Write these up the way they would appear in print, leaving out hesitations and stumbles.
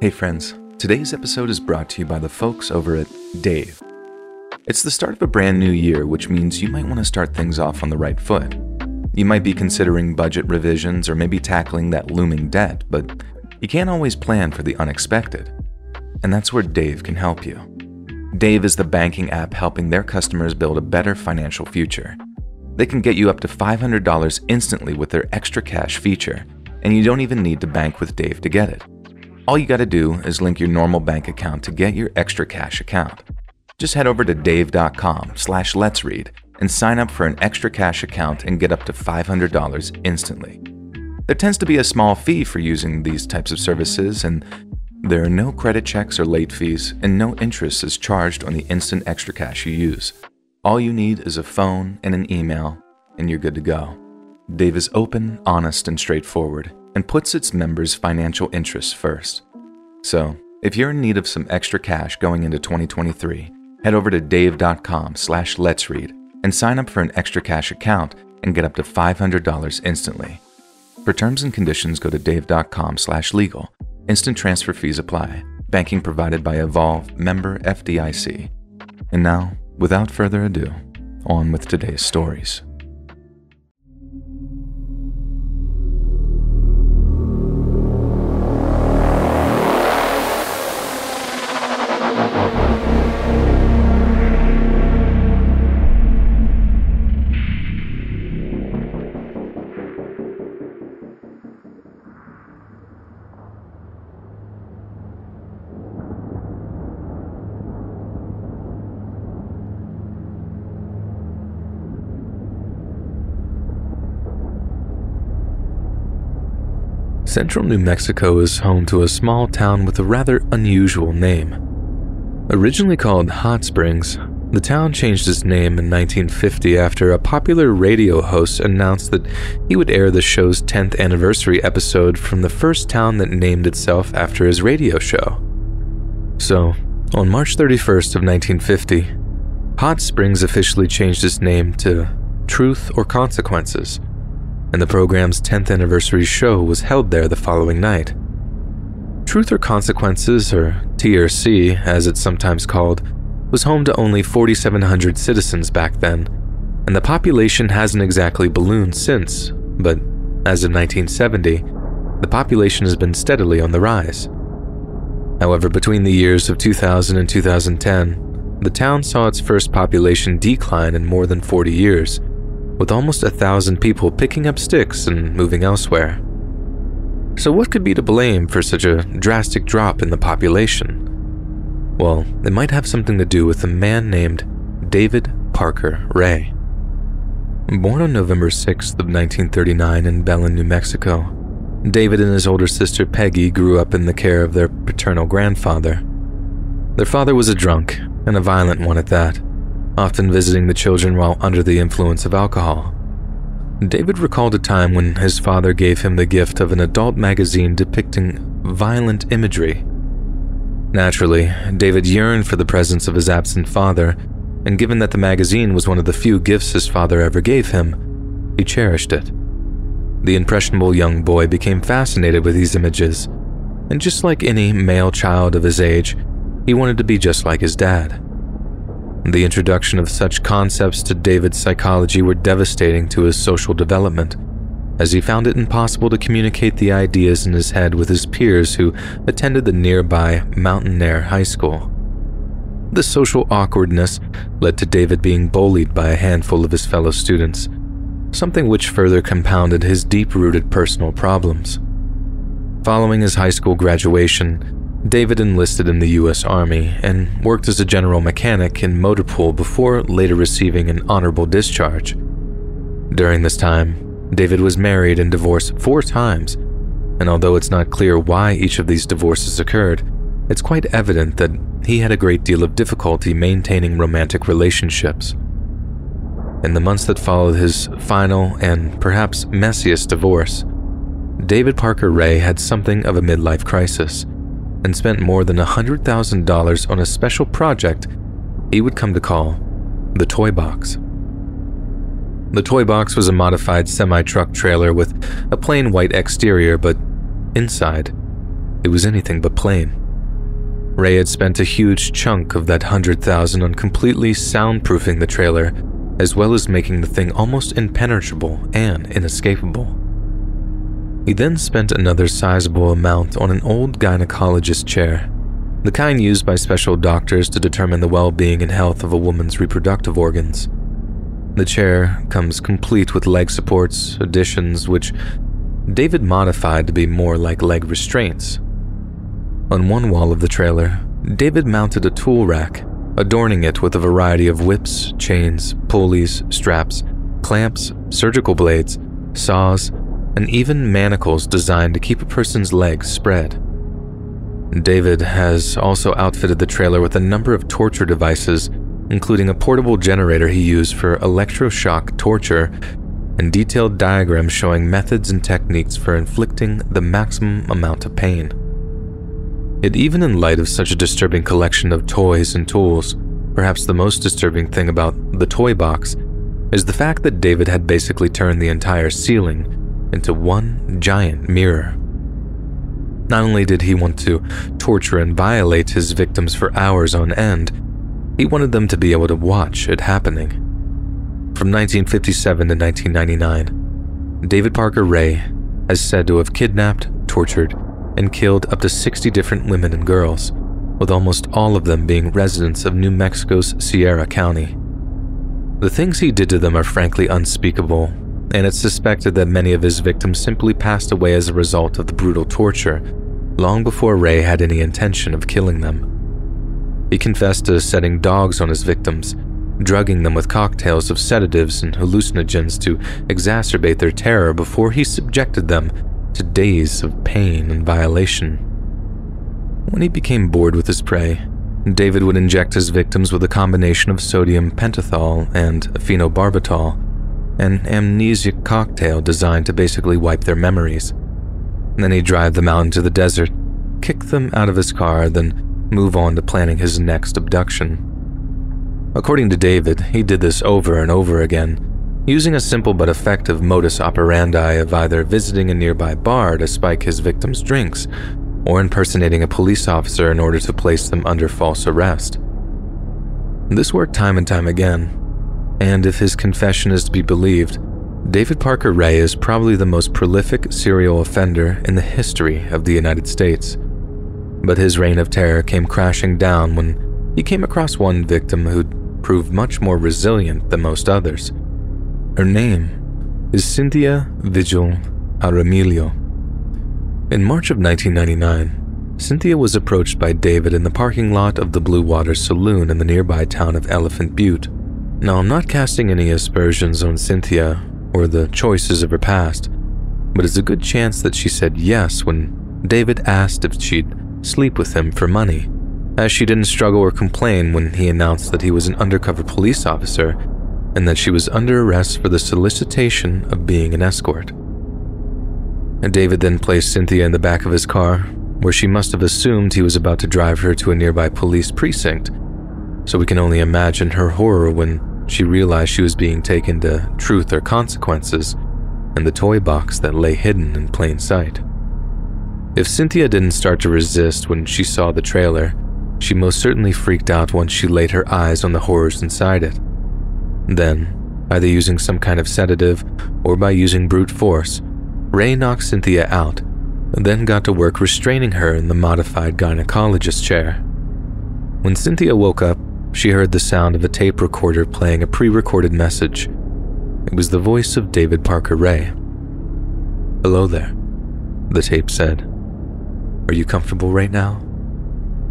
Hey friends, today's episode is brought to you by the folks over at Dave. It's the start of a brand new year, which means you might want to start things off on the right foot. You might be considering budget revisions or maybe tackling that looming debt, but you can't always plan for the unexpected. And that's where Dave can help you. Dave is the banking app helping their customers build a better financial future. They can get you up to $500 instantly with their extra cash feature, and you don't even need to bank with Dave to get it. All you gotta do is link your normal bank account to get your extra cash account. Just head over to dave.com/letsread and sign up for an extra cash account and get up to $500 instantly. There tends to be a small fee for using these types of services, and there are no credit checks or late fees, and no interest is charged on the instant extra cash you use. All you need is a phone and an email, and you're good to go. Dave is open, honest, and straightforward, and puts its members' financial interests first. So, if you're in need of some extra cash going into 2023, head over to dave.com/letsread and sign up for an extra cash account and get up to $500 instantly. For terms and conditions, go to dave.com/legal. Instant transfer fees apply. Banking provided by Evolve, member FDIC. And now, without further ado, on with today's stories. Central New Mexico is home to a small town with a rather unusual name. Originally called Hot Springs, the town changed its name in 1950 after a popular radio host announced that he would air the show's 10th anniversary episode from the first town that named itself after his radio show. So, on March 31st of 1950, Hot Springs officially changed its name to Truth or Consequences, and the program's 10th anniversary show was held there the following night. Truth or Consequences, or TRC as it's sometimes called, was home to only 4,700 citizens back then, and the population hasn't exactly ballooned since, but as of 1970, the population has been steadily on the rise. However, between the years of 2000 and 2010, the town saw its first population decline in more than 40 years, with almost 1,000 people picking up sticks and moving elsewhere. So what could be to blame for such a drastic drop in the population? Well, it might have something to do with a man named David Parker Ray. Born on November 6th of 1939 in Belen, New Mexico, David and his older sister Peggy grew up in the care of their paternal grandfather. Their father was a drunk, and a violent one at that, often visiting the children while under the influence of alcohol. David recalled a time when his father gave him the gift of an adult magazine depicting violent imagery. Naturally, David yearned for the presence of his absent father, and given that the magazine was one of the few gifts his father ever gave him, he cherished it. The impressionable young boy became fascinated with these images, and just like any male child of his age, he wanted to be just like his dad. The introduction of such concepts to David's psychology were devastating to his social development, as he found it impossible to communicate the ideas in his head with his peers who attended the nearby Mountain Air High School. The social awkwardness led to David being bullied by a handful of his fellow students, something which further compounded his deep-rooted personal problems. Following his high school graduation, David enlisted in the U.S. Army and worked as a general mechanic in motor pool before later receiving an honorable discharge. During this time, David was married and divorced 4 times, and although it's not clear why each of these divorces occurred, it's quite evident that he had a great deal of difficulty maintaining romantic relationships. In the months that followed his final and perhaps messiest divorce, David Parker Ray had something of a midlife crisis and spent more than $100,000 on a special project he would come to call the Toy Box. The Toy Box was a modified semi-truck trailer with a plain white exterior, but inside, it was anything but plain. Ray had spent a huge chunk of that $100,000 on completely soundproofing the trailer, as well as making the thing almost impenetrable and inescapable. He then spent another sizable amount on an old gynecologist chair, the kind used by special doctors to determine the well-being and health of a woman's reproductive organs. The chair comes complete with leg supports, additions which David modified to be more like leg restraints. On one wall of the trailer, David mounted a tool rack, adorning it with a variety of whips, chains, pulleys, straps, clamps, surgical blades, saws, and even manacles designed to keep a person's legs spread. David has also outfitted the trailer with a number of torture devices, including a portable generator he used for electroshock torture and detailed diagrams showing methods and techniques for inflicting the maximum amount of pain. Yet even in light of such a disturbing collection of toys and tools, perhaps the most disturbing thing about the toy box is the fact that David had basically turned the entire ceiling into one giant mirror. Not only did he want to torture and violate his victims for hours on end, he wanted them to be able to watch it happening. From 1957 to 1999, David Parker Ray is said to have kidnapped, tortured, and killed up to 60 different women and girls, with almost all of them being residents of New Mexico's Sierra County. The things he did to them are frankly unspeakable, and it's suspected that many of his victims simply passed away as a result of the brutal torture, long before Ray had any intention of killing them. He confessed to setting dogs on his victims, drugging them with cocktails of sedatives and hallucinogens to exacerbate their terror before he subjected them to days of pain and violation. When he became bored with his prey, David would inject his victims with a combination of sodium pentothal and phenobarbital, an amnesic cocktail designed to basically wipe their memories. Then he'd drive them out into the desert, kick them out of his car, then move on to planning his next abduction. According to David, he did this over and over again, using a simple but effective modus operandi of either visiting a nearby bar to spike his victims' drinks or impersonating a police officer in order to place them under false arrest. This worked time and time again, and if his confession is to be believed, David Parker Ray is probably the most prolific serial offender in the history of the United States. But his reign of terror came crashing down when he came across one victim who'd proved much more resilient than most others. Her name is Cynthia Vigil Aramilio. In March of 1999, Cynthia was approached by David in the parking lot of the Blue Water Saloon in the nearby town of Elephant Butte. Now, I'm not casting any aspersions on Cynthia or the choices of her past, but it's a good chance that she said yes when David asked if she'd sleep with him for money, as she didn't struggle or complain when he announced that he was an undercover police officer and that she was under arrest for the solicitation of being an escort. And David then placed Cynthia in the back of his car, where she must have assumed he was about to drive her to a nearby police precinct, so we can only imagine her horror when she realized she was being taken to Truth or Consequences and the toy box that lay hidden in plain sight. If Cynthia didn't start to resist when she saw the trailer, she most certainly freaked out once she laid her eyes on the horrors inside it. Then, either using some kind of sedative or by using brute force, Ray knocked Cynthia out and then got to work restraining her in the modified gynecologist chair. When Cynthia woke up, she heard the sound of a tape recorder playing a pre-recorded message. It was the voice of David Parker Ray. "Hello there," the tape said. "Are you comfortable right now?"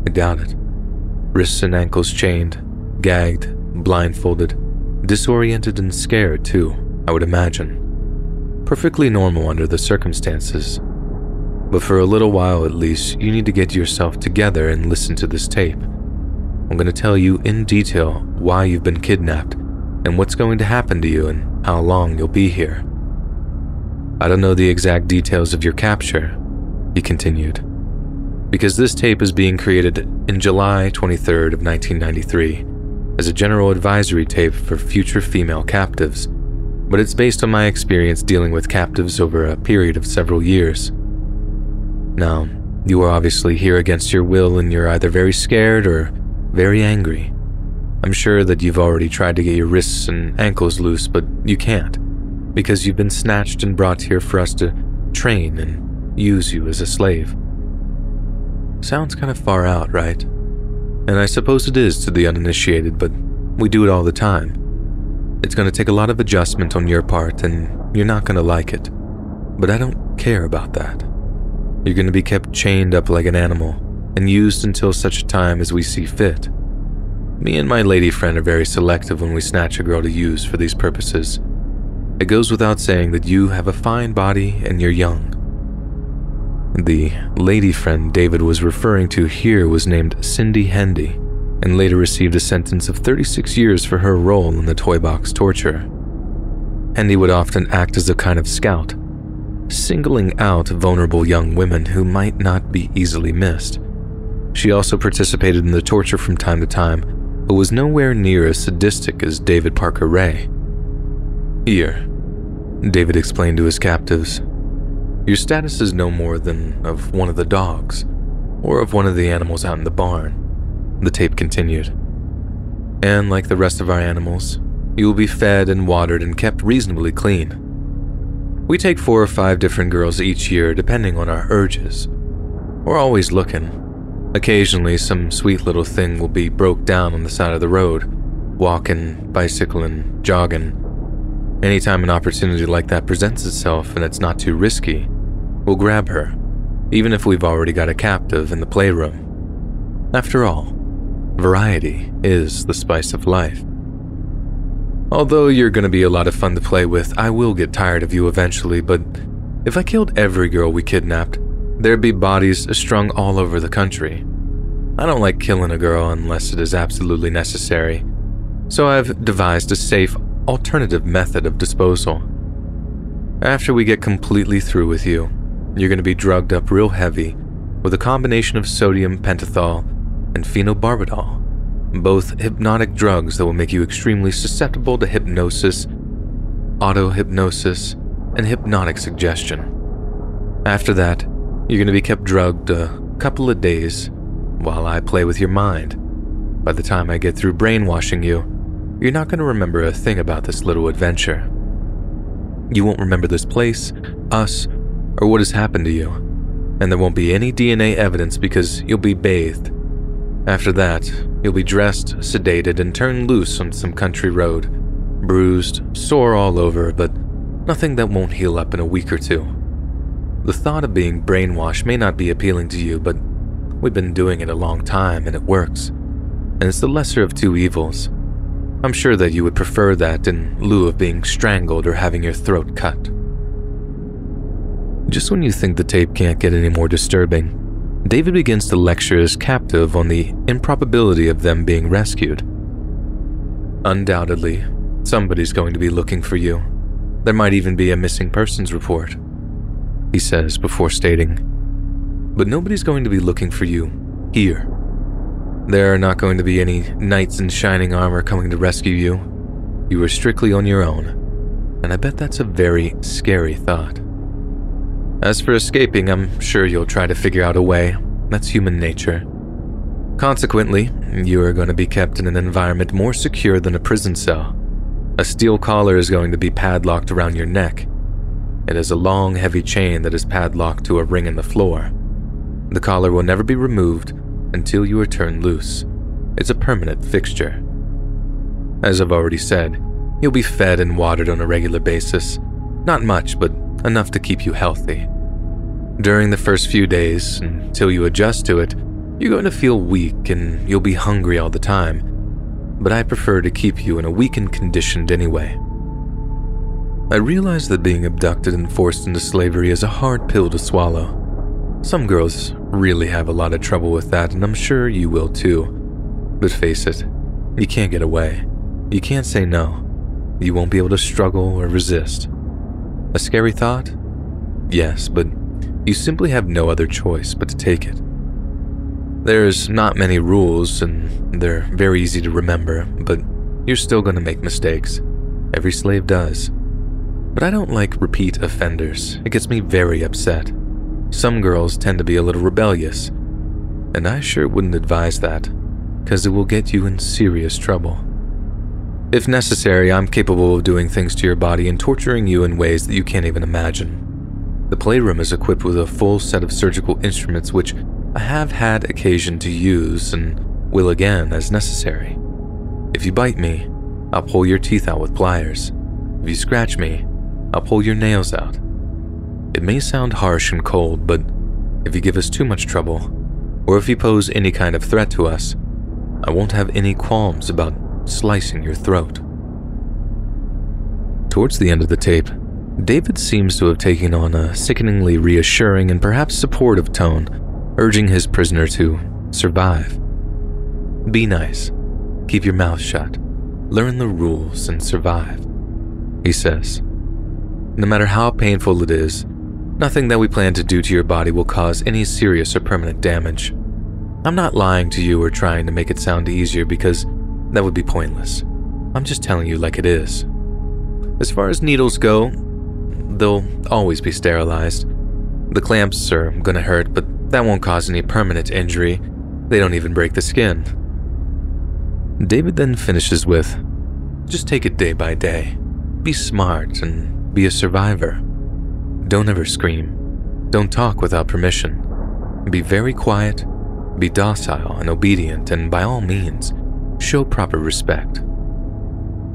"I doubt it. Wrists and ankles chained, gagged, blindfolded, disoriented and scared too, I would imagine. Perfectly normal under the circumstances. But for a little while at least, you need to get yourself together and listen to this tape. I'm going to tell you in detail why you've been kidnapped and what's going to happen to you and how long you'll be here. I don't know the exact details of your capture," he continued, "because this tape is being created in July 23rd of 1993 as a general advisory tape for future female captives, but it's based on my experience dealing with captives over a period of several years. Now, You are obviously here against your will and you're either very scared or very angry. I'm sure that you've already tried to get your wrists and ankles loose, but you can't, because you've been snatched and brought here for us to train and use you as a slave. Sounds kind of far out, right? And I suppose it is to the uninitiated, but we do it all the time. It's going to take a lot of adjustment on your part, and you're not going to like it. But I don't care about that. You're going to be kept chained up like an animal and used until such a time as we see fit. Me and my lady friend are very selective when we snatch a girl to use for these purposes. It goes without saying that you have a fine body and you're young. The lady friend David was referring to here was named Cindy Hendy, and later received a sentence of 36 years for her role in the toy box torture. Hendy would often act as a kind of scout, singling out vulnerable young women who might not be easily missed. She also participated in the torture from time to time, but was nowhere near as sadistic as David Parker Ray. Here, David explained to his captives, your status is no more than of one of the dogs, or of one of the animals out in the barn, the tape continued. And like the rest of our animals, you will be fed and watered and kept reasonably clean. We take 4 or 5 different girls each year depending on our urges. We're always looking. Occasionally some sweet little thing will be broke down on the side of the road, walking, bicycling, jogging. Anytime an opportunity like that presents itself and it's not too risky, we'll grab her, even if we've already got a captive in the playroom. After all, variety is the spice of life. Although you're going to be a lot of fun to play with, I will get tired of you eventually, but if I killed every girl we kidnapped, there'd be bodies strung all over the country. I don't like killing a girl unless it is absolutely necessary, so I've devised a safe, alternative method of disposal. After we get completely through with you, you're going to be drugged up real heavy with a combination of sodium pentothal and phenobarbital, both hypnotic drugs that will make you extremely susceptible to hypnosis, auto-hypnosis, and hypnotic suggestion. After that, you're going to be kept drugged a couple of days while I play with your mind. By the time I get through brainwashing you, you're not going to remember a thing about this little adventure. You won't remember this place, us, or what has happened to you, and there won't be any DNA evidence because you'll be bathed. After that, you'll be dressed, sedated, and turned loose on some country road, bruised, sore all over, but nothing that won't heal up in a week or two. The thought of being brainwashed may not be appealing to you, but we've been doing it a long time and it works, and it's the lesser of two evils. I'm sure that you would prefer that in lieu of being strangled or having your throat cut. Just when you think the tape can't get any more disturbing, David begins to lecture his captive on the improbability of them being rescued. Undoubtedly, somebody's going to be looking for you. There might even be a missing persons report, he says before stating, but nobody's going to be looking for you here. There are not going to be any knights in shining armor coming to rescue you. You are strictly on your own, and I bet that's a very scary thought. As for escaping, I'm sure you'll try to figure out a way. That's human nature. Consequently, you are going to be kept in an environment more secure than a prison cell. A steel collar is going to be padlocked around your neck. It is a long, heavy chain that is padlocked to a ring in the floor. The collar will never be removed until you are turned loose. It's a permanent fixture. As I've already said, you'll be fed and watered on a regular basis. Not much, but enough to keep you healthy. During the first few days, until you adjust to it, you're going to feel weak and you'll be hungry all the time, but I prefer to keep you in a weakened condition anyway. I realize that being abducted and forced into slavery is a hard pill to swallow. Some girls really have a lot of trouble with that, and I'm sure you will too. But face it, you can't get away. You can't say no. You won't be able to struggle or resist. A scary thought? Yes, but you simply have no other choice but to take it. There's not many rules, and they're very easy to remember, but you're still going to make mistakes. Every slave does. But I don't like repeat offenders. It gets me very upset. some girls tend to be a little rebellious, and I sure wouldn't advise that, because it will get you in serious trouble. If necessary, I'm capable of doing things to your body and torturing you in ways that you can't even imagine. The playroom is equipped with a full set of surgical instruments which I have had occasion to use and will again as necessary. If you bite me, I'll pull your teeth out with pliers. If you scratch me, I'll pull your nails out. It may sound harsh and cold, but if you give us too much trouble, or if you pose any kind of threat to us, I won't have any qualms about slicing your throat. Towards the end of the tape, David seems to have taken on a sickeningly reassuring and perhaps supportive tone, urging his prisoner to survive. Be nice, keep your mouth shut, learn the rules and survive, he says. No matter how painful it is, nothing that we plan to do to your body will cause any serious or permanent damage. I'm not lying to you or trying to make it sound easier because that would be pointless. I'm just telling you like it is. As far as needles go, they'll always be sterilized. The clamps are gonna hurt, but that won't cause any permanent injury. They don't even break the skin. David then finishes with, just take it day by day. Be smart and be a survivor. Don't ever scream. Don't talk without permission. Be very quiet, be docile and obedient, and by all means, show proper respect.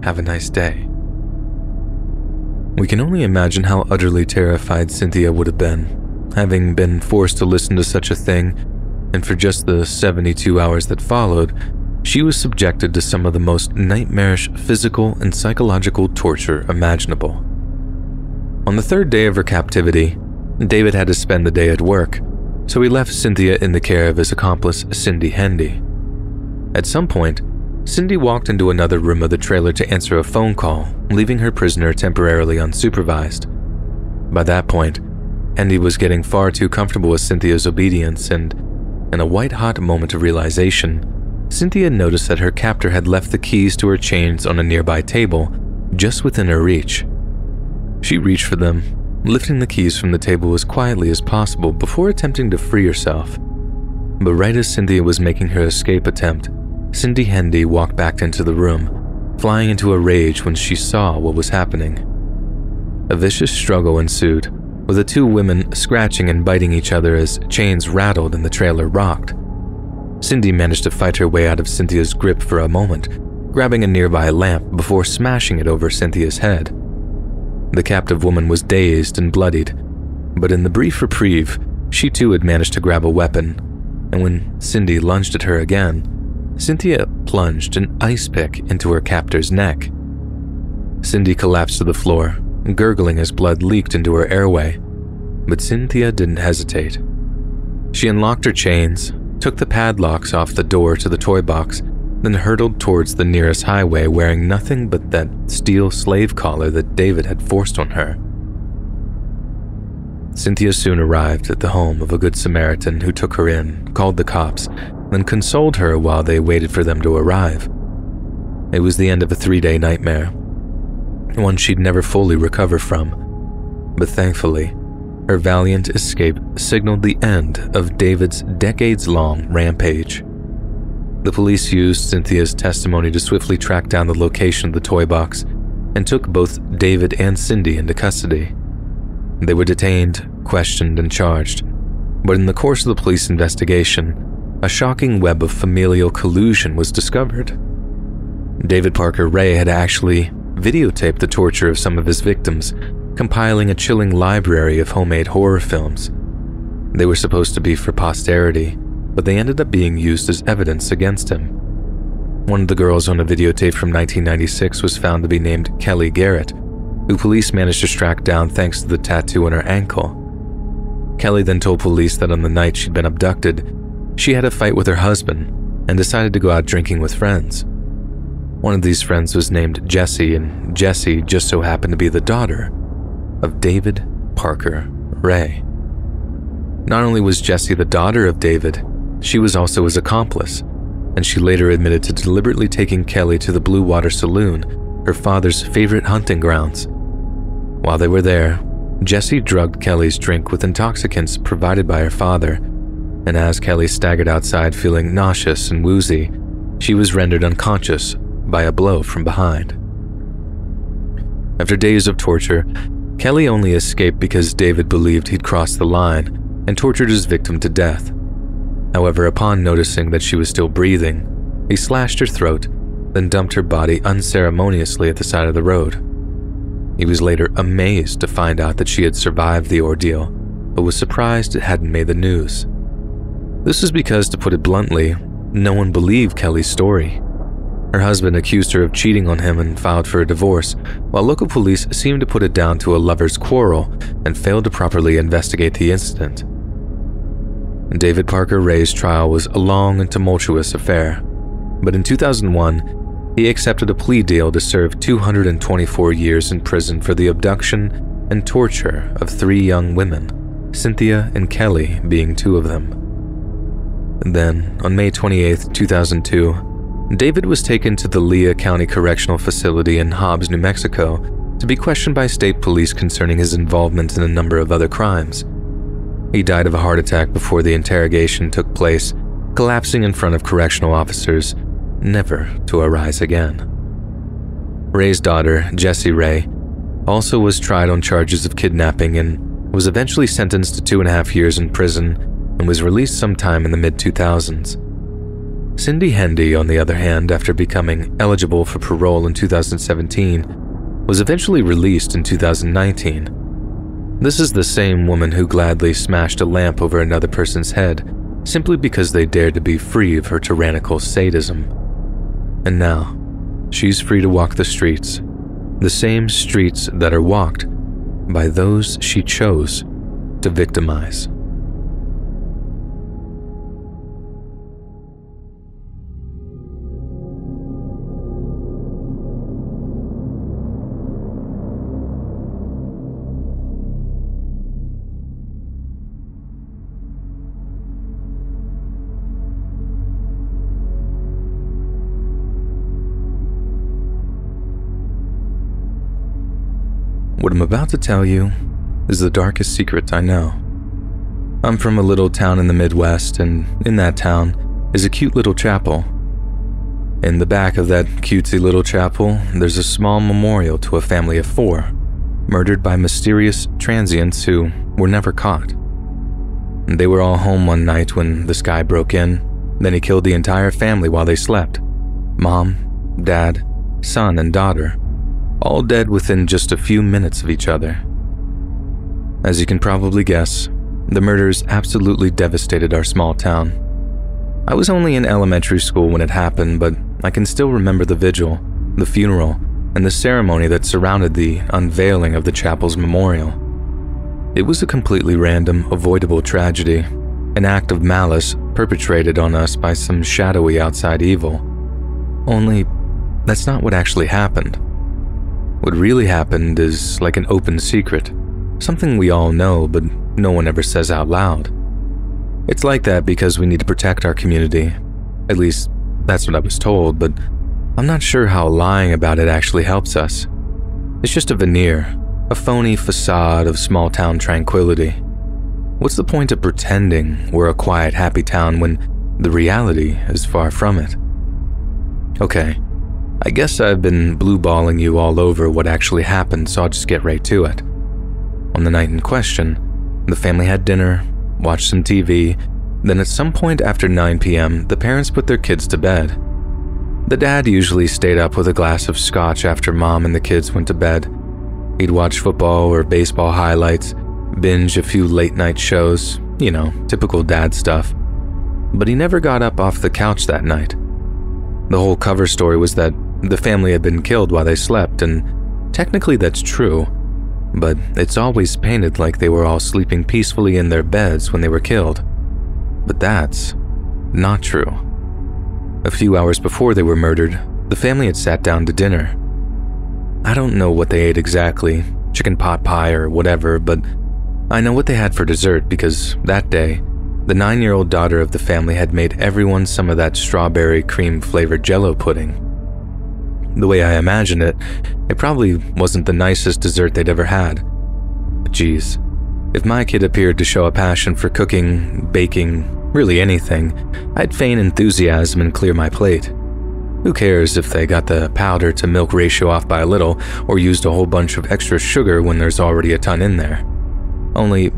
Have a nice day. We can only imagine how utterly terrified Cynthia would have been, having been forced to listen to such a thing, and for just the 72 hours that followed, she was subjected to some of the most nightmarish physical and psychological torture imaginable. On the third day of her captivity, David had to spend the day at work, so he left Cynthia in the care of his accomplice, Cindy Hendy. At some point, Cindy walked into another room of the trailer to answer a phone call, leaving her prisoner temporarily unsupervised. By that point, Hendy was getting far too comfortable with Cynthia's obedience, and in a white-hot moment of realization, Cynthia noticed that her captor had left the keys to her chains on a nearby table, just within her reach. She reached for them, lifting the keys from the table as quietly as possible before attempting to free herself. But right as Cynthia was making her escape attempt, Cindy Hendy walked back into the room, flying into a rage when she saw what was happening. A vicious struggle ensued, with the two women scratching and biting each other as chains rattled and the trailer rocked. Cindy managed to fight her way out of Cynthia's grip for a moment, grabbing a nearby lamp before smashing it over Cynthia's head. The captive woman was dazed and bloodied, but in the brief reprieve, she too had managed to grab a weapon, and when Cindy lunged at her again, Cynthia plunged an ice pick into her captor's neck. Cindy collapsed to the floor, gurgling as blood leaked into her airway, but Cynthia didn't hesitate. She unlocked her chains, took the padlocks off the door to the toy box, then hurtled towards the nearest highway wearing nothing but that steel slave collar that David had forced on her. Cynthia soon arrived at the home of a good Samaritan who took her in, called the cops, then consoled her while they waited for them to arrive. It was the end of a 3-day nightmare, one she'd never fully recover from, but thankfully, her valiant escape signaled the end of David's decades-long rampage. The police used Cynthia's testimony to swiftly track down the location of the toy box and took both David and Cindy into custody. They were detained, questioned, and charged, but in the course of the police investigation, a shocking web of familial collusion was discovered. David Parker Ray had actually videotaped the torture of some of his victims, compiling a chilling library of homemade horror films. They were supposed to be for posterity, but they ended up being used as evidence against him. One of the girls on a videotape from 1996 was found to be named Kelly Garrett, who police managed to track down thanks to the tattoo on her ankle. Kelly then told police that on the night she'd been abducted, she had a fight with her husband and decided to go out drinking with friends. One of these friends was named Jessie, and Jessie just so happened to be the daughter of David Parker Ray. Not only was Jessie the daughter of David, she was also his accomplice, and she later admitted to deliberately taking Kelly to the Blue Water Saloon, her father's favorite hunting grounds. While they were there, Jesse drugged Kelly's drink with intoxicants provided by her father, and as Kelly staggered outside feeling nauseous and woozy, she was rendered unconscious by a blow from behind. After days of torture, Kelly only escaped because David believed he'd crossed the line and tortured his victim to death. However, upon noticing that she was still breathing, he slashed her throat, then dumped her body unceremoniously at the side of the road. He was later amazed to find out that she had survived the ordeal, but was surprised it hadn't made the news. This was because, to put it bluntly, no one believed Kelly's story. Her husband accused her of cheating on him and filed for a divorce, while local police seemed to put it down to a lover's quarrel and failed to properly investigate the incident. David Parker Ray's trial was a long and tumultuous affair, but in 2001, he accepted a plea deal to serve 224 years in prison for the abduction and torture of 3 young women, Cynthia and Kelly being 2 of them. And then, on May 28, 2002, David was taken to the Lea County Correctional Facility in Hobbs, New Mexico, to be questioned by state police concerning his involvement in a number of other crimes. He died of a heart attack before the interrogation took place, collapsing in front of correctional officers, never to arise again. Ray's daughter, Jessie Ray, also was tried on charges of kidnapping and was eventually sentenced to 2.5 years in prison and was released sometime in the mid-2000s. Cindy Hendy, on the other hand, after becoming eligible for parole in 2017, was eventually released in 2019. This is the same woman who gladly smashed a lamp over another person's head simply because they dared to be free of her tyrannical sadism. And now, she's free to walk the streets, the same streets that are walked by those she chose to victimize. What I'm about to tell you is the darkest secret I know. I'm from a little town in the Midwest, and in that town is a cute little chapel. In the back of that cutesy little chapel, there's a small memorial to a family of 4, murdered by mysterious transients who were never caught. They were all home one night when this guy broke in, then he killed the entire family while they slept. Mom, dad, son, and daughter, all dead within just a few minutes of each other. As you can probably guess, the murders absolutely devastated our small town. I was only in elementary school when it happened, but I can still remember the vigil, the funeral, and the ceremony that surrounded the unveiling of the chapel's memorial. It was a completely random, avoidable tragedy, an act of malice perpetrated on us by some shadowy outside evil. Only, that's not what actually happened. What really happened is like an open secret, something we all know but no one ever says out loud. It's like that because we need to protect our community. At least, that's what I was told, but I'm not sure how lying about it actually helps us. It's just a veneer, a phony facade of small-town tranquility. What's the point of pretending we're a quiet, happy town when the reality is far from it? Okay, I guess I've been blue-balling you all over what actually happened, so I'll just get right to it. On the night in question, the family had dinner, watched some TV, then at some point after 9 p.m., the parents put their kids to bed. The dad usually stayed up with a glass of scotch after mom and the kids went to bed. He'd watch football or baseball highlights, binge a few late-night shows, typical dad stuff. But he never got up off the couch that night. The whole cover story was that the family had been killed while they slept, and technically that's true, but it's always painted like they were all sleeping peacefully in their beds when they were killed. But that's not true. A few hours before they were murdered, the family had sat down to dinner. I don't know what they ate exactly, chicken pot pie or whatever, but I know what they had for dessert because that day, the 9-year-old daughter of the family had made everyone some of that strawberry cream-flavored Jell-O pudding. The way I imagine it, it probably wasn't the nicest dessert they'd ever had. geez, if my kid appeared to show a passion for cooking, baking, really anything, I'd feign enthusiasm and clear my plate. Who cares if they got the powder to milk ratio off by a little or used a whole bunch of extra sugar when there's already a ton in there? Only,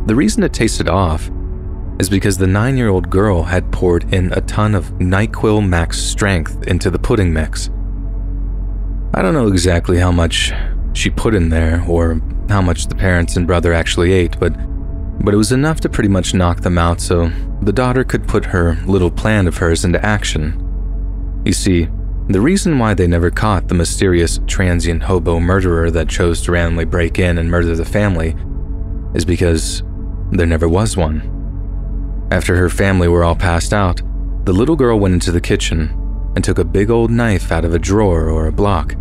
the reason it tasted off is because the 9-year-old girl had poured in a ton of NyQuil Max Strength into the pudding mix. I don't know exactly how much she put in there or how much the parents and brother actually ate, but it was enough to pretty much knock them out so the daughter could put her little plan of hers into action. You see, the reason why they never caught the mysterious transient hobo murderer that chose to randomly break in and murder the family is because there never was one. After her family were all passed out, the little girl went into the kitchen and took a big old knife out of a drawer or a block.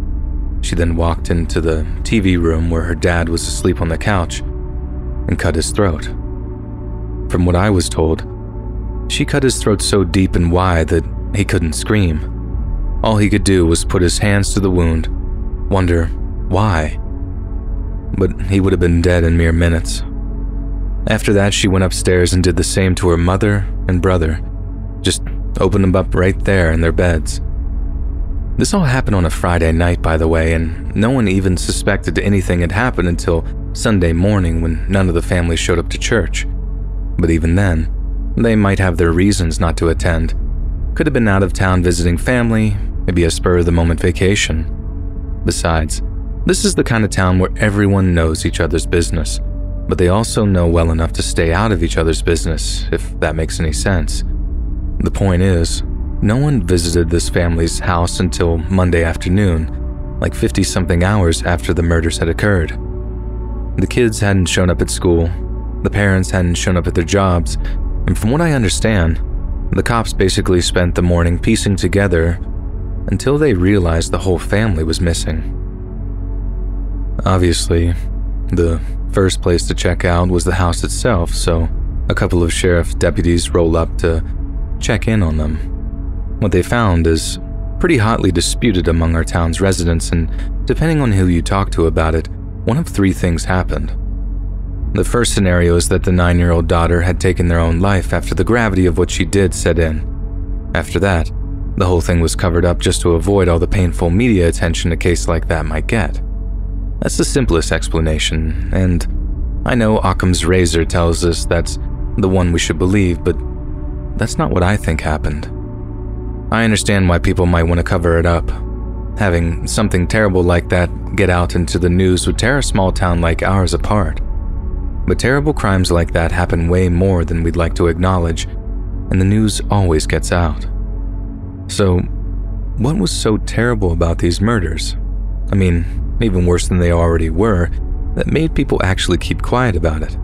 She then walked into the TV room where her dad was asleep on the couch and cut his throat. From what I was told, she cut his throat so deep and wide that he couldn't scream. All he could do was put his hands to the wound, wonder why. But he would have been dead in mere minutes. After that, she went upstairs and did the same to her mother and brother. Just opened them up right there in their beds. This all happened on a Friday night, by the way, and no one even suspected anything had happened until Sunday morning when none of the family showed up to church. But even then, they might have their reasons not to attend. Could have been out of town visiting family, maybe a spur-of-the-moment vacation. Besides, this is the kind of town where everyone knows each other's business, but they also know well enough to stay out of each other's business, if that makes any sense. The point is, no one visited this family's house until Monday afternoon, like 50-something hours after the murders had occurred. The kids hadn't shown up at school, the parents hadn't shown up at their jobs, and from what I understand, the cops basically spent the morning piecing together until they realized the whole family was missing. Obviously, the first place to check out was the house itself, so a couple of sheriff deputies roll up to check in on them. What they found is pretty hotly disputed among our town's residents, and depending on who you talk to about it, one of three things happened. The first scenario is that the 9-year-old daughter had taken their own life after the gravity of what she did set in. After that, the whole thing was covered up just to avoid all the painful media attention a case like that might get. That's the simplest explanation, and I know Occam's razor tells us that's the one we should believe, but that's not what I think happened. I understand why people might want to cover it up. Having something terrible like that get out into the news would tear a small town like ours apart. But terrible crimes like that happen way more than we'd like to acknowledge, and the news always gets out. So, what was so terrible about these murders? I mean, even worse than they already were, that made people actually keep quiet about it.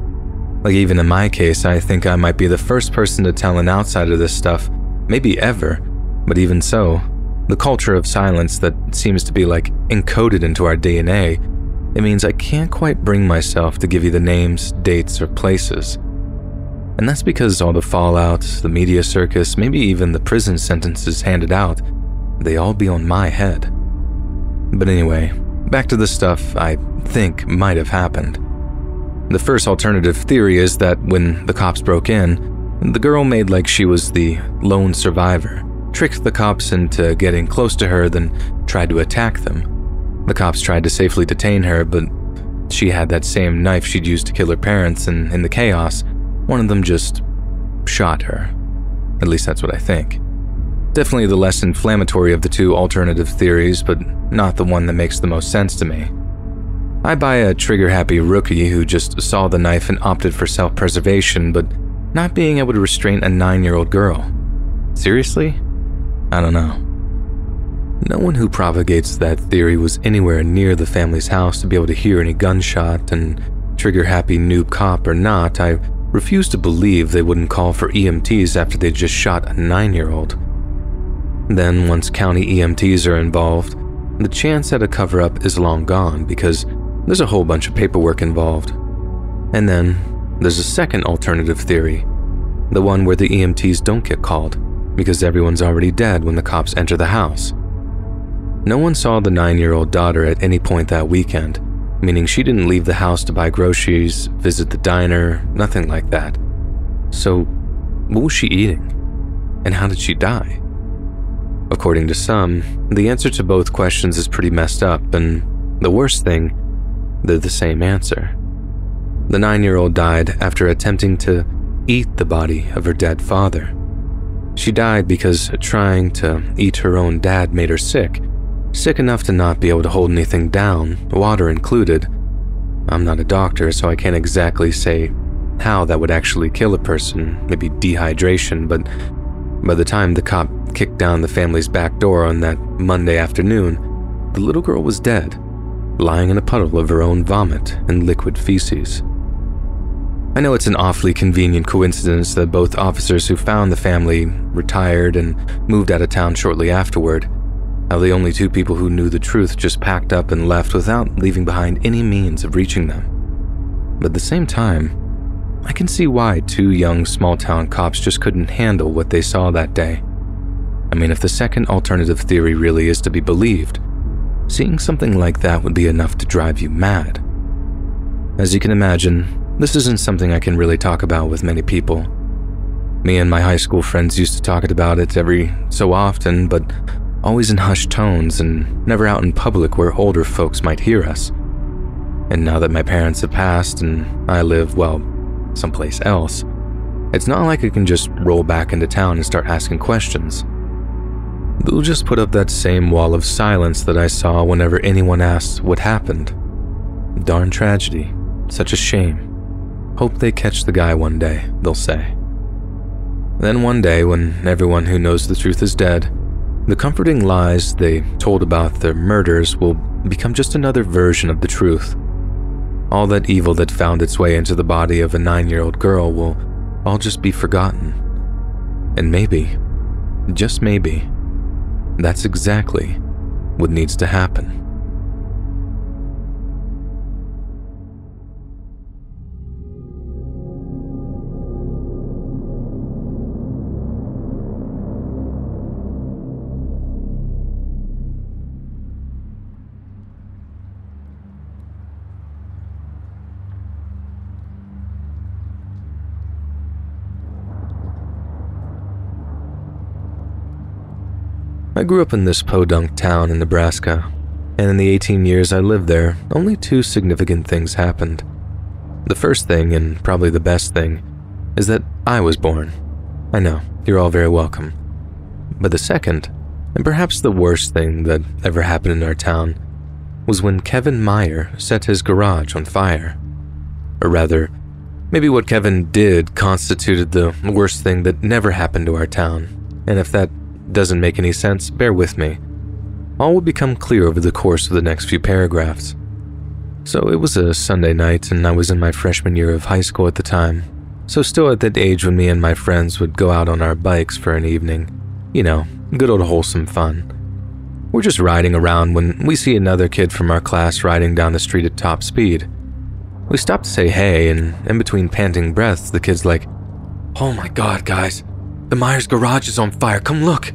Like even in my case, I think I might be the first person to tell an outsider this stuff, maybe ever, but even so, the culture of silence that seems to be like encoded into our DNA, it means I can't quite bring myself to give you the names, dates, or places. And that's because all the fallout, the media circus, maybe even the prison sentences handed out, they all be on my head. But anyway, back to the stuff I think might have happened. The first alternative theory is that when the cops broke in, the girl made like she was the lone survivor, tricked the cops into getting close to her, then tried to attack them. The cops tried to safely detain her, but she had that same knife she'd used to kill her parents, and in the chaos, one of them just shot her. At least that's what I think. Definitely the less inflammatory of the two alternative theories, but not the one that makes the most sense to me. I buy a trigger-happy rookie who just saw the knife and opted for self-preservation, but not being able to restrain a 9-year-old girl. Seriously? I don't know. No one who propagates that theory was anywhere near the family's house to be able to hear any gunshot, and trigger-happy noob cop or not, I refuse to believe they wouldn't call for EMTs after they just shot a 9-year-old. Then, once county EMTs are involved, the chance at a cover-up is long gone because there's a whole bunch of paperwork involved. And then, there's a second alternative theory, the one where the EMTs don't get called because everyone's already dead when the cops enter the house. No one saw the 9-year-old daughter at any point that weekend, meaning she didn't leave the house to buy groceries, visit the diner, nothing like that. So, what was she eating? And how did she die? According to some, the answer to both questions is pretty messed up, and the worst thing, they're the same answer. The 9-year-old died after attempting to eat the body of her dead father. She died because trying to eat her own dad made her sick enough to not be able to hold anything down, water included. I'm not a doctor, so I can't exactly say how that would actually kill a person, maybe dehydration, but by the time the cop kicked down the family's back door on that Monday afternoon, the little girl was dead, lying in a puddle of her own vomit and liquid feces. I know it's an awfully convenient coincidence that both officers who found the family retired and moved out of town shortly afterward, how the only two people who knew the truth just packed up and left without leaving behind any means of reaching them. But at the same time, I can see why two young small-town cops just couldn't handle what they saw that day. I mean, if the second alternative theory really is to be believed, seeing something like that would be enough to drive you mad. As you can imagine, this isn't something I can really talk about with many people. Me and my high school friends used to talk about it every so often, but always in hushed tones and never out in public where older folks might hear us. And now that my parents have passed and I live, well, someplace else, it's not like I can just roll back into town and start asking questions. They'll just put up that same wall of silence that I saw whenever anyone asks what happened. Darn tragedy, such a shame. Hope they catch the guy one day, they'll say. Then one day, when everyone who knows the truth is dead, the comforting lies they told about their murders will become just another version of the truth. All that evil that found its way into the body of a 9-year-old girl will all just be forgotten. And maybe, just maybe, that's exactly what needs to happen. I grew up in this podunk town in Nebraska, and in the 18 years I lived there, only two significant things happened. The first thing, and probably the best thing, is that I was born. I know, you're all very welcome. But the second, and perhaps the worst thing that ever happened in our town, was when Kevin Meyer set his garage on fire. Or rather, maybe what Kevin did constituted the worst thing that never happened to our town, and if that doesn't make any sense, bear with me. All will become clear over the course of the next few paragraphs. So it was a Sunday night, and I was in my freshman year of high school at the time, so still at that age when me and my friends would go out on our bikes for an evening. You know, good old wholesome fun. We're just riding around when we see another kid from our class riding down the street at top speed. We stop to say hey, and in between panting breaths, the kid's like, "Oh my god, guys, the Myers garage is on fire, come look."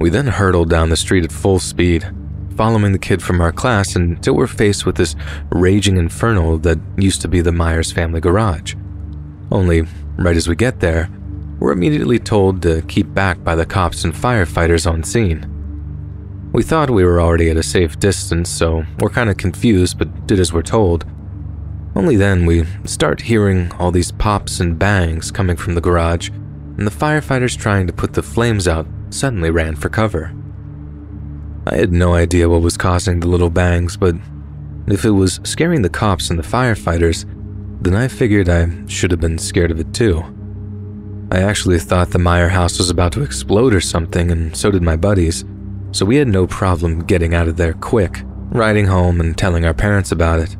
We then hurtled down the street at full speed, following the kid from our class until we're faced with this raging inferno that used to be the Myers family garage. Only, right as we get there, we're immediately told to keep back by the cops and firefighters on scene. We thought we were already at a safe distance, so we're kind of confused but did as we're told. Only then we start hearing all these pops and bangs coming from the garage, and the firefighters trying to put the flames out suddenly ran for cover. I had no idea what was causing the little bangs, but if it was scaring the cops and the firefighters, then I figured I should have been scared of it too. I actually thought the Meyer house was about to explode or something, and so did my buddies, so we had no problem getting out of there quick, riding home and telling our parents about it.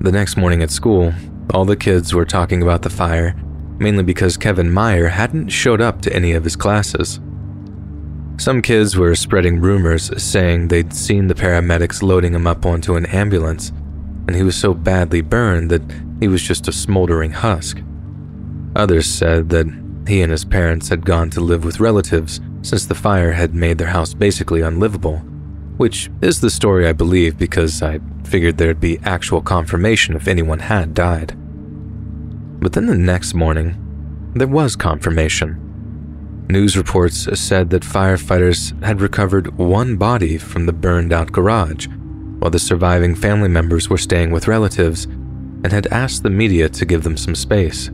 The next morning at school, all the kids were talking about the fire, mainly because Kevin Meyer hadn't showed up to any of his classes. Some kids were spreading rumors saying they'd seen the paramedics loading him up onto an ambulance, and he was so badly burned that he was just a smoldering husk. Others said that he and his parents had gone to live with relatives since the fire had made their house basically unlivable, which is the story I believe because I figured there'd be actual confirmation if anyone had died. But then the next morning, there was confirmation. News reports said that firefighters had recovered one body from the burned-out garage, while the surviving family members were staying with relatives and had asked the media to give them some space.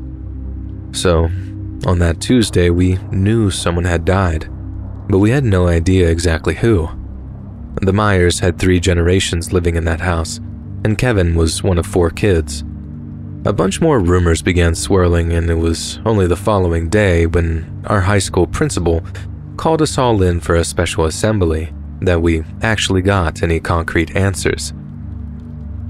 So, on that Tuesday, we knew someone had died, but we had no idea exactly who. The Myers had 3 generations living in that house, and Kevin was one of 4 kids. A bunch more rumors began swirling, and it was only the following day when our high school principal called us all in for a special assembly that we actually got any concrete answers.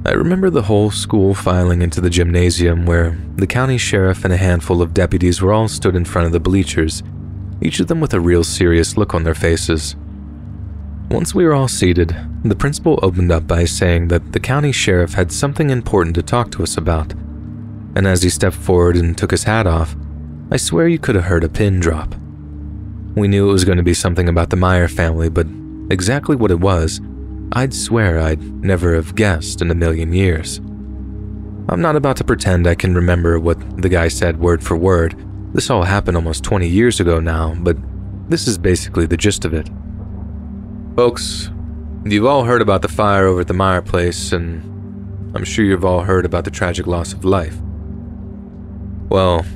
I remember the whole school filing into the gymnasium where the county sheriff and a handful of deputies were all stood in front of the bleachers, each of them with a real serious look on their faces. Once we were all seated, the principal opened up by saying that the county sheriff had something important to talk to us about. And as he stepped forward and took his hat off, I swear you could have heard a pin drop. We knew it was going to be something about the Meyer family, but exactly what it was, I'd swear I'd never have guessed in a million years. I'm not about to pretend I can remember what the guy said word for word. This all happened almost 20 years ago now, but this is basically the gist of it. Folks, you've all heard about the fire over at the Meyer place, and I'm sure you've all heard about the tragic loss of life. Well,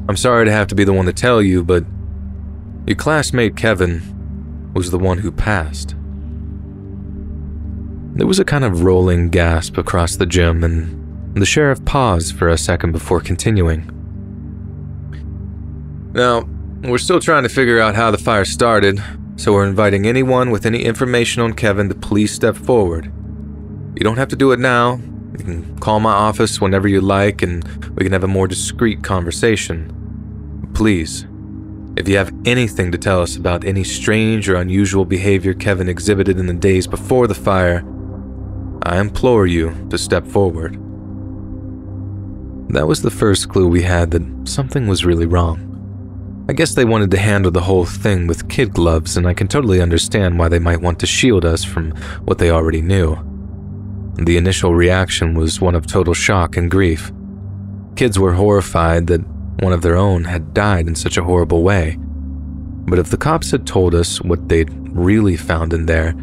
I'm sorry to have to be the one to tell you, but your classmate Kevin was the one who passed. There was a kind of rolling gasp across the gym, and the sheriff paused for a second before continuing. Now, we're still trying to figure out how the fire started, so we're inviting anyone with any information on Kevin to please step forward. You don't have to do it now. You can call my office whenever you like, and we can have a more discreet conversation. Please, if you have anything to tell us about any strange or unusual behavior Kevin exhibited in the days before the fire, I implore you to step forward. That was the first clue we had that something was really wrong. I guess they wanted to handle the whole thing with kid gloves, and I can totally understand why they might want to shield us from what they already knew. The initial reaction was one of total shock and grief. Kids were horrified that one of their own had died in such a horrible way. But if the cops had told us what they'd really found in there,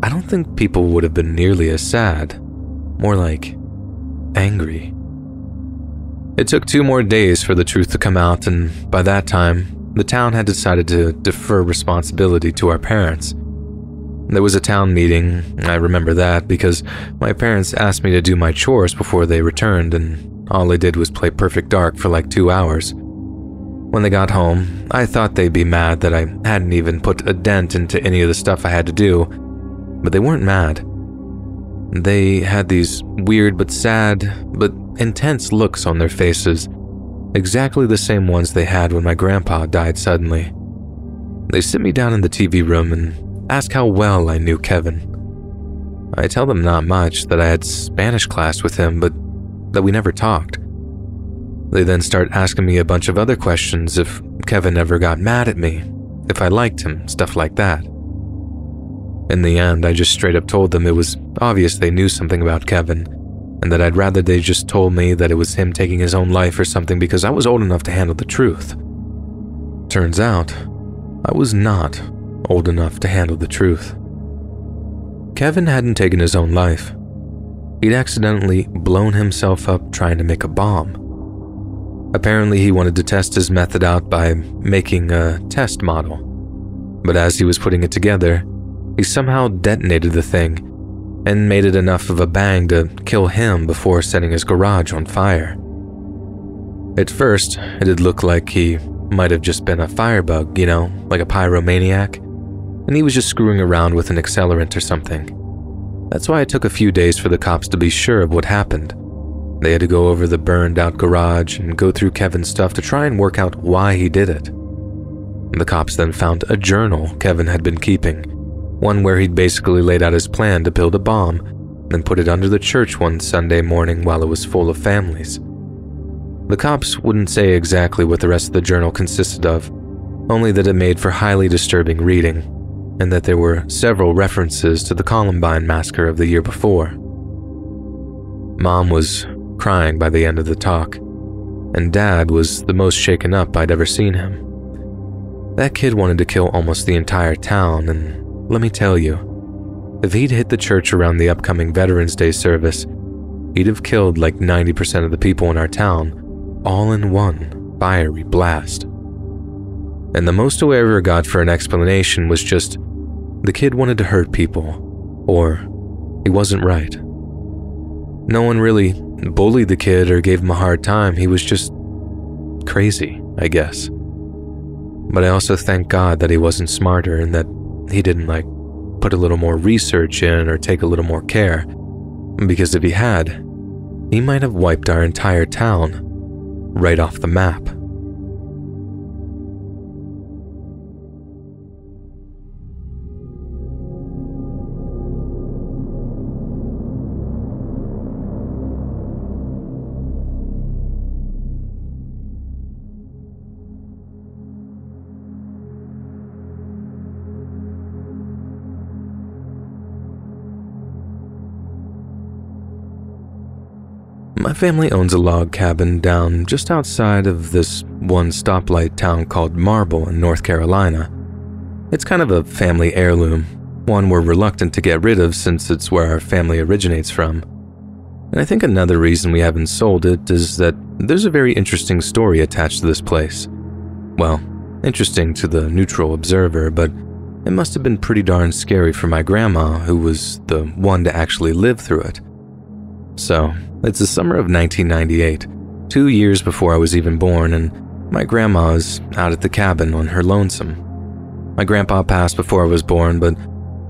I don't think people would have been nearly as sad. More like angry. It took 2 more days for the truth to come out, and by that time, the town had decided to defer responsibility to our parents. There was a town meeting, I remember that, because my parents asked me to do my chores before they returned, and all they did was play Perfect Dark for like 2 hours. When they got home, I thought they'd be mad that I hadn't even put a dent into any of the stuff I had to do, but they weren't mad. They had these weird but sad, but intense looks on their faces, exactly the same ones they had when my grandpa died suddenly. They sit me down in the TV room and ask how well I knew Kevin. I tell them not much, that I had Spanish class with him, but that we never talked. They then start asking me a bunch of other questions, if Kevin ever got mad at me, if I liked him, stuff like that. In the end, I just straight up told them it was obvious they knew something about Kevin, and that I'd rather they just told me that it was him taking his own life or something because I was old enough to handle the truth. Turns out, I was not old enough to handle the truth. Kevin hadn't taken his own life. He'd accidentally blown himself up trying to make a bomb. Apparently, he wanted to test his method out by making a test model. But as he was putting it together, he somehow detonated the thing and made it enough of a bang to kill him before setting his garage on fire. At first, it had looked like he might have just been a firebug, like a pyromaniac, and he was just screwing around with an accelerant or something. That's why it took a few days for the cops to be sure of what happened. They had to go over the burned-out garage and go through Kevin's stuff to try and work out why he did it. The cops then found a journal Kevin had been keeping, one where he'd basically laid out his plan to build a bomb, then put it under the church one Sunday morning while it was full of families. The cops wouldn't say exactly what the rest of the journal consisted of, only that it made for highly disturbing reading. and that there were several references to the Columbine massacre of the year before. Mom was crying by the end of the talk, and Dad was the most shaken up I'd ever seen him. That kid wanted to kill almost the entire town, and let me tell you, if he'd hit the church around the upcoming Veterans Day service, he'd have killed like 90% of the people in our town, all in one fiery blast. And the most I ever got for an explanation was just, the kid wanted to hurt people, or he wasn't right. No one really bullied the kid or gave him a hard time. He was just crazy, I guess. But I also thank God that he wasn't smarter and that he didn't put a little more research in or take a little more care. Because if he had, he might have wiped our entire town right off the map. My family owns a log cabin down just outside of this one stoplight town called Marble in North Carolina. It's kind of a family heirloom, one we're reluctant to get rid of since it's where our family originates from. And I think another reason we haven't sold it is that there's a very interesting story attached to this place. Well, interesting to the neutral observer, but it must have been pretty darn scary for my grandma, who was the one to actually live through it. So, it's the summer of 1998, 2 years before I was even born, and my grandma is out at the cabin on her lonesome. My grandpa passed before I was born, but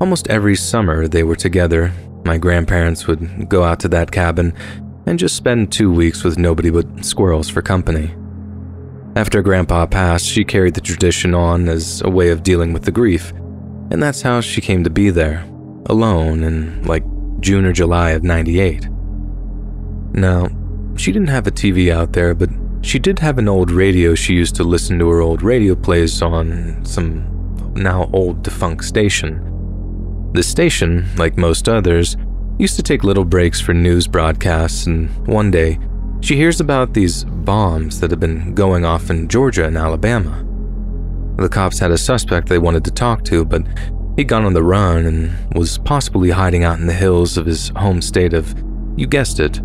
almost every summer they were together. My grandparents would go out to that cabin and just spend 2 weeks with nobody but squirrels for company. After Grandpa passed, she carried the tradition on as a way of dealing with the grief, and that's how she came to be there, alone in June or July of '98. Now, she didn't have a TV out there, but she did have an old radio she used to listen to her old radio plays on some now old defunct station. This station, like most others, used to take little breaks for news broadcasts, and one day, she hears about these bombs that had been going off in Georgia and Alabama. The cops had a suspect they wanted to talk to, but he'd gone on the run and was possibly hiding out in the hills of his home state of, you guessed it,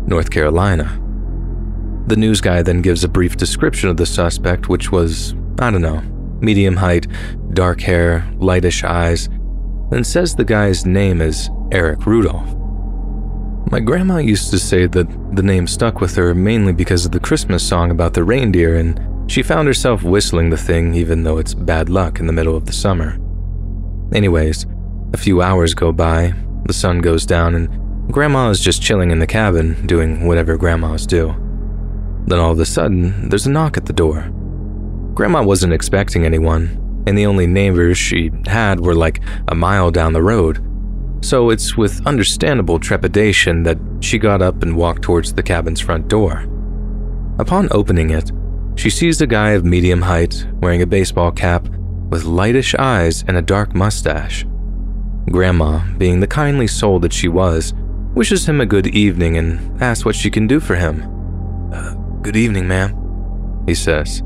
North Carolina. The news guy then gives a brief description of the suspect, which was, medium height, dark hair, lightish eyes, and says the guy's name is Eric Rudolph. My grandma used to say that the name stuck with her mainly because of the Christmas song about the reindeer, and she found herself whistling the thing even though it's bad luck in the middle of the summer. Anyways, a few hours go by, the sun goes down, and Grandma is just chilling in the cabin, doing whatever grandmas do. Then all of a sudden, there's a knock at the door. Grandma wasn't expecting anyone, and the only neighbors she had were a mile down the road. So it's with understandable trepidation that she got up and walked towards the cabin's front door. Upon opening it, she sees a guy of medium height, wearing a baseball cap, with lightish eyes and a dark mustache. Grandma, being the kindly soul that she was, wishes him a good evening and asks what she can do for him. Good evening, ma'am," he says.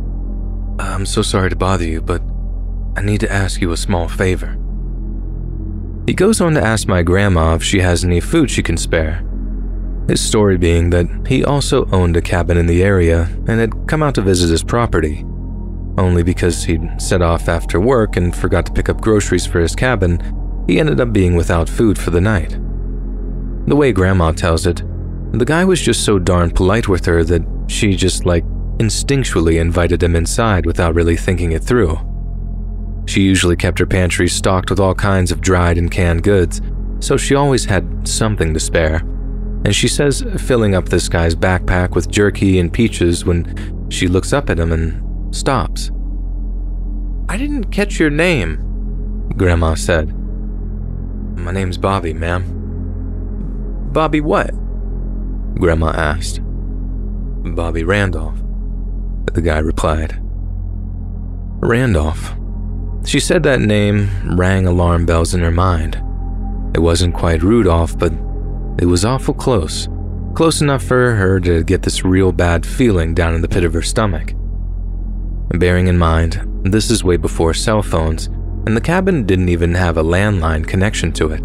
"I'm so sorry to bother you, but I need to ask you a small favor." He goes on to ask my grandma if she has any food she can spare. His story being that he also owned a cabin in the area and had come out to visit his property. Only because he'd set off after work and forgot to pick up groceries for his cabin, he ended up being without food for the night. The way Grandma tells it, the guy was just so darn polite with her that she just instinctually invited him inside without really thinking it through. She usually kept her pantry stocked with all kinds of dried and canned goods, so she always had something to spare. And she says filling up this guy's backpack with jerky and peaches when she looks up at him and stops. "I didn't catch your name," Grandma said. "My name's Bobby, ma'am." "Bobby what?" Grandma asked. "Bobby Randolph," the guy replied. "Randolph. She said that name rang alarm bells in her mind. It wasn't quite Rudolph, but it was awful close. Close enough for her to get this real bad feeling down in the pit of her stomach. Bearing in mind, this is way before cell phones, and the cabin didn't even have a landline connection to it.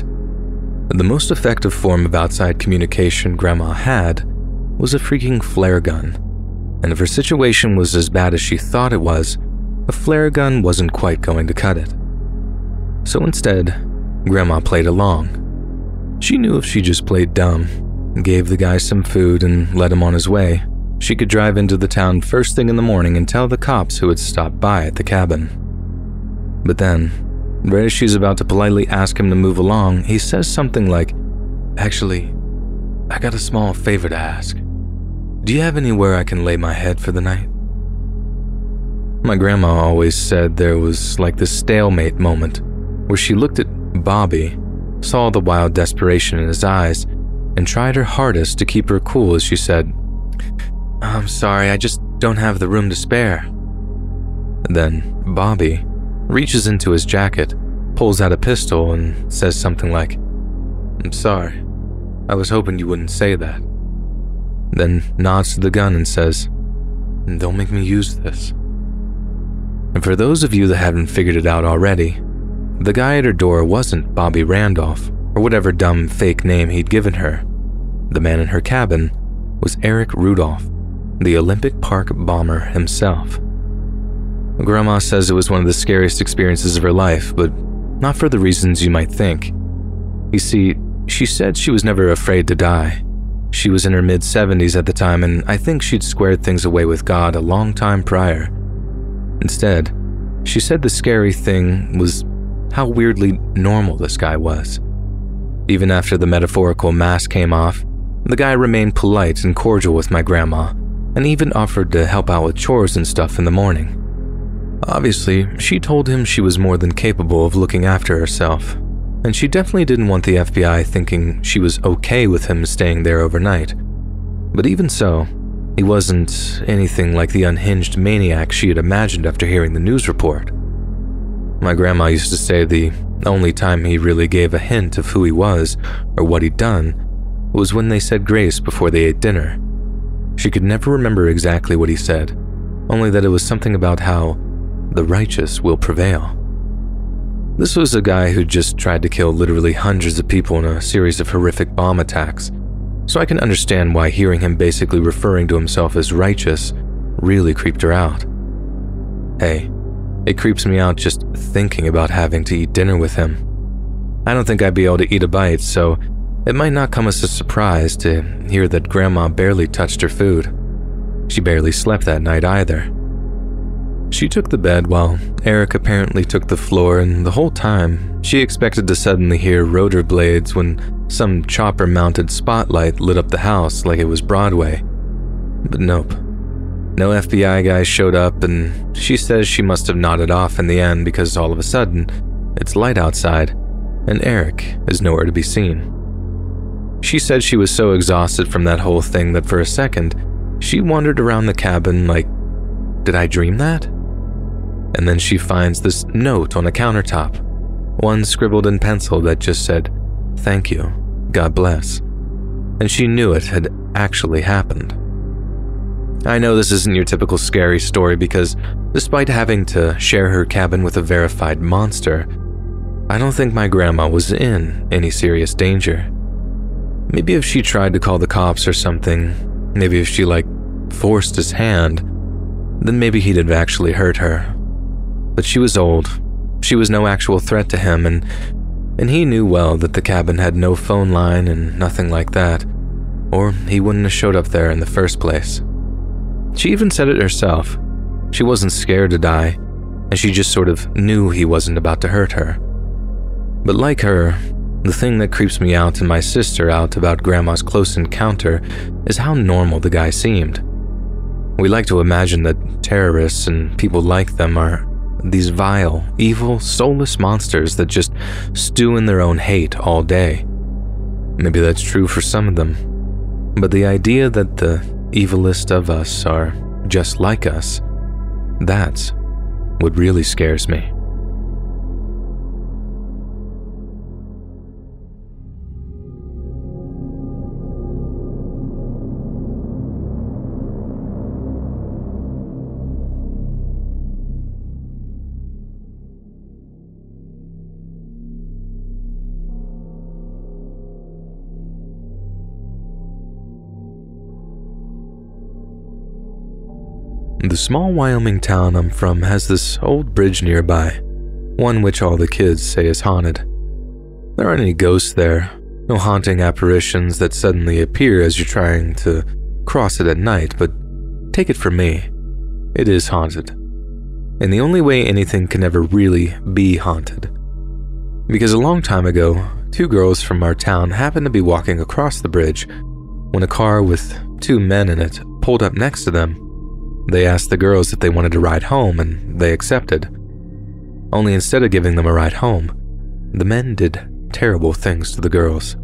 The most effective form of outside communication Grandma had was a freaking flare gun. And if her situation was as bad as she thought it was, a flare gun wasn't quite going to cut it. So instead, Grandma played along. She knew if she just played dumb, gave the guy some food and let him on his way, she could drive into the town first thing in the morning and tell the cops who had stopped by at the cabin. But then, right as she's about to politely ask him to move along, he says something like, "Actually, I got a small favor to ask. Do you have anywhere I can lay my head for the night?" My grandma always said there was like this stalemate moment where she looked at Bobby, saw the wild desperation in his eyes, and tried her hardest to keep her cool as she said, "I'm sorry, I just don't have the room to spare." Then Bobby reaches into his jacket, pulls out a pistol, and says something like, "I'm sorry, I was hoping you wouldn't say that." Then nods to the gun and says, "Don't make me use this." And for those of you that haven't figured it out already, the guy at her door wasn't Bobby Randolph, or whatever dumb fake name he'd given her. The man in her cabin was Eric Rudolph, the Olympic Park bomber himself. Grandma says it was one of the scariest experiences of her life, but not for the reasons you might think. You see, she said she was never afraid to die. She was in her mid-70s at the time, and I think she'd squared things away with God a long time prior. Instead, she said the scary thing was how weirdly normal this guy was. Even after the metaphorical mask came off, the guy remained polite and cordial with my grandma, and even offered to help out with chores and stuff in the morning. Obviously, she told him she was more than capable of looking after herself, and she definitely didn't want the FBI thinking she was okay with him staying there overnight. But even so, he wasn't anything like the unhinged maniac she had imagined after hearing the news report. My grandma used to say the only time he really gave a hint of who he was or what he'd done was when they said grace before they ate dinner. She could never remember exactly what he said, only that it was something about how the righteous will prevail. This was a guy who just tried to kill literally hundreds of people in a series of horrific bomb attacks, so I can understand why hearing him basically referring to himself as righteous really creeped her out. Hey, it creeps me out just thinking about having to eat dinner with him. I don't think I'd be able to eat a bite, so it might not come as a surprise to hear that Grandma barely touched her food. She barely slept that night either. She took the bed while Eric apparently took the floor, and the whole time, she expected to suddenly hear rotor blades when some chopper-mounted spotlight lit up the house like it was Broadway. But nope. No FBI guy showed up, and she says she must have nodded off in the end because all of a sudden, it's light outside, and Eric is nowhere to be seen. She said she was so exhausted from that whole thing that for a second, she wandered around the cabin like, did I dream that? And then she finds this note on a countertop, one scribbled in pencil that just said, "Thank you, God bless." And she knew it had actually happened. I know this isn't your typical scary story because despite having to share her cabin with a verified monster, I don't think my grandma was in any serious danger. Maybe if she tried to call the cops or something, maybe if she forced his hand, then maybe he'd have actually hurt her. But she was old. She was no actual threat to him, and he knew well that the cabin had no phone line and nothing like that, or he wouldn't have showed up there in the first place. She even said it herself. She wasn't scared to die, and she just sort of knew he wasn't about to hurt her. But like her, the thing that creeps me out and my sister out about Grandma's close encounter is how normal the guy seemed. We like to imagine that terrorists and people like them are these vile, evil, soulless monsters that just stew in their own hate all day. Maybe that's true for some of them, but the idea that the evilest of us are just like us, that's what really scares me. The small Wyoming town I'm from has this old bridge nearby, one which all the kids say is haunted. There aren't any ghosts there, no haunting apparitions that suddenly appear as you're trying to cross it at night, but take it from me, it is haunted. And the only way anything can ever really be haunted. Because a long time ago, 2 girls from our town happened to be walking across the bridge when a car with 2 men in it pulled up next to them. They asked the girls if they wanted to ride home, and they accepted. Only instead of giving them a ride home, the men did terrible things to the girls.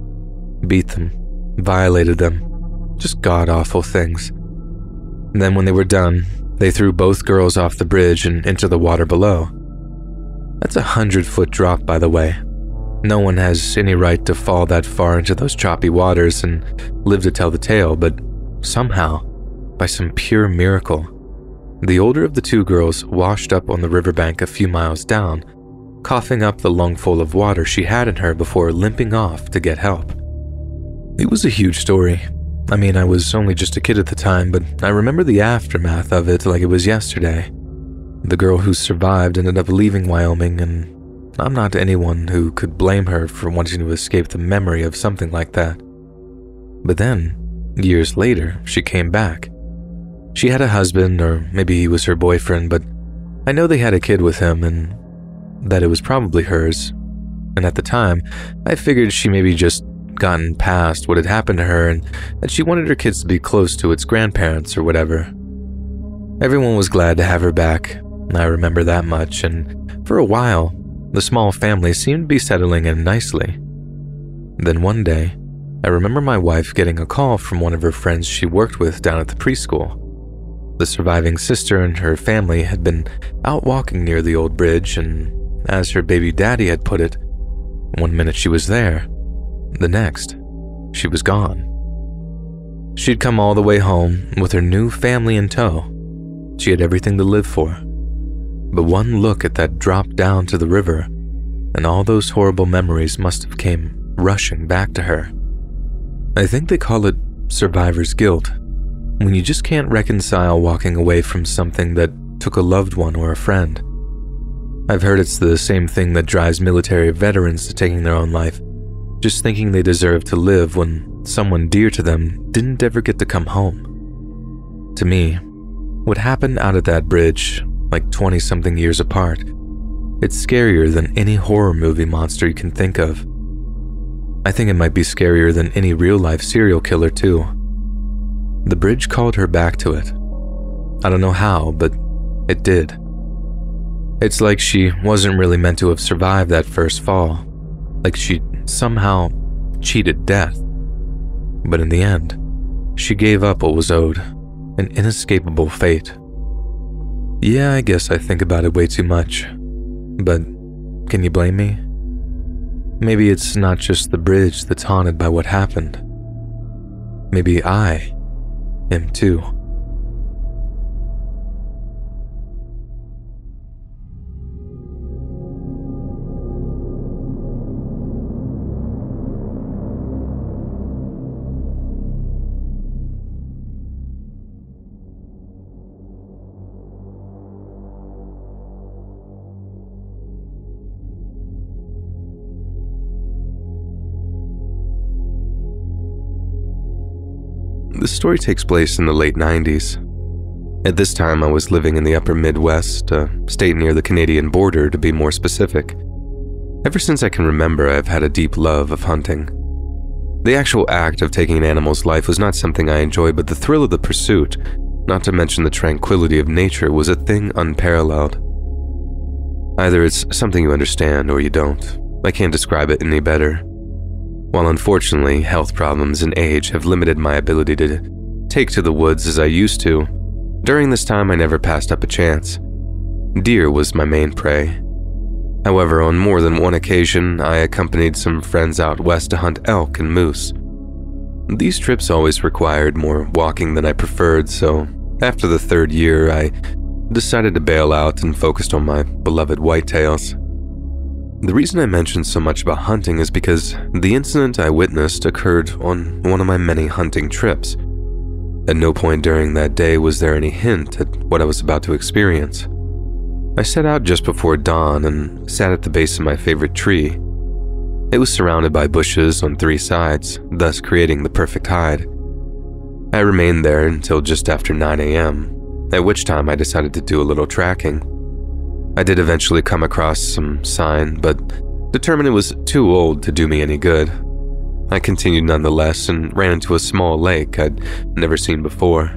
Beat them, violated them, just god-awful things. And then when they were done, they threw both girls off the bridge and into the water below. That's a 100-foot drop, by the way. No one has any right to fall that far into those choppy waters and live to tell the tale, but somehow, by some pure miracle, the older of the 2 girls washed up on the riverbank a few miles down, coughing up the lungful of water she had in her before limping off to get help. It was a huge story. I mean, I was only just a kid at the time, but I remember the aftermath of it like it was yesterday. The girl who survived ended up leaving Wyoming, and I'm not anyone who could blame her for wanting to escape the memory of something like that. But then, years later, she came back. She had a husband, or maybe he was her boyfriend, but I know they had a kid with him and that it was probably hers. And at the time, I figured she maybe just gotten past what had happened to her and that she wanted her kids to be close to its grandparents or whatever. Everyone was glad to have her back, I remember that much, and for a while, the small family seemed to be settling in nicely. Then one day, I remember my wife getting a call from one of her friends she worked with down at the preschool. The surviving sister and her family had been out walking near the old bridge, and as her baby daddy had put it, one minute she was there, the next, she was gone. She'd come all the way home with her new family in tow. She had everything to live for. But one look at that drop down to the river, and all those horrible memories must have came rushing back to her. I think they call it survivor's guilt, when you just can't reconcile walking away from something that took a loved one or a friend. I've heard it's the same thing that drives military veterans to taking their own life, just thinking they deserve to live when someone dear to them didn't ever get to come home. To me, what happened out at that bridge, like 20-something years apart, it's scarier than any horror movie monster you can think of. I think it might be scarier than any real-life serial killer, too. The bridge called her back to it. I don't know how, but it did. It's like she wasn't really meant to have survived that first fall, like she somehow cheated death. But in the end, she gave up what was owed, an inescapable fate. Yeah, I guess I think about it way too much, but can you blame me? Maybe it's not just the bridge that's haunted by what happened. Maybe I am too. The story takes place in the late 90s. At this time, I was living in the upper Midwest, a state near the Canadian border to be more specific. Ever since I can remember, I've had a deep love of hunting. The actual act of taking an animal's life was not something I enjoyed, but the thrill of the pursuit, not to mention the tranquility of nature, was a thing unparalleled. Either it's something you understand or you don't. I can't describe it any better. While unfortunately, health problems and age have limited my ability to take to the woods as I used to, during this time I never passed up a chance. Deer was my main prey. However, on more than one occasion, I accompanied some friends out west to hunt elk and moose. These trips always required more walking than I preferred, so after the 3rd year, I decided to bail out and focused on my beloved whitetails. The reason I mention so much about hunting is because the incident I witnessed occurred on one of my many hunting trips. At no point during that day was there any hint at what I was about to experience. I set out just before dawn and sat at the base of my favorite tree. It was surrounded by bushes on 3 sides, thus creating the perfect hide. I remained there until just after 9 a.m., at which time I decided to do a little tracking. I did eventually come across some sign, but determined it was too old to do me any good. I continued nonetheless and ran into a small lake I'd never seen before.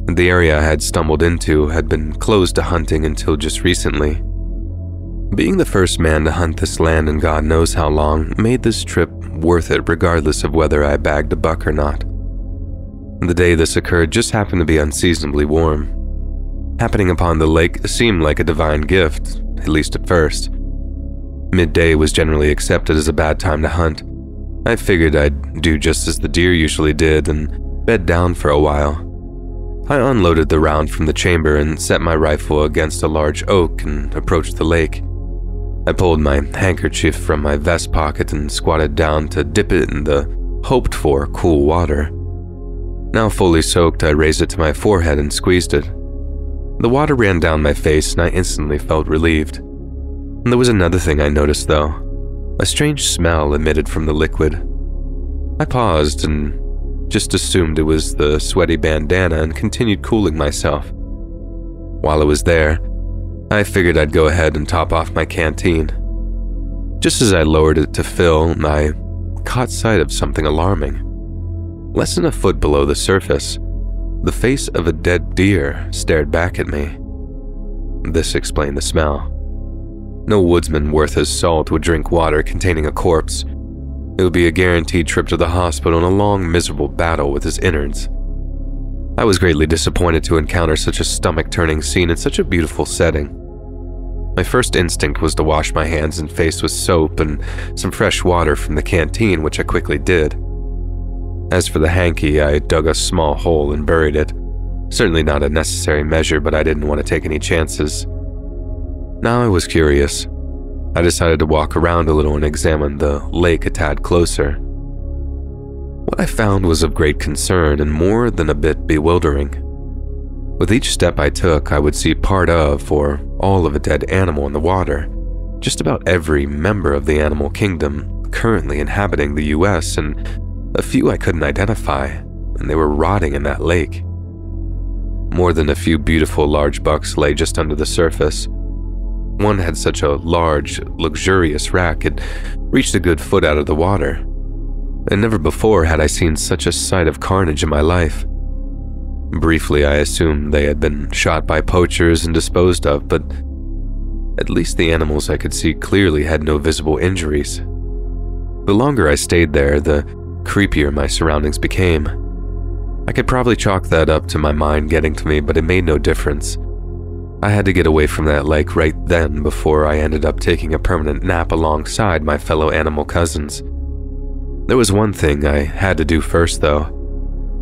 The area I had stumbled into had been closed to hunting until just recently. Being the first man to hunt this land in God knows how long made this trip worth it regardless of whether I bagged a buck or not. The day this occurred just happened to be unseasonably warm. Happening upon the lake seemed like a divine gift, at least at first. Midday was generally accepted as a bad time to hunt. I figured I'd do just as the deer usually did and bed down for a while. I unloaded the round from the chamber and set my rifle against a large oak and approached the lake. I pulled my handkerchief from my vest pocket and squatted down to dip it in the hoped-for cool water. Now fully soaked, I raised it to my forehead and squeezed it. The water ran down my face and I instantly felt relieved. And there was another thing I noticed though. A strange smell emitted from the liquid. I paused and just assumed it was the sweaty bandana and continued cooling myself. While I was there, I figured I'd go ahead and top off my canteen. Just as I lowered it to fill, I caught sight of something alarming. Less than a foot below the surface, the face of a dead deer stared back at me. This explained the smell. No woodsman worth his salt would drink water containing a corpse. It would be a guaranteed trip to the hospital and a long, miserable battle with his innards. I was greatly disappointed to encounter such a stomach-turning scene in such a beautiful setting. My first instinct was to wash my hands and face with soap and some fresh water from the canteen, which I quickly did. As for the hanky, I dug a small hole and buried it. Certainly not a necessary measure, but I didn't want to take any chances. Now I was curious. I decided to walk around a little and examine the lake a tad closer. What I found was of great concern and more than a bit bewildering. With each step I took, I would see part of or all of a dead animal in the water. Just about every member of the animal kingdom currently inhabiting the US, and a few I couldn't identify, and they were rotting in that lake. More than a few beautiful large bucks lay just under the surface. One had such a large, luxurious rack it reached a good foot out of the water. And never before had I seen such a sight of carnage in my life. Briefly, I assumed they had been shot by poachers and disposed of, but at least the animals I could see clearly had no visible injuries. The longer I stayed there, the creepier my surroundings became. I could probably chalk that up to my mind getting to me, but it made no difference. I had to get away from that lake right then before I ended up taking a permanent nap alongside my fellow animal cousins. There was one thing I had to do first, though.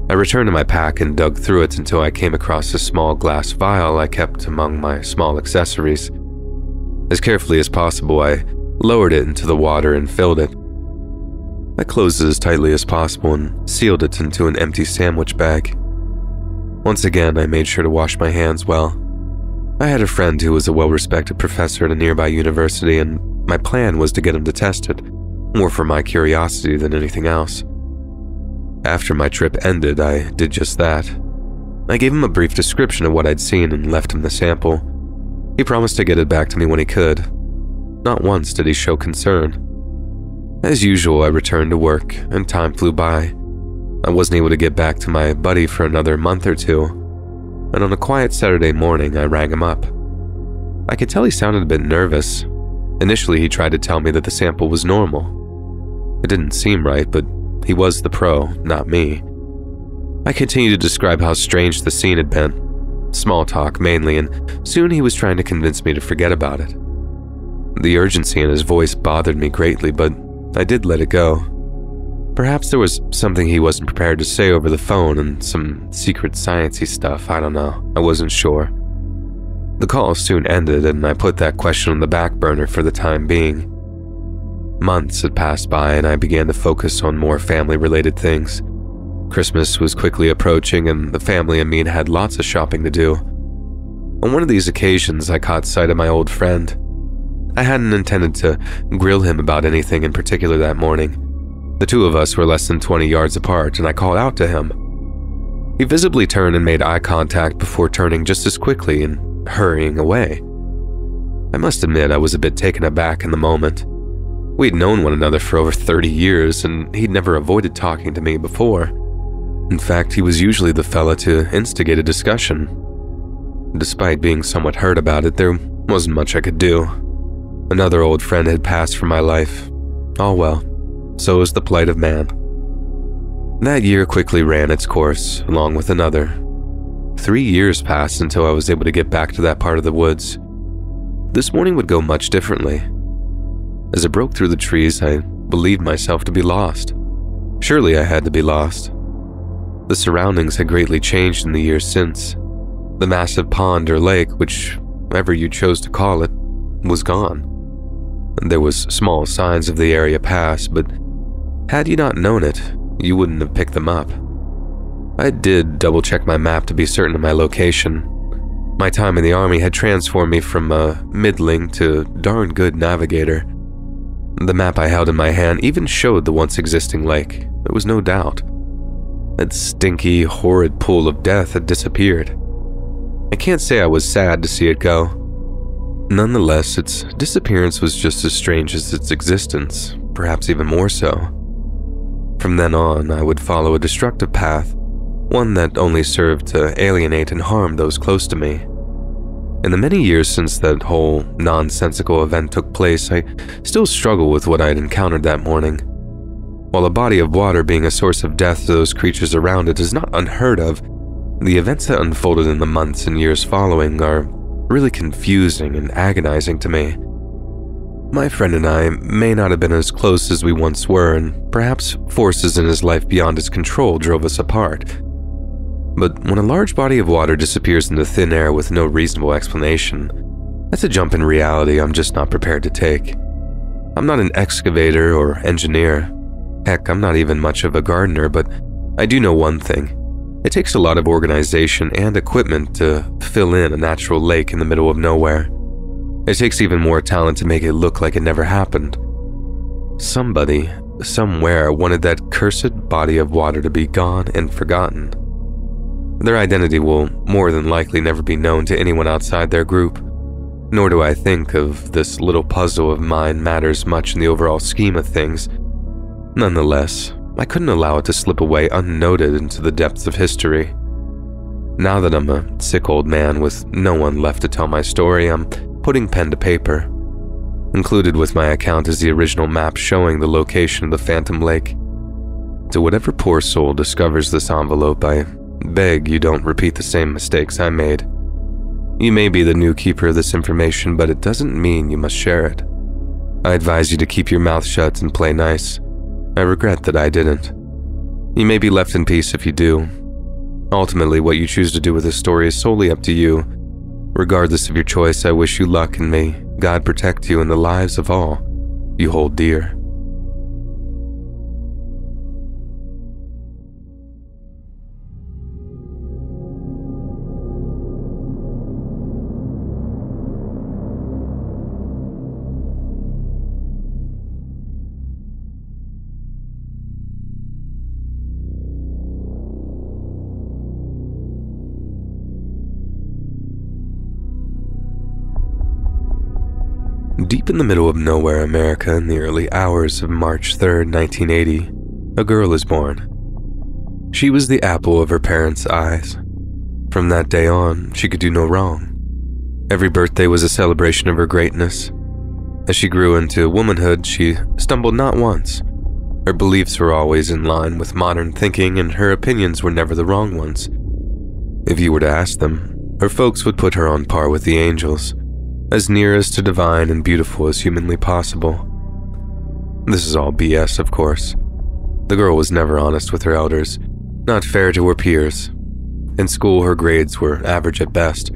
I returned to my pack and dug through it until I came across a small glass vial I kept among my small accessories. As carefully as possible, I lowered it into the water and filled it. I closed it as tightly as possible and sealed it into an empty sandwich bag. Once again, I made sure to wash my hands well. I had a friend who was a well-respected professor at a nearby university, and my plan was to get him to test it, more for my curiosity than anything else. After my trip ended, I did just that. I gave him a brief description of what I'd seen and left him the sample. He promised to get it back to me when he could. Not once did he show concern. As usual, I returned to work, and time flew by. I wasn't able to get back to my buddy for another month or two, and on a quiet Saturday morning, I rang him up. I could tell he sounded a bit nervous. Initially, he tried to tell me that the sample was normal. It didn't seem right, but he was the pro, not me. I continued to describe how strange the scene had been. Small talk mainly, and soon he was trying to convince me to forget about it. The urgency in his voice bothered me greatly, but I did let it go. Perhaps there was something he wasn't prepared to say over the phone and some secret sciencey stuff, I don't know. I wasn't sure. The call soon ended, and I put that question on the back burner for the time being. Months had passed by, and I began to focus on more family-related things. Christmas was quickly approaching, and the family and me had lots of shopping to do. On one of these occasions, I caught sight of my old friend. I hadn't intended to grill him about anything in particular that morning. The two of us were less than 20 yards apart, and I called out to him. He visibly turned and made eye contact before turning just as quickly and hurrying away. I must admit I was a bit taken aback in the moment. We'd known one another for over 30 years, and he'd never avoided talking to me before. In fact, he was usually the fella to instigate a discussion. Despite being somewhat hurt about it, there wasn't much I could do. Another old friend had passed from my life. All well, so is the plight of man. That year quickly ran its course, along with another. 3 years passed until I was able to get back to that part of the woods. This morning would go much differently. As I broke through the trees, I believed myself to be lost. Surely I had to be lost. The surroundings had greatly changed in the years since. The massive pond or lake, whichever you chose to call it, was gone. There was small signs of the area past, but had you not known it, you wouldn't have picked them up. I did double-check my map to be certain of my location. My time in the army had transformed me from a middling to darn good navigator. The map I held in my hand even showed the once existing lake. There was no doubt. That stinky, horrid pool of death had disappeared. I can't say I was sad to see it go. Nonetheless, its disappearance was just as strange as its existence, perhaps even more so. From then on, I would follow a destructive path, one that only served to alienate and harm those close to me. In the many years since that whole nonsensical event took place, I still struggle with what I had encountered that morning. While a body of water being a source of death to those creatures around it is not unheard of, the events that unfolded in the months and years following are really confusing and agonizing to me. My friend and I may not have been as close as we once were, and perhaps forces in his life beyond his control drove us apart. But when a large body of water disappears into thin air with no reasonable explanation, that's a jump in reality I'm just not prepared to take. I'm not an excavator or engineer. Heck, I'm not even much of a gardener, but I do know one thing. It takes a lot of organization and equipment to fill in a natural lake in the middle of nowhere. It takes even more talent to make it look like it never happened. Somebody, somewhere, wanted that cursed body of water to be gone and forgotten. Their identity will more than likely never be known to anyone outside their group, nor do I think of this little puzzle of mine matters much in the overall scheme of things. Nonetheless, I couldn't allow it to slip away unnoted into the depths of history. Now that I'm a sick old man with no one left to tell my story, I'm putting pen to paper. Included with my account is the original map showing the location of the Phantom Lake. To whatever poor soul discovers this envelope, I beg you don't repeat the same mistakes I made. You may be the new keeper of this information, but it doesn't mean you must share it. I advise you to keep your mouth shut and play nice. I regret that I didn't. You may be left in peace if you do. Ultimately, what you choose to do with this story is solely up to you. Regardless of your choice, I wish you luck, and may God protect you and the lives of all you hold dear. Deep in the middle of nowhere, America, in the early hours of March 3rd, 1980, a girl is born. She was the apple of her parents' eyes. From that day on, she could do no wrong. Every birthday was a celebration of her greatness. As she grew into womanhood, she stumbled not once. Her beliefs were always in line with modern thinking, and her opinions were never the wrong ones. If you were to ask them, her folks would put her on par with the angels, as near as to divine and beautiful as humanly possible. This is all BS, of course. The girl was never honest with her elders, not fair to her peers. In school, her grades were average at best.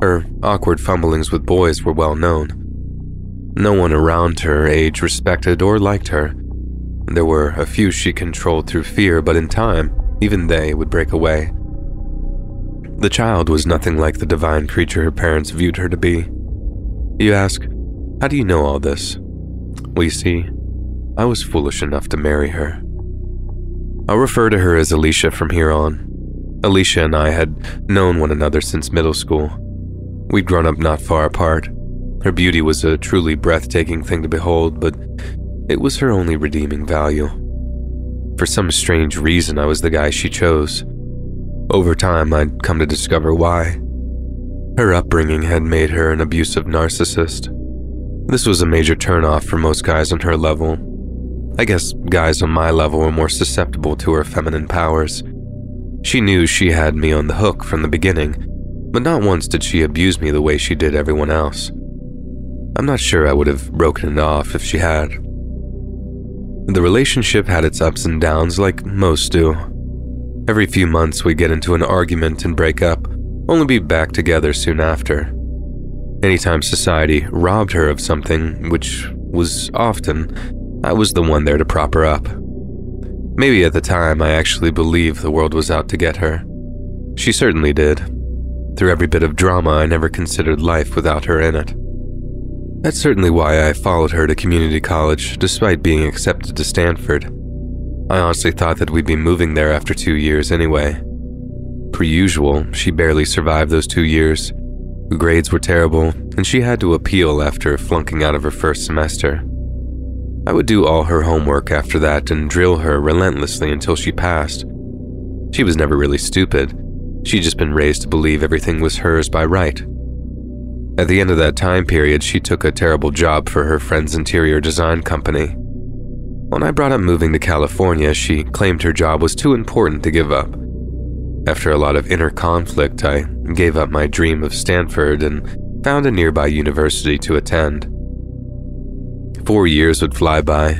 Her awkward fumblings with boys were well known. No one around her age respected or liked her. There were a few she controlled through fear, but in time, even they would break away. The child was nothing like the divine creature her parents viewed her to be. You ask, how do you know all this? Well, you see, I was foolish enough to marry her. I'll refer to her as Alicia from here on. Alicia and I had known one another since middle school. We'd grown up not far apart. Her beauty was a truly breathtaking thing to behold, but it was her only redeeming value. For some strange reason, I was the guy she chose. Over time, I'd come to discover why. Her upbringing had made her an abusive narcissist. This was a major turnoff for most guys on her level. I guess guys on my level were more susceptible to her feminine powers. She knew she had me on the hook from the beginning, but not once did she abuse me the way she did everyone else. I'm not sure I would have broken it off if she had. The relationship had its ups and downs like most do. Every few months we'd get into an argument and break up, only be back together soon after. Anytime society robbed her of something, which was often, I was the one there to prop her up. Maybe at the time I actually believed the world was out to get her. She certainly did. Through every bit of drama, I never considered life without her in it. That's certainly why I followed her to community college, despite being accepted to Stanford. I honestly thought that we'd be moving there after 2 years anyway. Per usual, she barely survived those 2 years. Her grades were terrible, and she had to appeal after flunking out of her first semester. I would do all her homework after that and drill her relentlessly until she passed. She was never really stupid. She'd just been raised to believe everything was hers by right. At the end of that time period, she took a terrible job for her friend's interior design company. When I brought up moving to California, she claimed her job was too important to give up. After a lot of inner conflict, I gave up my dream of Stanford and found a nearby university to attend. 4 years would fly by.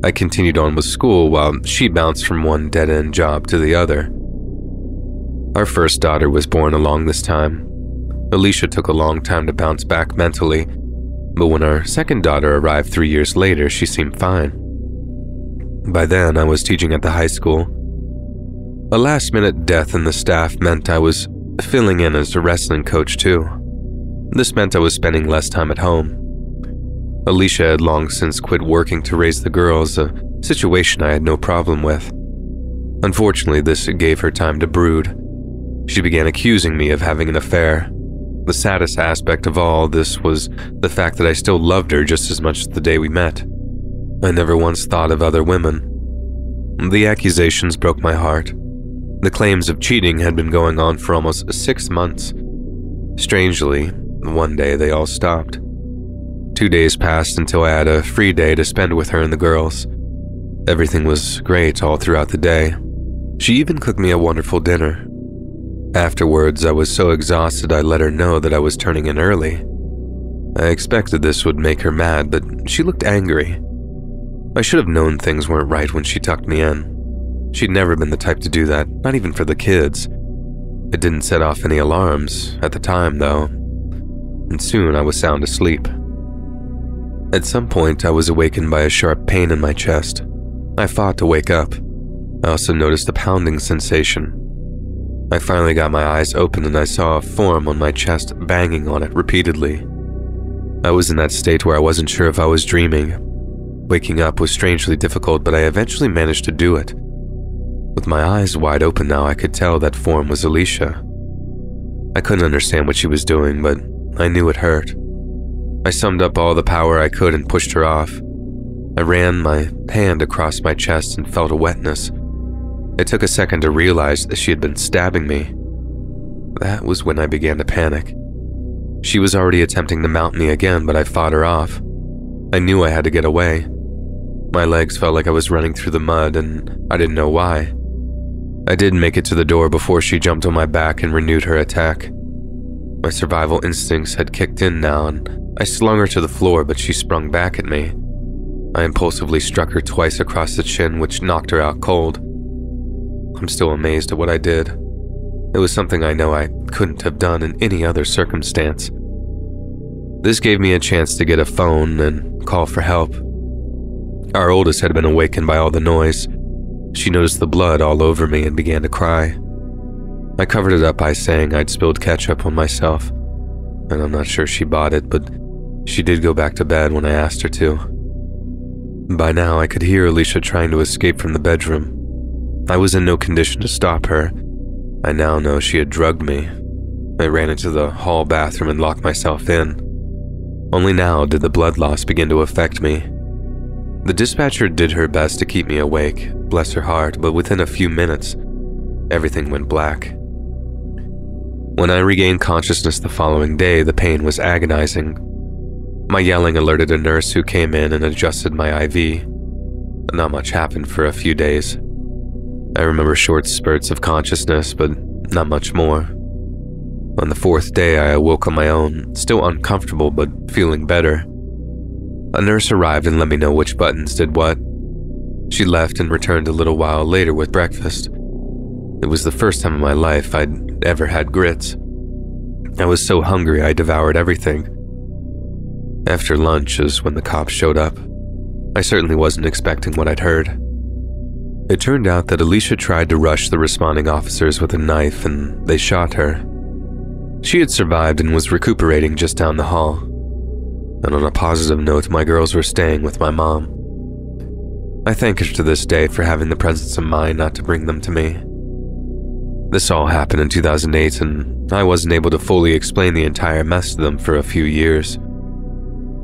I continued on with school while she bounced from one dead-end job to the other. Our first daughter was born along this time. Alicia took a long time to bounce back mentally, but when our second daughter arrived 3 years later, she seemed fine. By then, I was teaching at the high school. A last-minute death in the staff meant I was filling in as a wrestling coach too. This meant I was spending less time at home. Alicia had long since quit working to raise the girls, a situation I had no problem with. Unfortunately, this gave her time to brood. She began accusing me of having an affair. The saddest aspect of all this was the fact that I still loved her just as much as the day we met. I never once thought of other women. The accusations broke my heart. The claims of cheating had been going on for almost 6 months. Strangely, one day they all stopped. 2 days passed until I had a free day to spend with her and the girls. Everything was great all throughout the day. She even cooked me a wonderful dinner. Afterwards, I was so exhausted I let her know that I was turning in early. I expected this would make her mad, but she looked angry. I should have known things weren't right when she tucked me in. She'd never been the type to do that, not even for the kids. It didn't set off any alarms at the time, though, and soon I was sound asleep. At some point, I was awakened by a sharp pain in my chest. I fought to wake up. I also noticed a pounding sensation. I finally got my eyes open and I saw a form on my chest banging on it repeatedly. I was in that state where I wasn't sure if I was dreaming. Waking up was strangely difficult, but I eventually managed to do it. With my eyes wide open now, I could tell that form was Alicia. I couldn't understand what she was doing, but I knew it hurt. I summed up all the power I could and pushed her off. I ran my hand across my chest and felt a wetness. It took a second to realize that she had been stabbing me. That was when I began to panic. She was already attempting to mount me again, but I fought her off. I knew I had to get away. My legs felt like I was running through the mud, and I didn't know why. I did make it to the door before she jumped on my back and renewed her attack. My survival instincts had kicked in now, and I slung her to the floor, but she sprung back at me. I impulsively struck her twice across the chin, which knocked her out cold. I'm still amazed at what I did. It was something I know I couldn't have done in any other circumstance. This gave me a chance to get a phone and call for help. Our oldest had been awakened by all the noise. She noticed the blood all over me and began to cry. I covered it up by saying I'd spilled ketchup on myself, and I'm not sure she bought it, but she did go back to bed when I asked her to. By now, I could hear Alicia trying to escape from the bedroom. I was in no condition to stop her. I now know she had drugged me. I ran into the hall bathroom and locked myself in. Only now did the blood loss begin to affect me. The dispatcher did her best to keep me awake, bless her heart, but within a few minutes, everything went black. When I regained consciousness the following day, the pain was agonizing. My yelling alerted a nurse who came in and adjusted my IV. Not much happened for a few days. I remember short spurts of consciousness, but not much more. On the fourth day, I awoke on my own, still uncomfortable but feeling better. A nurse arrived and let me know which buttons did what. She left and returned a little while later with breakfast. It was the first time in my life I'd ever had grits. I was so hungry I devoured everything. After lunch is when the cops showed up. I certainly wasn't expecting what I'd heard. It turned out that Alicia tried to rush the responding officers with a knife and they shot her. She had survived and was recuperating just down the hall. And on a positive note, my girls were staying with my mom. I thank her to this day for having the presence of mind not to bring them to me. This all happened in 2008, and I wasn't able to fully explain the entire mess to them for a few years.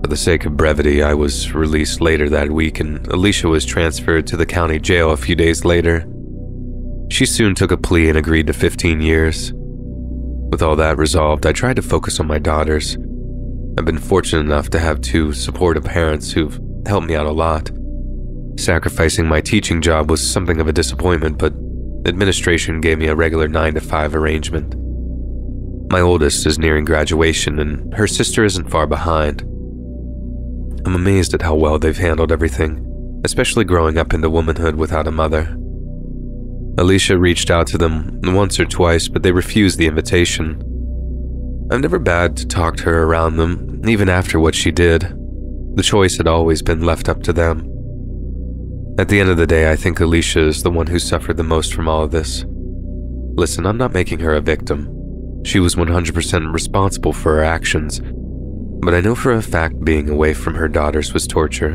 For the sake of brevity, I was released later that week, and Alicia was transferred to the county jail a few days later. She soon took a plea and agreed to 15 years. With all that resolved, I tried to focus on my daughters. I've been fortunate enough to have two supportive parents who've helped me out a lot. Sacrificing my teaching job was something of a disappointment, but administration gave me a regular 9-to-5 arrangement. My oldest is nearing graduation, and her sister isn't far behind. I'm amazed at how well they've handled everything, especially growing up into womanhood without a mother. Alicia reached out to them once or twice, but they refused the invitation. I've never bad to talk to her around them, even after what she did. The choice had always been left up to them. At the end of the day, I think Alicia is the one who suffered the most from all of this. Listen, I'm not making her a victim. She was 100% responsible for her actions, but I know for a fact being away from her daughters was torture.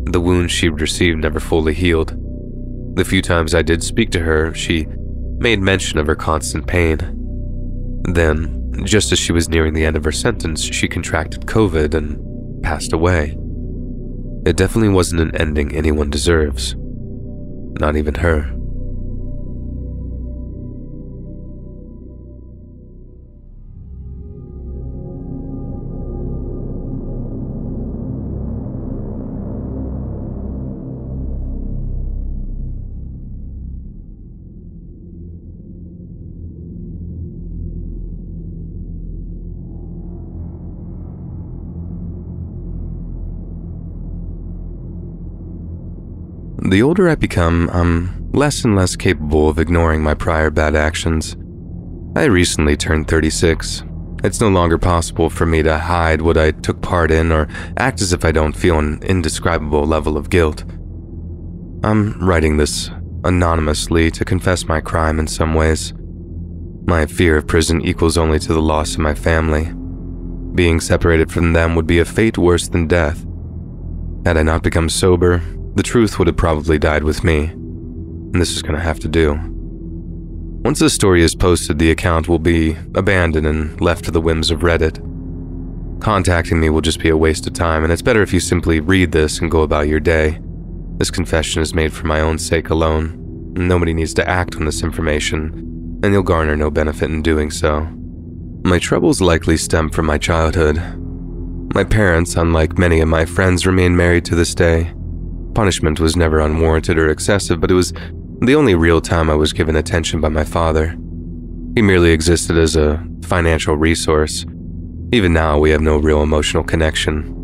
The wounds she received never fully healed. The few times I did speak to her, she made mention of her constant pain. Then, just as she was nearing the end of her sentence, she contracted COVID and passed away. It definitely wasn't an ending anyone deserves. Not even her. The older I become, I'm less and less capable of ignoring my prior bad actions. I recently turned 36. It's no longer possible for me to hide what I took part in or act as if I don't feel an indescribable level of guilt. I'm writing this anonymously to confess my crime in some ways. My fear of prison equals only to the loss of my family. Being separated from them would be a fate worse than death. Had I not become sober, the truth would have probably died with me, and this is going to have to do. Once the story is posted, the account will be abandoned and left to the whims of Reddit. Contacting me will just be a waste of time, and it's better if you simply read this and go about your day. This confession is made for my own sake alone. Nobody needs to act on this information, and you'll garner no benefit in doing so. My troubles likely stem from my childhood. My parents, unlike many of my friends, remain married to this day. Punishment was never unwarranted or excessive, but it was the only real time I was given attention by my father. He merely existed as a financial resource. Even now, we have no real emotional connection.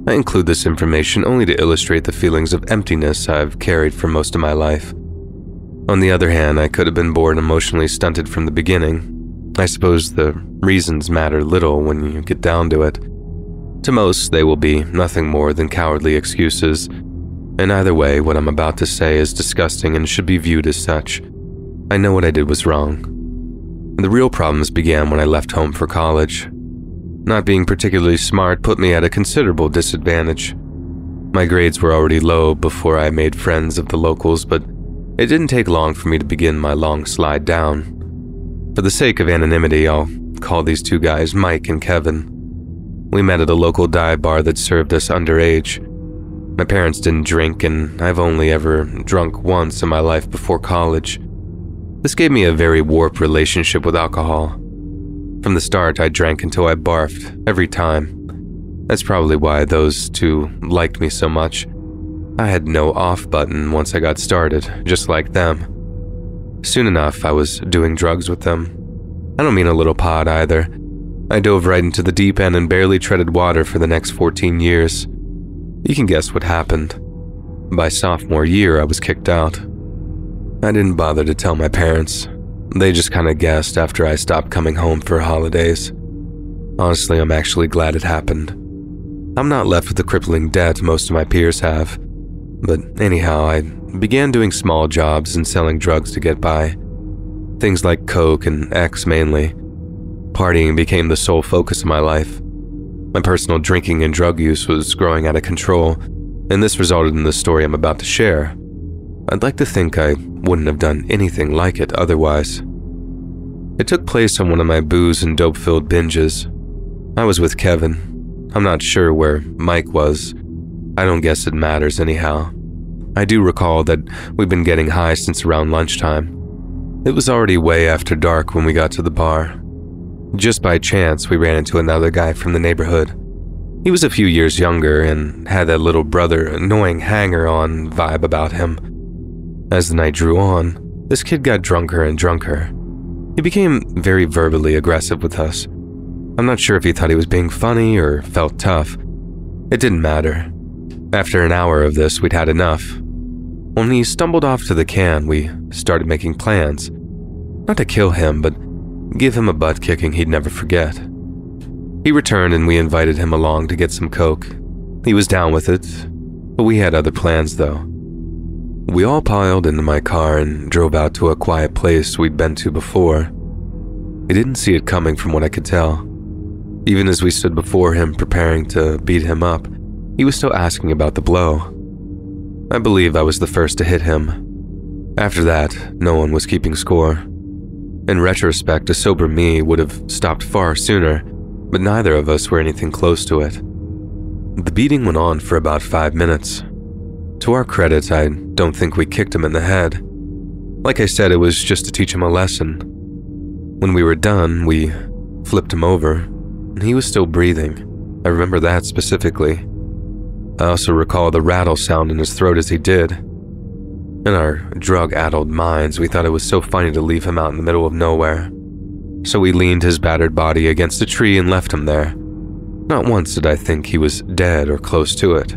I include this information only to illustrate the feelings of emptiness I've carried for most of my life. On the other hand, I could have been born emotionally stunted from the beginning. I suppose the reasons matter little when you get down to it. To most, they will be nothing more than cowardly excuses, And either way, what I'm about to say is disgusting and should be viewed as such. I know what I did was wrong. The real problems began when I left home for college. Not being particularly smart put me at a considerable disadvantage. My grades were already low before I made friends of the locals, but it didn't take long for me to begin my long slide down. For the sake of anonymity, I'll call these two guys Mike and Kevin. We met at a local dive bar that served us underage. My parents didn't drink, and I've only ever drunk once in my life before college. This gave me a very warped relationship with alcohol. From the start, I drank until I barfed, every time. That's probably why those two liked me so much. I had no off button once I got started, just like them. Soon enough, I was doing drugs with them. I don't mean a little pot either. I dove right into the deep end and barely treaded water for the next 14 years. You can guess what happened. By sophomore year, I was kicked out. I didn't bother to tell my parents. They just kind of guessed after I stopped coming home for holidays. Honestly, I'm actually glad it happened. I'm not left with the crippling debt most of my peers have. But anyhow, I began doing small jobs and selling drugs to get by. Things like coke and X mainly. Partying became the sole focus of my life. My personal drinking and drug use was growing out of control, and this resulted in the story I'm about to share. I'd like to think I wouldn't have done anything like it otherwise. It took place on one of my booze and dope-filled binges. I was with Kevin. I'm not sure where Mike was. I don't guess it matters anyhow. I do recall that we'd been getting high since around lunchtime. It was already way after dark when we got to the bar. Just by chance, we ran into another guy from the neighborhood. He was a few years younger and had that little brother annoying hanger-on vibe about him. As the night drew on, this kid got drunker and drunker. He became very verbally aggressive with us. I'm not sure if he thought he was being funny or felt tough. It didn't matter. After an hour of this, we'd had enough. When he stumbled off to the can, we started making plans. Not to kill him, but give him a butt-kicking he'd never forget. He returned and we invited him along to get some coke. He was down with it, but we had other plans though. We all piled into my car and drove out to a quiet place we'd been to before. He didn't see it coming from what I could tell. Even as we stood before him preparing to beat him up, he was still asking about the blow. I believe I was the first to hit him. After that, no one was keeping score. In retrospect, a sober me would have stopped far sooner, but neither of us were anything close to it. The beating went on for about 5 minutes. To our credit, I don't think we kicked him in the head. Like I said, it was just to teach him a lesson. When we were done, we flipped him over, and he was still breathing. I remember that specifically. I also recall the rattle sound in his throat as he did. In our drug-addled minds, we thought it was so funny to leave him out in the middle of nowhere. So we leaned his battered body against a tree and left him there. Not once did I think he was dead or close to it.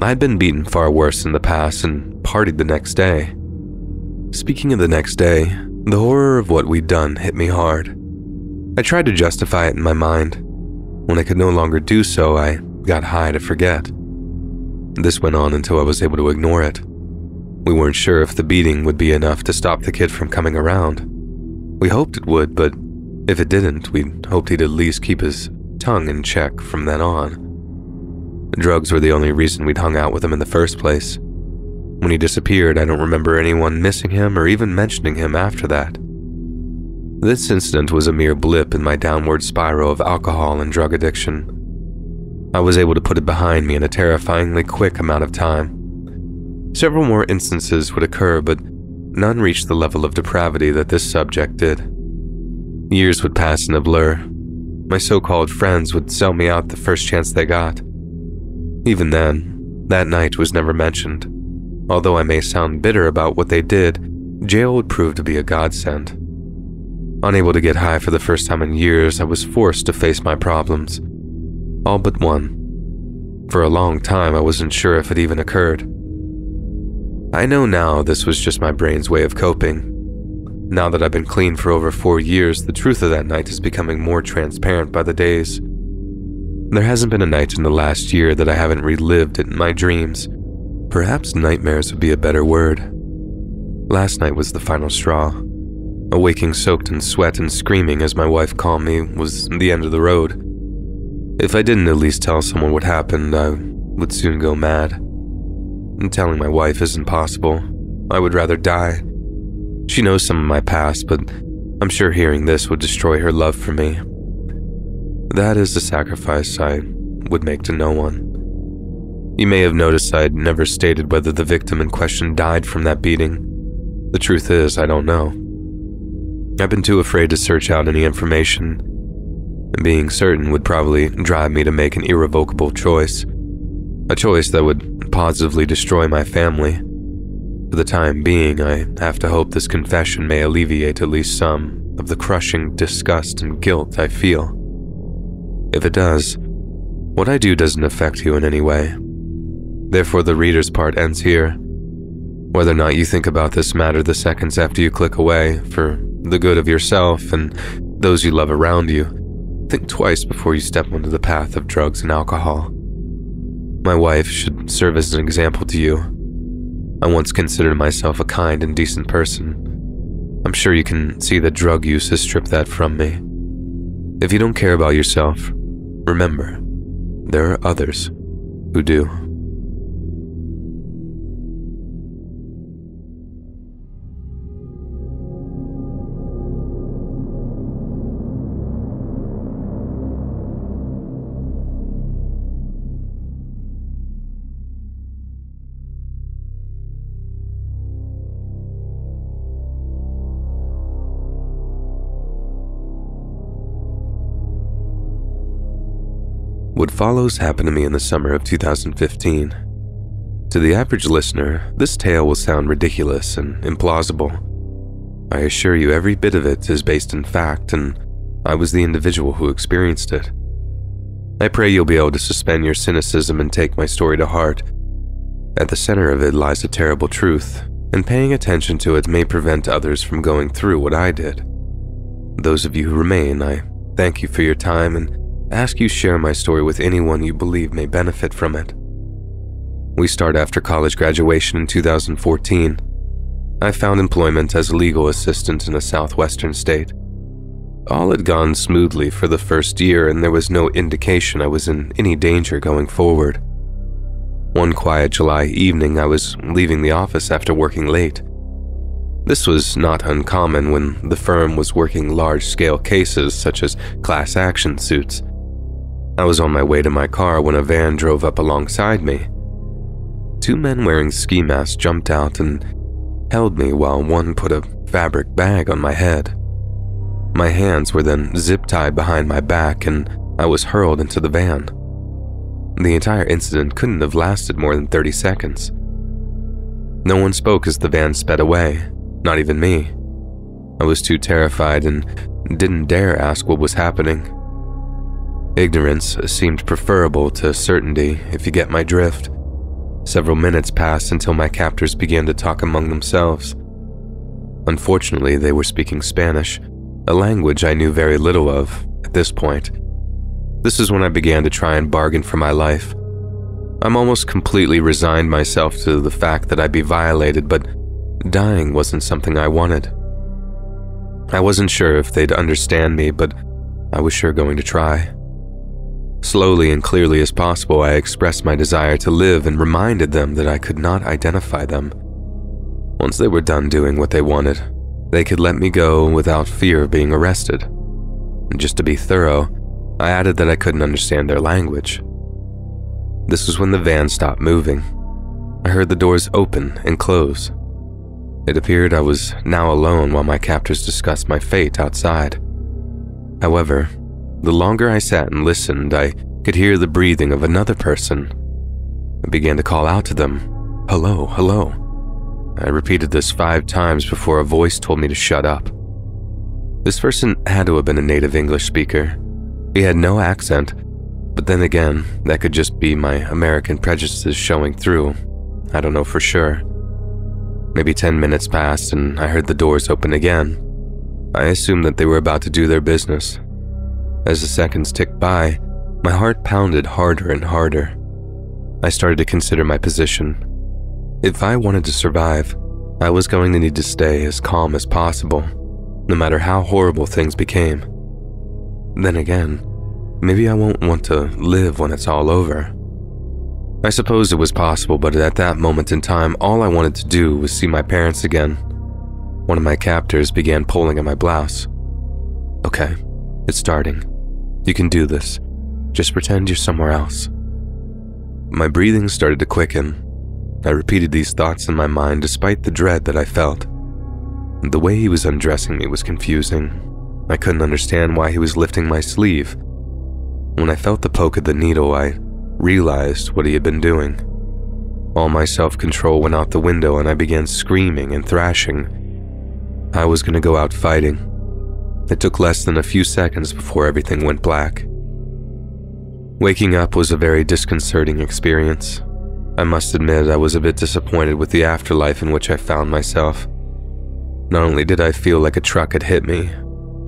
I'd been beaten far worse in the past and partied the next day. Speaking of the next day, the horror of what we'd done hit me hard. I tried to justify it in my mind. When I could no longer do so, I got high to forget. This went on until I was able to ignore it. We weren't sure if the beating would be enough to stop the kid from coming around. We hoped it would, but if it didn't, we hoped he'd at least keep his tongue in check from then on. Drugs were the only reason we'd hung out with him in the first place. When he disappeared, I don't remember anyone missing him or even mentioning him after that. This incident was a mere blip in my downward spiral of alcohol and drug addiction. I was able to put it behind me in a terrifyingly quick amount of time. Several more instances would occur, but none reached the level of depravity that this subject did. Years would pass in a blur. My so-called friends would sell me out the first chance they got. Even then, that night was never mentioned. Although I may sound bitter about what they did, jail would prove to be a godsend. Unable to get high for the first time in years, I was forced to face my problems. All but one. For a long time, I wasn't sure if it even occurred. I know now this was just my brain's way of coping. Now that I've been clean for over 4 years, the truth of that night is becoming more transparent by the days. There hasn't been a night in the last year that I haven't relived it in my dreams. Perhaps nightmares would be a better word. Last night was the final straw. Awaking soaked in sweat and screaming as my wife calmed me was the end of the road. If I didn't at least tell someone what happened, I would soon go mad. And telling my wife isn't possible. I would rather die. She knows some of my past, but I'm sure hearing this would destroy her love for me. That is the sacrifice I would make to no one. You may have noticed I'd never stated whether the victim in question died from that beating. The truth is, I don't know. I've been too afraid to search out any information, and being certain would probably drive me to make an irrevocable choice. A choice that would positively destroy my family. For the time being, I have to hope this confession may alleviate at least some of the crushing disgust and guilt I feel. If it does, what I do doesn't affect you in any way. Therefore, the reader's part ends here. Whether or not you think about this matter the seconds after you click away, for the good of yourself and those you love around you, think twice before you step onto the path of drugs and alcohol. My wife should serve as an example to you. I once considered myself a kind and decent person. I'm sure you can see that drug use has stripped that from me. If you don't care about yourself, remember, there are others who do. What follows happened to me in the summer of 2015. To the average listener, this tale will sound ridiculous and implausible. I assure you every bit of it is based in fact, and I was the individual who experienced it. I pray you'll be able to suspend your cynicism and take my story to heart. At the center of it lies a terrible truth, and paying attention to it may prevent others from going through what I did. Those of you who remain, I thank you for your time and ask you share my story with anyone you believe may benefit from it. We start after college graduation in 2014. I found employment as a legal assistant in a southwestern state. All had gone smoothly for the first year, and there was no indication I was in any danger going forward. One quiet July evening, I was leaving the office after working late. This was not uncommon when the firm was working large-scale cases such as class action suits. I was on my way to my car when a van drove up alongside me. Two men wearing ski masks jumped out and held me while one put a fabric bag on my head. My hands were then zip-tied behind my back and I was hurled into the van. The entire incident couldn't have lasted more than 30 seconds. No one spoke as the van sped away, not even me. I was too terrified and didn't dare ask what was happening. Ignorance seemed preferable to certainty, if you get my drift. Several minutes passed until my captors began to talk among themselves. Unfortunately, they were speaking Spanish, a language I knew very little of at this point. This is when I began to try and bargain for my life. I'm almost completely resigned myself to the fact that I'd be violated, but dying wasn't something I wanted. I wasn't sure if they'd understand me, but I was sure going to try. Slowly and clearly as possible, I expressed my desire to live and reminded them that I could not identify them. Once they were done doing what they wanted, they could let me go without fear of being arrested. And just to be thorough, I added that I couldn't understand their language. This was when the van stopped moving. I heard the doors open and close. It appeared I was now alone while my captors discussed my fate outside. However, the longer I sat and listened, I could hear the breathing of another person. I began to call out to them, "Hello, hello." I repeated this 5 times before a voice told me to shut up. This person had to have been a native English speaker. He had no accent, but then again, that could just be my American prejudices showing through. I don't know for sure. Maybe 10 minutes passed and I heard the doors open again. I assumed that they were about to do their business. As the seconds ticked by, my heart pounded harder and harder. I started to consider my position. If I wanted to survive, I was going to need to stay as calm as possible, no matter how horrible things became. Then again, maybe I won't want to live when it's all over. I suppose it was possible, but at that moment in time, all I wanted to do was see my parents again. One of my captors began pulling at my blouse. "Okay, it's starting. You can do this. Just pretend you're somewhere else." My breathing started to quicken. I repeated these thoughts in my mind despite the dread that I felt. The way he was undressing me was confusing. I couldn't understand why he was lifting my sleeve. When I felt the poke of the needle, I realized what he had been doing. All my self-control went out the window and I began screaming and thrashing. I was going to go out fighting. It took less than a few seconds before everything went black. Waking up was a very disconcerting experience. I must admit I was a bit disappointed with the afterlife in which I found myself. Not only did I feel like a truck had hit me,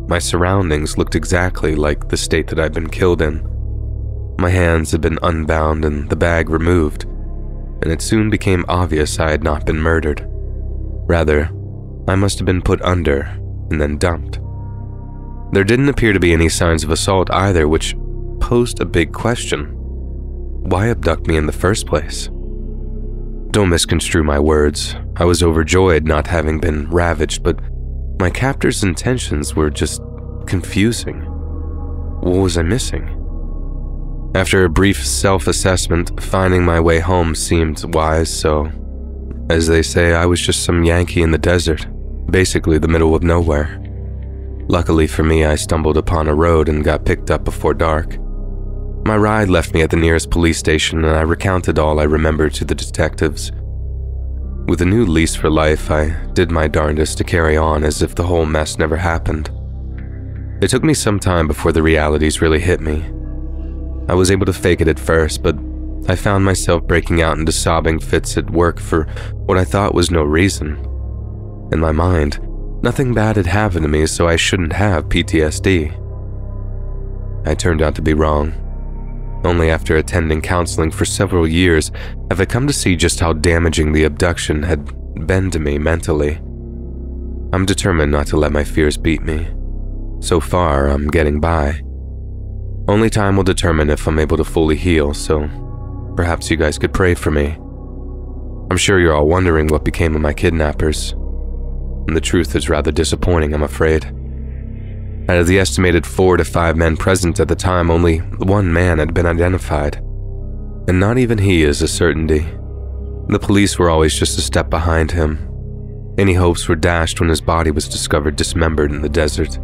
my surroundings looked exactly like the state that I'd been killed in. My hands had been unbound and the bag removed, and it soon became obvious I had not been murdered. Rather, I must have been put under and then dumped. There didn't appear to be any signs of assault either, which posed a big question. Why abduct me in the first place? Don't misconstrue my words. I was overjoyed not having been ravaged, but my captor's intentions were just confusing. What was I missing? After a brief self-assessment, finding my way home seemed wise, so, as they say, I was just some Yankee in the desert, basically the middle of nowhere. Luckily for me, I stumbled upon a road and got picked up before dark. My ride left me at the nearest police station, and I recounted all I remembered to the detectives. With a new lease for life, I did my darndest to carry on as if the whole mess never happened. It took me some time before the realities really hit me. I was able to fake it at first, but I found myself breaking out into sobbing fits at work for what I thought was no reason. In my mind, nothing bad had happened to me, so I shouldn't have PTSD. I turned out to be wrong. Only after attending counseling for several years have I come to see just how damaging the abduction had been to me mentally. I'm determined not to let my fears beat me. So far, I'm getting by. Only time will determine if I'm able to fully heal, so perhaps you guys could pray for me. I'm sure you're all wondering what became of my kidnappers, and the truth is rather disappointing, I'm afraid. Out of the estimated 4 to 5 men present at the time, only one man had been identified, and not even he is a certainty. The police were always just a step behind him. Any hopes were dashed when his body was discovered dismembered in the desert,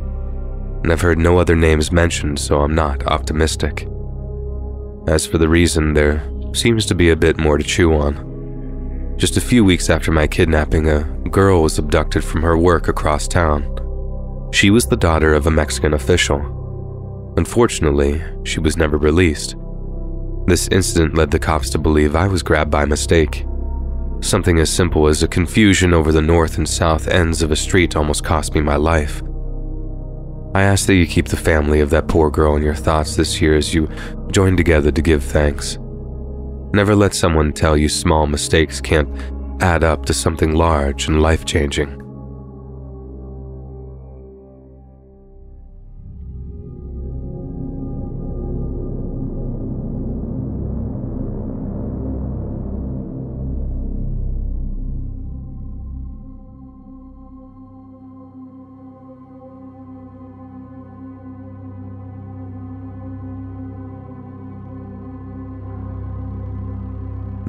and I've heard no other names mentioned, so I'm not optimistic. As for the reason, there seems to be a bit more to chew on. Just a few weeks after my kidnapping, a girl was abducted from her work across town. She was the daughter of a Mexican official. Unfortunately, she was never released. This incident led the cops to believe I was grabbed by mistake. Something as simple as a confusion over the north and south ends of a street almost cost me my life. I ask that you keep the family of that poor girl in your thoughts this year as you join together to give thanks. Never let someone tell you small mistakes can't add up to something large and life-changing.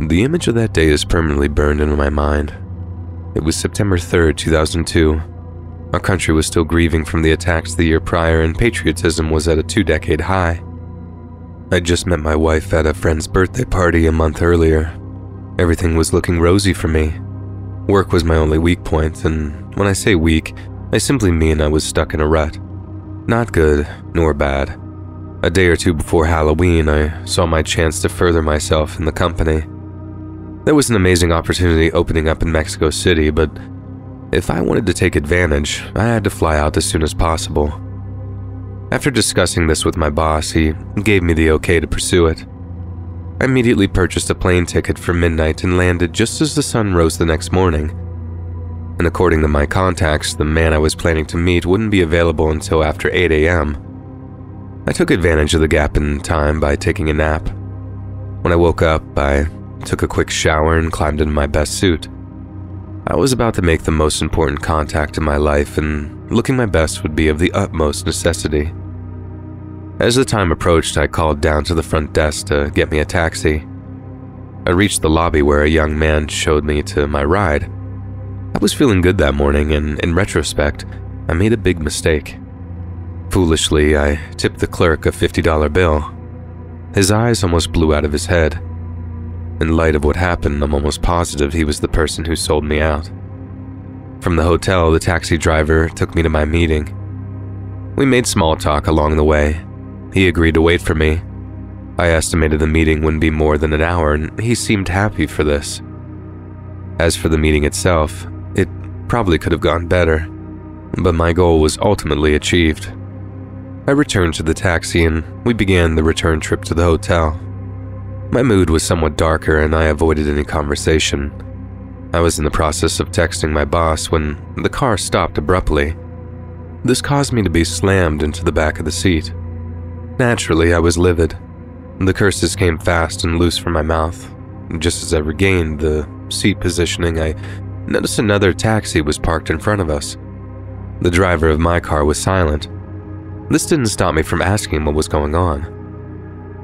The image of that day is permanently burned into my mind. It was September 3rd, 2002. Our country was still grieving from the attacks the year prior, and patriotism was at a 2-decade high. I'd just met my wife at a friend's birthday party a month earlier. Everything was looking rosy for me. Work was my only weak point, and when I say weak, I simply mean I was stuck in a rut. Not good, nor bad. A day or two before Halloween, I saw my chance to further myself in the company. There was an amazing opportunity opening up in Mexico City, but if I wanted to take advantage, I had to fly out as soon as possible. After discussing this with my boss, he gave me the okay to pursue it. I immediately purchased a plane ticket for midnight and landed just as the sun rose the next morning. And according to my contacts, the man I was planning to meet wouldn't be available until after 8 a.m. I took advantage of the gap in time by taking a nap. When I woke up, I took a quick shower and climbed into my best suit. I was about to make the most important contact in my life, and looking my best would be of the utmost necessity. As the time approached, I called down to the front desk to get me a taxi. I reached the lobby where a young man showed me to my ride. I was feeling good that morning, and in retrospect, I made a big mistake. Foolishly, I tipped the clerk a $50 bill. His eyes almost blew out of his head. In light of what happened, I'm almost positive he was the person who sold me out. From the hotel, the taxi driver took me to my meeting. We made small talk along the way. He agreed to wait for me. I estimated the meeting wouldn't be more than an hour, and he seemed happy for this. As for the meeting itself, it probably could have gone better, but my goal was ultimately achieved. I returned to the taxi and we began the return trip to the hotel. My mood was somewhat darker and I avoided any conversation. I was in the process of texting my boss when the car stopped abruptly. This caused me to be slammed into the back of the seat. Naturally, I was livid. The curses came fast and loose from my mouth. Just as I regained the seat positioning, I noticed another taxi was parked in front of us. The driver of my car was silent. This didn't stop me from asking what was going on.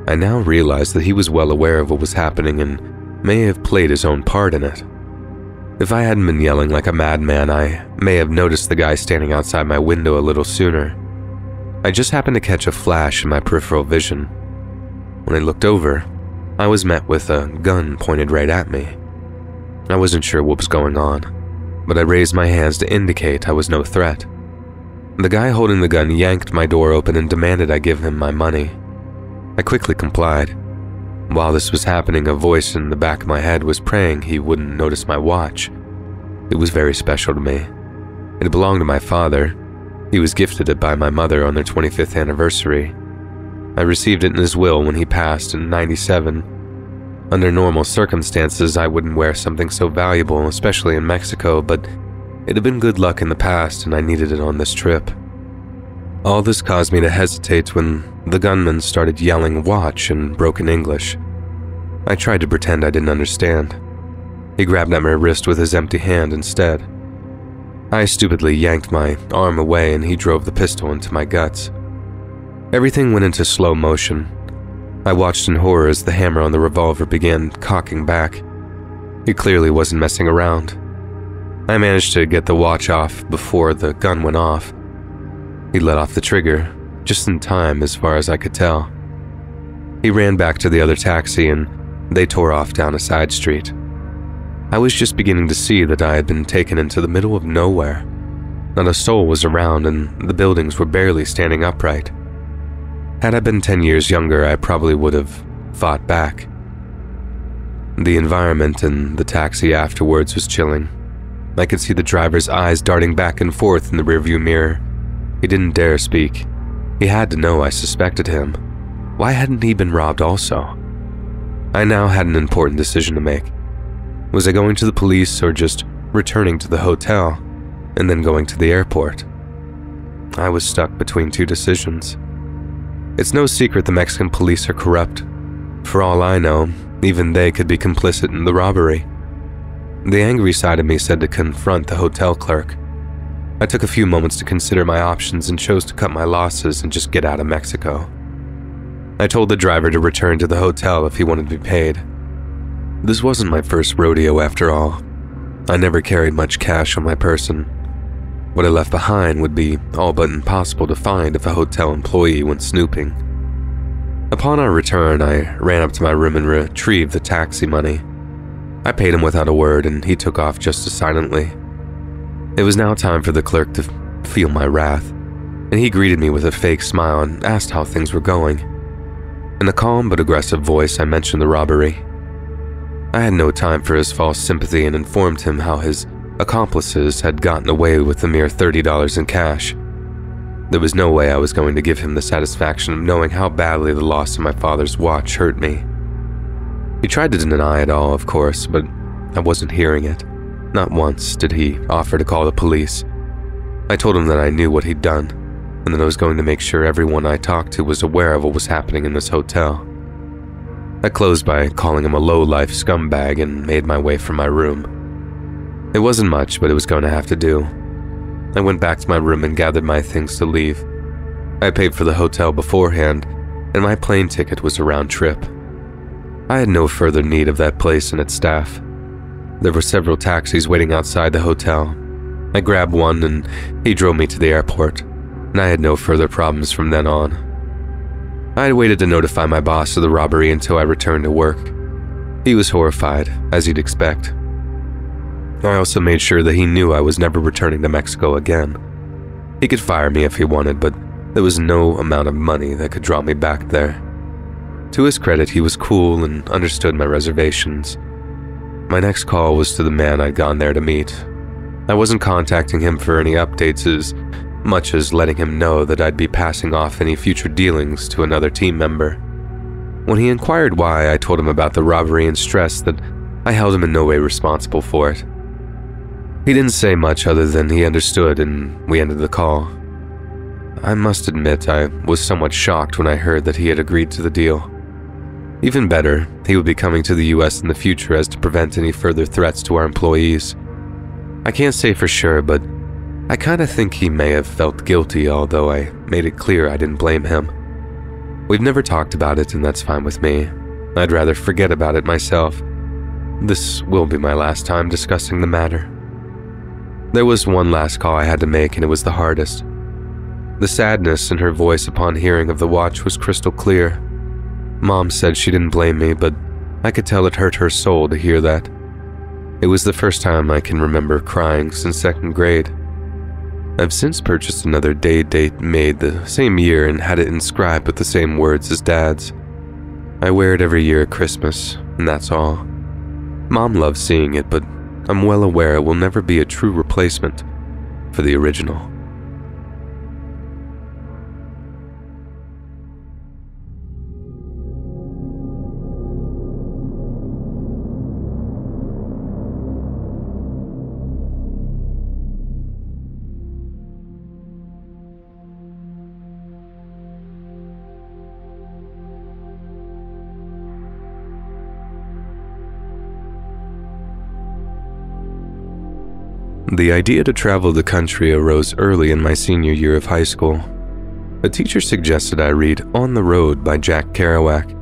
I now realized that he was well aware of what was happening and may have played his own part in it. If I hadn't been yelling like a madman, I may have noticed the guy standing outside my window a little sooner. I just happened to catch a flash in my peripheral vision. When I looked over, I was met with a gun pointed right at me. I wasn't sure what was going on, but I raised my hands to indicate I was no threat. The guy holding the gun yanked my door open and demanded I give him my money. I quickly complied. While this was happening, a voice in the back of my head was praying he wouldn't notice my watch. It was very special to me. It belonged to my father. He was gifted it by my mother on their 25th anniversary. I received it in his will when he passed in '97. Under normal circumstances, I wouldn't wear something so valuable, especially in Mexico, but it had been good luck in the past and I needed it on this trip. All this caused me to hesitate when the gunman started yelling "watch" in broken English. I tried to pretend I didn't understand. He grabbed at my wrist with his empty hand instead. I stupidly yanked my arm away and he drove the pistol into my guts. Everything went into slow motion. I watched in horror as the hammer on the revolver began cocking back. He clearly wasn't messing around. I managed to get the watch off before the gun went off. He let off the trigger, just in time as far as I could tell. He ran back to the other taxi and they tore off down a side street. I was just beginning to see that I had been taken into the middle of nowhere. Not a soul was around and the buildings were barely standing upright. Had I been 10 years younger, I probably would have fought back. The environment in the taxi afterwards was chilling. I could see the driver's eyes darting back and forth in the rearview mirror. He didn't dare speak. He had to know I suspected him. Why hadn't he been robbed also? I now had an important decision to make. Was I going to the police or just returning to the hotel and then going to the airport? I was stuck between two decisions. It's no secret the Mexican police are corrupt. For all I know, even they could be complicit in the robbery. The angry side of me said to confront the hotel clerk. I took a few moments to consider my options and chose to cut my losses and just get out of Mexico. I told the driver to return to the hotel if he wanted to be paid. This wasn't my first rodeo after all. I never carried much cash on my person. What I left behind would be all but impossible to find if a hotel employee went snooping. Upon our return, I ran up to my room and retrieved the taxi money. I paid him without a word and he took off just as silently. It was now time for the clerk to feel my wrath, and he greeted me with a fake smile and asked how things were going. In a calm but aggressive voice, I mentioned the robbery. I had no time for his false sympathy and informed him how his accomplices had gotten away with a mere $30 in cash. There was no way I was going to give him the satisfaction of knowing how badly the loss of my father's watch hurt me. He tried to deny it all, of course, but I wasn't hearing it. Not once did he offer to call the police. I told him that I knew what he'd done, and that I was going to make sure everyone I talked to was aware of what was happening in this hotel. I closed by calling him a low-life scumbag and made my way from my room. It wasn't much, but it was going to have to do. I went back to my room and gathered my things to leave. I paid for the hotel beforehand, and my plane ticket was a round trip. I had no further need of that place and its staff. There were several taxis waiting outside the hotel. I grabbed one and he drove me to the airport, and I had no further problems from then on. I had waited to notify my boss of the robbery until I returned to work. He was horrified, as you'd expect. I also made sure that he knew I was never returning to Mexico again. He could fire me if he wanted, but there was no amount of money that could draw me back there. To his credit, he was cool and understood my reservations. My next call was to the man I'd gone there to meet. I wasn't contacting him for any updates as much as letting him know that I'd be passing off any future dealings to another team member. When he inquired why, I told him about the robbery and stressed that I held him in no way responsible for it. He didn't say much other than he understood, and we ended the call. I must admit I was somewhat shocked when I heard that he had agreed to the deal. Even better, he would be coming to the US in the future as to prevent any further threats to our employees. I can't say for sure, but I kinda think he may have felt guilty, although I made it clear I didn't blame him. We've never talked about it, and that's fine with me. I'd rather forget about it myself. This will be my last time discussing the matter. There was one last call I had to make, and it was the hardest. The sadness in her voice upon hearing of the watch was crystal clear. Mom said she didn't blame me, but I could tell it hurt her soul to hear that. It was the first time I can remember crying since second grade. I've since purchased another day date made the same year and had it inscribed with the same words as Dad's. I wear it every year at Christmas, and that's all. Mom loves seeing it, but I'm well aware it will never be a true replacement for the original. The idea to travel the country arose early in my senior year of high school. A teacher suggested I read On the Road by Jack Kerouac.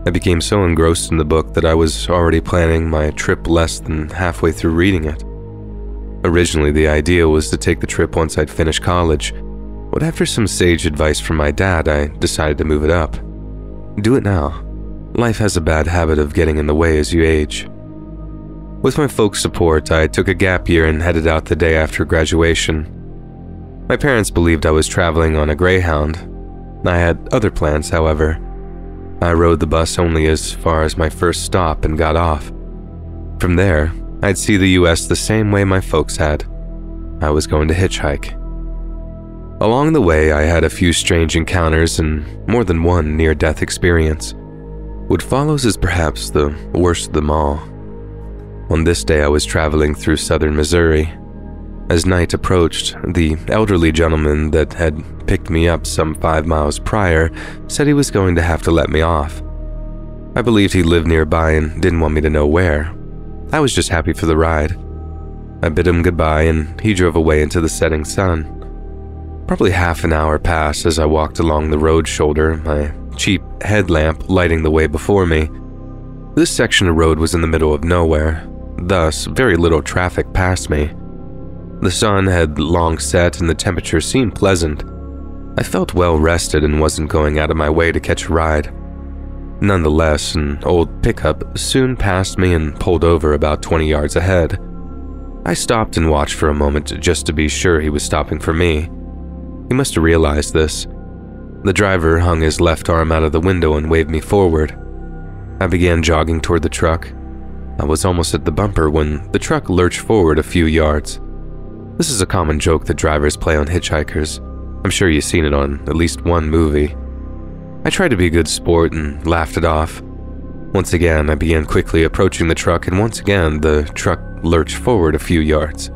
I became so engrossed in the book that I was already planning my trip less than halfway through reading it. Originally, the idea was to take the trip once I'd finished college, but after some sage advice from my dad, I decided to move it up. Do it now. Life has a bad habit of getting in the way as you age. With my folks' support, I took a gap year and headed out the day after graduation. My parents believed I was traveling on a Greyhound. I had other plans, however. I rode the bus only as far as my first stop and got off. From there, I'd see the US the same way my folks had. I was going to hitchhike. Along the way, I had a few strange encounters and more than one near-death experience. What follows is perhaps the worst of them all. On this day, I was traveling through southern Missouri. As night approached, the elderly gentleman that had picked me up some 5 miles prior said he was going to have to let me off. I believed he lived nearby and didn't want me to know where. I was just happy for the ride. I bid him goodbye and he drove away into the setting sun. Probably half an hour passed as I walked along the road shoulder, my cheap headlamp lighting the way before me. This section of road was in the middle of nowhere. Thus, very little traffic passed me. The sun had long set and the temperature seemed pleasant. I felt well rested and wasn't going out of my way to catch a ride. Nonetheless, an old pickup soon passed me and pulled over about 20 yards ahead. I stopped and watched for a moment just to be sure he was stopping for me. He must have realized this. The driver hung his left arm out of the window and waved me forward. I began jogging toward the truck. I was almost at the bumper when the truck lurched forward a few yards. This is a common joke that drivers play on hitchhikers. I'm sure you've seen it on at least one movie. I tried to be a good sport and laughed it off. Once again, I began quickly approaching the truck, and once again, the truck lurched forward a few yards.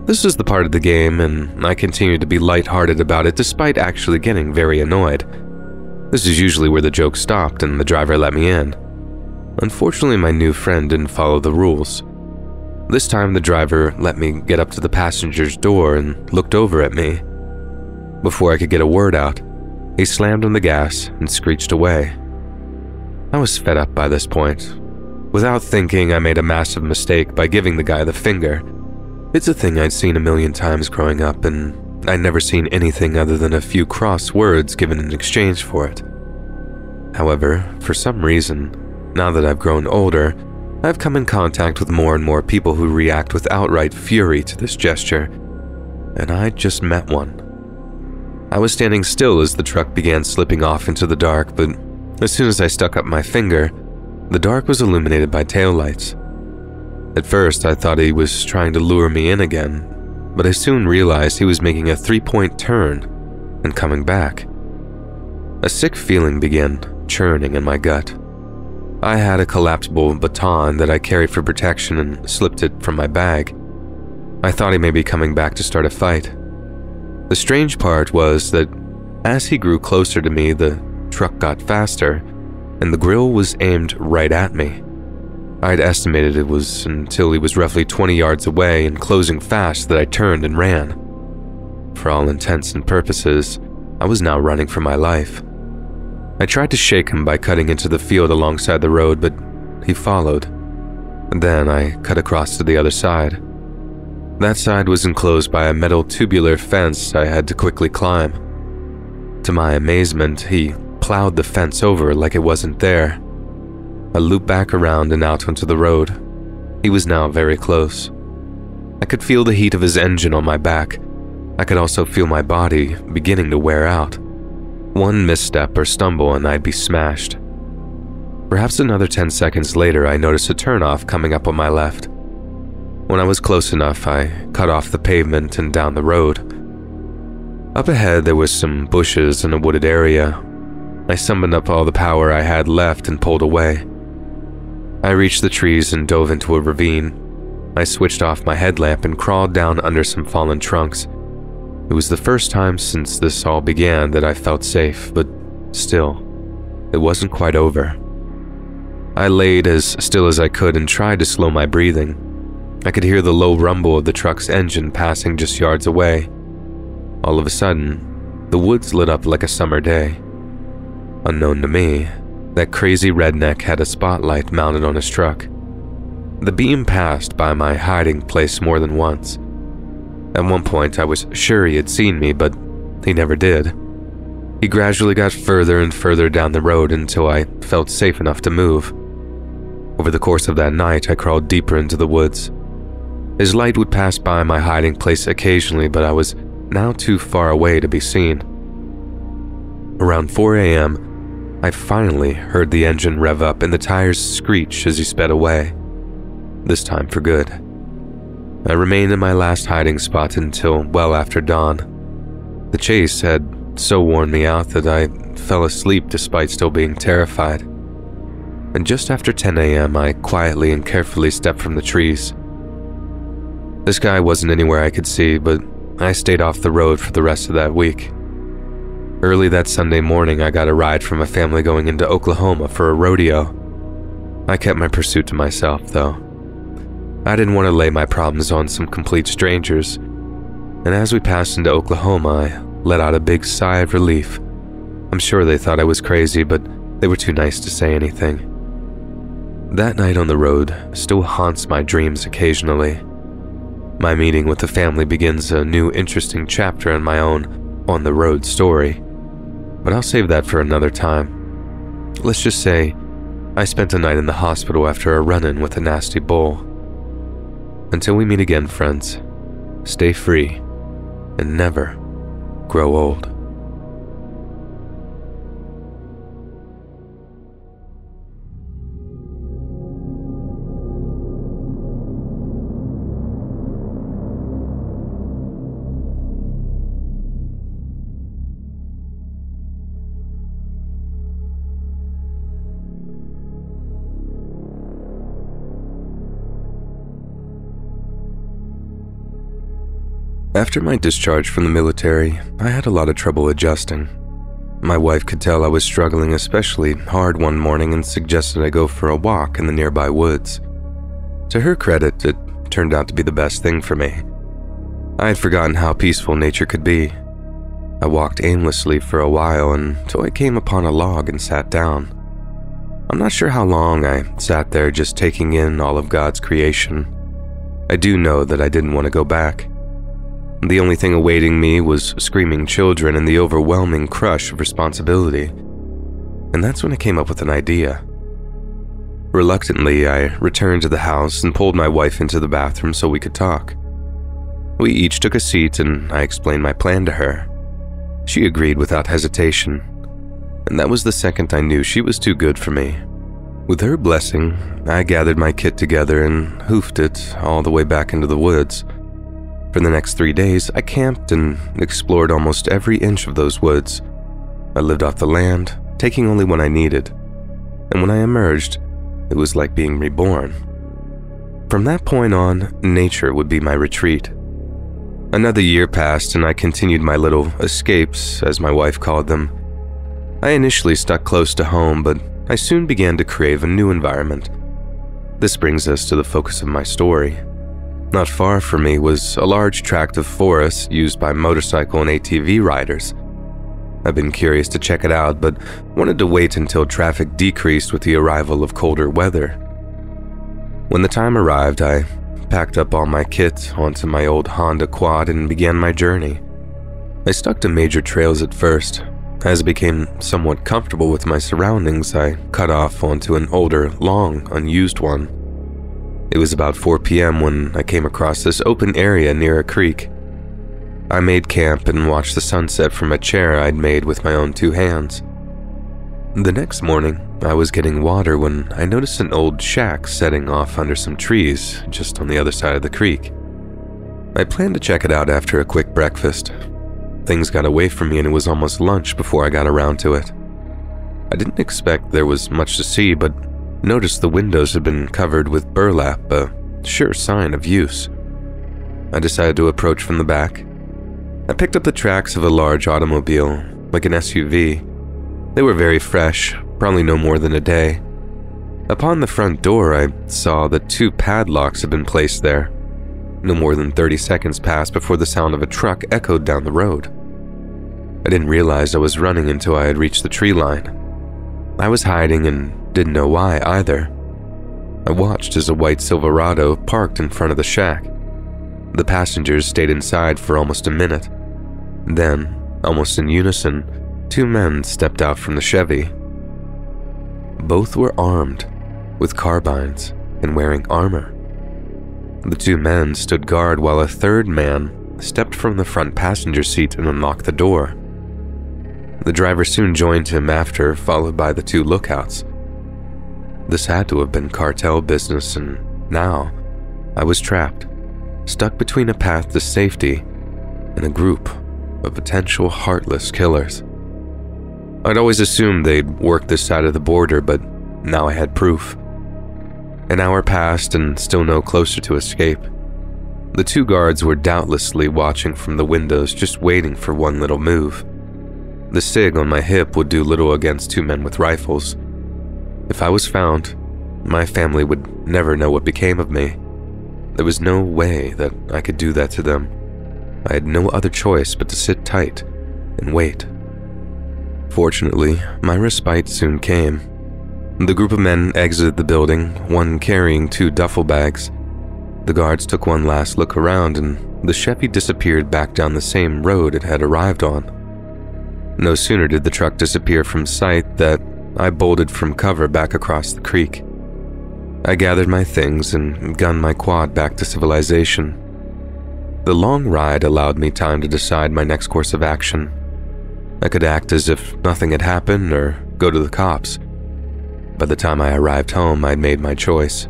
This was the part of the game, and I continued to be lighthearted about it despite actually getting very annoyed. This is usually where the joke stopped and the driver let me in. Unfortunately, my new friend didn't follow the rules. This time, the driver let me get up to the passenger's door and looked over at me. Before I could get a word out, he slammed on the gas and screeched away. I was fed up by this point. Without thinking, I made a massive mistake by giving the guy the finger. It's a thing I'd seen a million times growing up, and I'd never seen anything other than a few cross words given in exchange for it. However, for some reason, now that I've grown older, I've come in contact with more and more people who react with outright fury to this gesture, and I just met one. I was standing still as the truck began slipping off into the dark, but as soon as I stuck up my finger, the dark was illuminated by taillights. At first, I thought he was trying to lure me in again, but I soon realized he was making a 3-point turn and coming back. A sick feeling began churning in my gut. I had a collapsible baton that I carried for protection and slipped it from my bag. I thought he may be coming back to start a fight. The strange part was that as he grew closer to me, the truck got faster, and the grill was aimed right at me. I'd estimated it was until he was roughly 20 yards away and closing fast that I turned and ran. For all intents and purposes, I was now running for my life. I tried to shake him by cutting into the field alongside the road, but he followed. Then I cut across to the other side. That side was enclosed by a metal tubular fence I had to quickly climb. To my amazement, he plowed the fence over like it wasn't there. I looped back around and out onto the road. He was now very close. I could feel the heat of his engine on my back. I could also feel my body beginning to wear out. One misstep or stumble and I'd be smashed. Perhaps another 10 seconds later, I noticed a turnoff coming up on my left. When I was close enough, I cut off the pavement and down the road. Up ahead, there was some bushes and a wooded area. I summoned up all the power I had left and pulled away. I reached the trees and dove into a ravine. I switched off my headlamp and crawled down under some fallen trunks. It was the first time since this all began that I felt safe, but still, it wasn't quite over. I laid as still as I could and tried to slow my breathing. I could hear the low rumble of the truck's engine passing just yards away. All of a sudden, the woods lit up like a summer day. Unknown to me, that crazy redneck had a spotlight mounted on his truck. The beam passed by my hiding place more than once. At one point, I was sure he had seen me, but he never did. He gradually got further and further down the road until I felt safe enough to move. Over the course of that night, I crawled deeper into the woods. His light would pass by my hiding place occasionally, but I was now too far away to be seen. Around 4 a.m., I finally heard the engine rev up and the tires screech as he sped away. This time for good. I remained in my last hiding spot until well after dawn. The chase had so worn me out that I fell asleep despite still being terrified. And just after 10 a.m., I quietly and carefully stepped from the trees. This guy wasn't anywhere I could see, but I stayed off the road for the rest of that week. Early that Sunday morning, I got a ride from a family going into Oklahoma for a rodeo. I kept my pursuit to myself, though. I didn't want to lay my problems on some complete strangers, and as we passed into Oklahoma, I let out a big sigh of relief. I'm sure they thought I was crazy, but they were too nice to say anything. That night on the road still haunts my dreams occasionally. My meeting with the family begins a new interesting chapter in my own on-the-road story, but I'll save that for another time. Let's just say I spent a night in the hospital after a run-in with a nasty bull. Until we meet again, friends, stay free and never grow old. After my discharge from the military, I had a lot of trouble adjusting. My wife could tell I was struggling especially hard one morning and suggested I go for a walk in the nearby woods. To her credit, it turned out to be the best thing for me. I had forgotten how peaceful nature could be. I walked aimlessly for a while until I came upon a log and sat down. I'm not sure how long I sat there just taking in all of God's creation. I do know that I didn't want to go back. The only thing awaiting me was screaming children and the overwhelming crush of responsibility. And that's when I came up with an idea. Reluctantly, I returned to the house and pulled my wife into the bathroom so we could talk. We each took a seat and I explained my plan to her. She agreed without hesitation, and that was the second I knew she was too good for me. With her blessing, I gathered my kit together and hoofed it all the way back into the woods. For the next 3 days, I camped and explored almost every inch of those woods. I lived off the land, taking only what I needed, and when I emerged, it was like being reborn. From that point on, nature would be my retreat. Another year passed and I continued my little escapes, as my wife called them. I initially stuck close to home, but I soon began to crave a new environment. This brings us to the focus of my story. Not far from me was a large tract of forest used by motorcycle and ATV riders. I've been curious to check it out, but wanted to wait until traffic decreased with the arrival of colder weather. When the time arrived, I packed up all my kit onto my old Honda quad and began my journey. I stuck to major trails at first. As I became somewhat comfortable with my surroundings, I cut off onto an older, long, unused one. It was about 4 p.m. when I came across this open area near a creek. I made camp and watched the sunset from a chair I'd made with my own 2 hands. The next morning, I was getting water when I noticed an old shack setting off under some trees just on the other side of the creek. I planned to check it out after a quick breakfast. Things got away from me and it was almost lunch before I got around to it. I didn't expect there was much to see, but noticed the windows had been covered with burlap, a sure sign of use. I decided to approach from the back. I picked up the tracks of a large automobile, like an SUV. They were very fresh, probably no more than a day. Upon the front door, I saw that 2 padlocks had been placed there. No more than 30 seconds passed before the sound of a truck echoed down the road. I didn't realize I was running until I had reached the tree line. I was hiding and didn't know why either. I watched as a white Silverado parked in front of the shack. The passengers stayed inside for almost a minute. Then, almost in unison, 2 men stepped out from the Chevy. Both were armed, with carbines and wearing armor. The 2 men stood guard while a 3rd man stepped from the front passenger seat and unlocked the door. The driver soon joined him after, followed by the 2 lookouts. This had to have been cartel business, and now I was trapped, stuck between a path to safety and a group of potential heartless killers. I'd always assumed they'd work this side of the border, but now I had proof. An hour passed and still no closer to escape. The 2 guards were doubtlessly watching from the windows, just waiting for one little move. The SIG on my hip would do little against 2 men with rifles. If I was found, my family would never know what became of me. There was no way that I could do that to them. I had no other choice but to sit tight and wait. Fortunately, my respite soon came. The group of men exited the building, one carrying 2 duffel bags. The guards took one last look around and the Chevy disappeared back down the same road it had arrived on. No sooner did the truck disappear from sight that I bolted from cover back across the creek. I gathered my things and gunned my quad back to civilization. The long ride allowed me time to decide my next course of action. I could act as if nothing had happened or go to the cops. By the time I arrived home, I'd made my choice.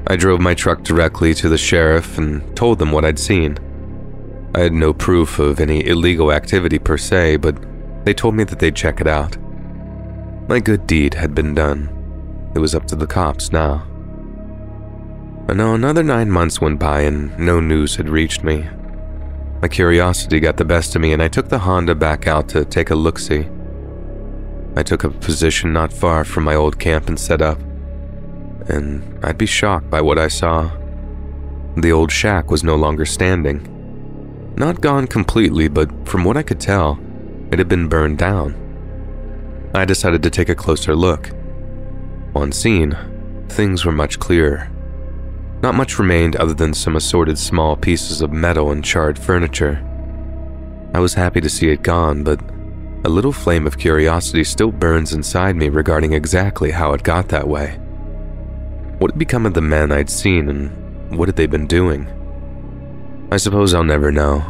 I drove my truck directly to the sheriff and told them what I'd seen. I had no proof of any illegal activity per se, but they told me that they'd check it out. My good deed had been done. It was up to the cops now. I know another 9 months went by and no news had reached me. My curiosity got the best of me and I took the Honda back out to take a look-see. I took a position not far from my old camp and set up, and I'd be shocked by what I saw. The old shack was no longer standing. Not gone completely, but from what I could tell, it had been burned down. I decided to take a closer look. On scene, things were much clearer. Not much remained other than some assorted small pieces of metal and charred furniture. I was happy to see it gone, but a little flame of curiosity still burns inside me regarding exactly how it got that way. What had become of the men I'd seen, and what had they been doing? I suppose I'll never know.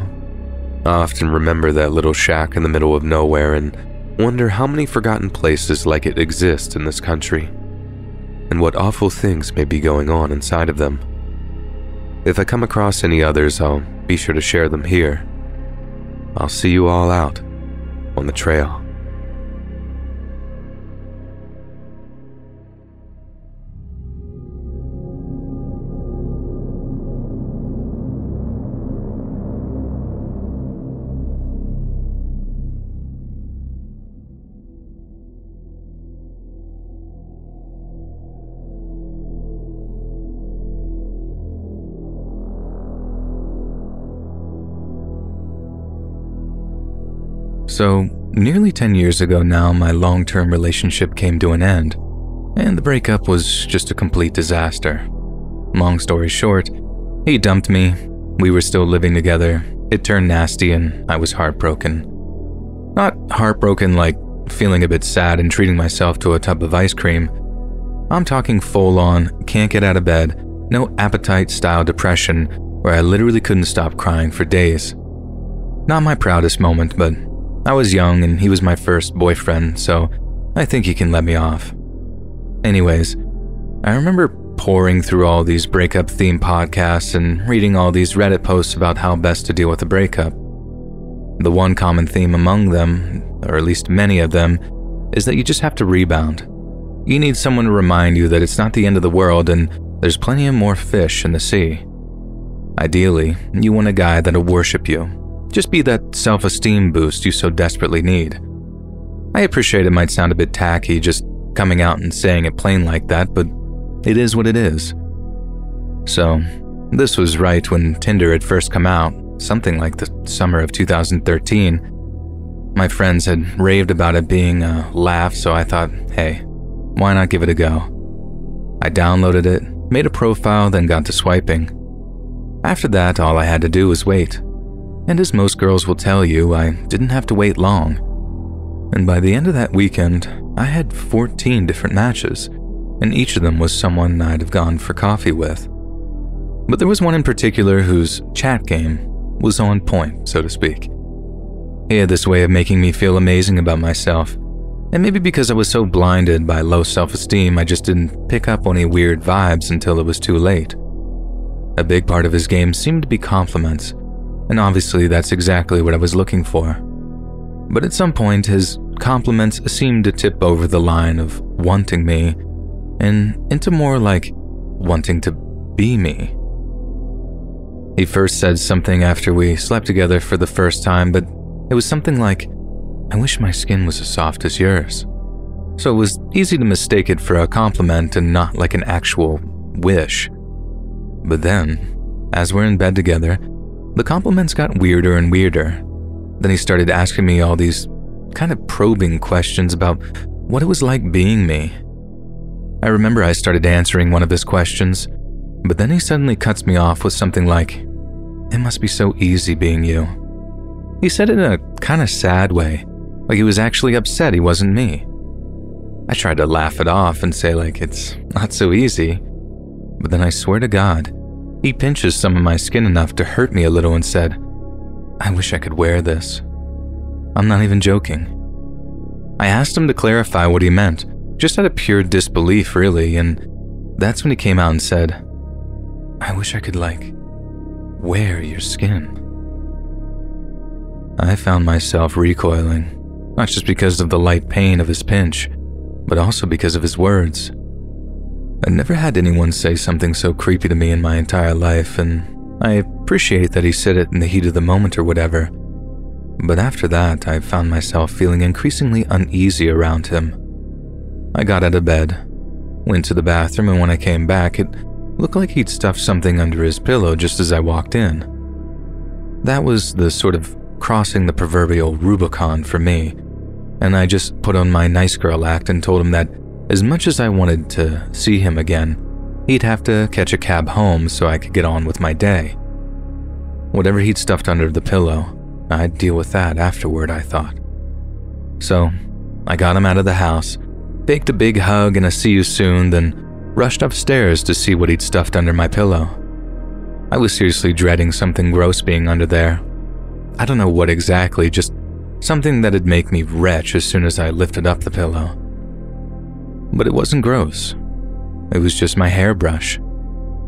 I often remember that little shack in the middle of nowhere and wonder how many forgotten places like it exist in this country, and what awful things may be going on inside of them. If I come across any others, I'll be sure to share them here. I'll see you all out on the trail. So, nearly 10 years ago now, my long-term relationship came to an end, and the breakup was just a complete disaster. Long story short, he dumped me, we were still living together, it turned nasty, and I was heartbroken. Not heartbroken like feeling a bit sad and treating myself to a tub of ice cream. I'm talking full-on, can't get out of bed, no appetite-style depression where I literally couldn't stop crying for days. Not my proudest moment, but I was young and he was my first boyfriend, so I think he can let me off. Anyways, I remember poring through all these breakup-themed podcasts and reading all these Reddit posts about how best to deal with a breakup. The one common theme among them, or at least many of them, is that you just have to rebound. You need someone to remind you that it's not the end of the world and there's plenty of more fish in the sea. Ideally, you want a guy that'll worship you. Just be that self-esteem boost you so desperately need. I appreciate it might sound a bit tacky just coming out and saying it plain like that, but it is what it is. So, this was right when Tinder had first come out, something like the summer of 2013. My friends had raved about it being a laugh, so I thought, hey, why not give it a go? I downloaded it, made a profile, then got to swiping. After that, all I had to do was wait. And as most girls will tell you, I didn't have to wait long. And by the end of that weekend, I had 14 different matches, and each of them was someone I'd have gone for coffee with. But there was one in particular whose chat game was on point, so to speak. He had this way of making me feel amazing about myself, and maybe because I was so blinded by low self-esteem, I just didn't pick up on any weird vibes until it was too late. A big part of his game seemed to be compliments, and obviously that's exactly what I was looking for. But at some point, his compliments seemed to tip over the line of wanting me and into more like wanting to be me. He first said something after we slept together for the first time, but it was something like, "I wish my skin was as soft as yours." So it was easy to mistake it for a compliment and not like an actual wish. But then, as we're in bed together, the compliments got weirder and weirder. Then he started asking me all these kind of probing questions about what it was like being me. I remember I started answering one of his questions, but then he suddenly cuts me off with something like, "It must be so easy being you." He said it in a kind of sad way, like he was actually upset he wasn't me. I tried to laugh it off and say like it's not so easy, but then I swear to God, he pinches some of my skin enough to hurt me a little and said, "I wish I could wear this." I'm not even joking. I asked him to clarify what he meant, just out of pure disbelief really, and that's when he came out and said, "I wish I could wear your skin." I found myself recoiling, not just because of the light pain of his pinch, but also because of his words. I'd never had anyone say something so creepy to me in my entire life, and I appreciate that he said it in the heat of the moment or whatever. But after that, I found myself feeling increasingly uneasy around him. I got out of bed, went to the bathroom, and when I came back, it looked like he'd stuffed something under his pillow just as I walked in. That was the sort of crossing the proverbial Rubicon for me, and I just put on my nice girl act and told him that as much as I wanted to see him again, he'd have to catch a cab home so I could get on with my day. Whatever he'd stuffed under the pillow, I'd deal with that afterward, I thought. So, I got him out of the house, baked a big hug and a see you soon, then rushed upstairs to see what he'd stuffed under my pillow. I was seriously dreading something gross being under there. I don't know what exactly, just something that'd make me retch as soon as I lifted up the pillow. But it wasn't gross. It was just my hairbrush.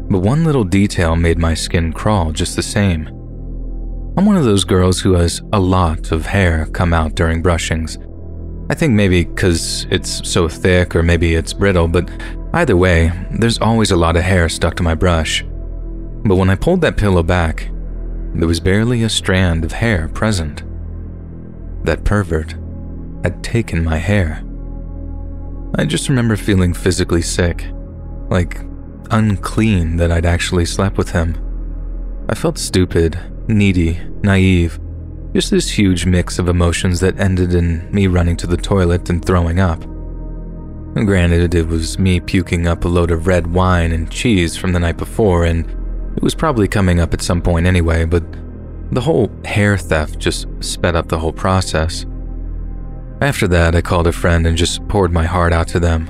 But one little detail made my skin crawl just the same. I'm one of those girls who has a lot of hair come out during brushings. I think maybe because it's so thick or maybe it's brittle, but either way, there's always a lot of hair stuck to my brush. But when I pulled that pillow back, there was barely a strand of hair present. That pervert had taken my hair. I just remember feeling physically sick, like unclean that I'd actually slept with him. I felt stupid, needy, naive, just this huge mix of emotions that ended in me running to the toilet and throwing up. And granted, it was me puking up a load of red wine and cheese from the night before, and it was probably coming up at some point anyway, but the whole hair theft just sped up the whole process. After that, I called a friend and just poured my heart out to them.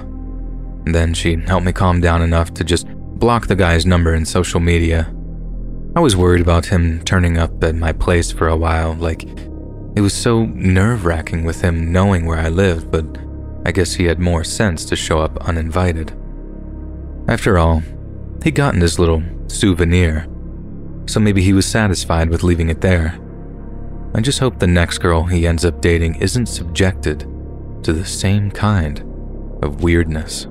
And then she helped me calm down enough to just block the guy's number in social media. I was worried about him turning up at my place for a while, like it was so nerve-wracking with him knowing where I lived, but I guess he had more sense to show up uninvited. After all, he'd gotten his little souvenir, so maybe he was satisfied with leaving it there. I just hope the next girl he ends up dating isn't subjected to the same kind of weirdness.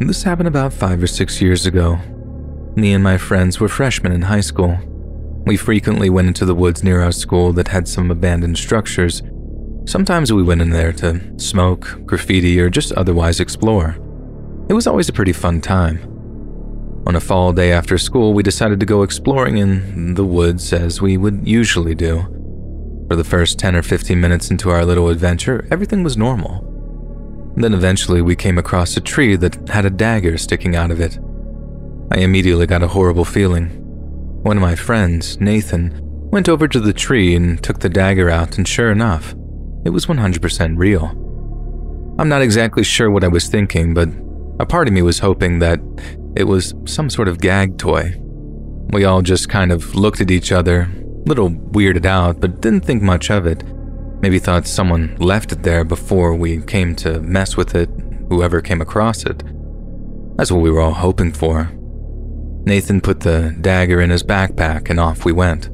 This happened about 5 or 6 years ago. Me and my friends were freshmen in high school. We frequently went into the woods near our school that had some abandoned structures. Sometimes we went in there to smoke, graffiti, or just otherwise explore. It was always a pretty fun time. On a fall day after school, we decided to go exploring in the woods as we would usually do. For the first 10 or 15 minutes into our little adventure, everything was normal. Then eventually we came across a tree that had a dagger sticking out of it. I immediately got a horrible feeling. One of my friends, Nathan, went over to the tree and took the dagger out, and sure enough, it was 100% real. I'm not exactly sure what I was thinking, but a part of me was hoping that it was some sort of gag toy. We all just kind of looked at each other, a little weirded out, but didn't think much of it. Maybe thought someone left it there before we came to mess with it, whoever came across it. That's what we were all hoping for. Nathan put the dagger in his backpack and off we went.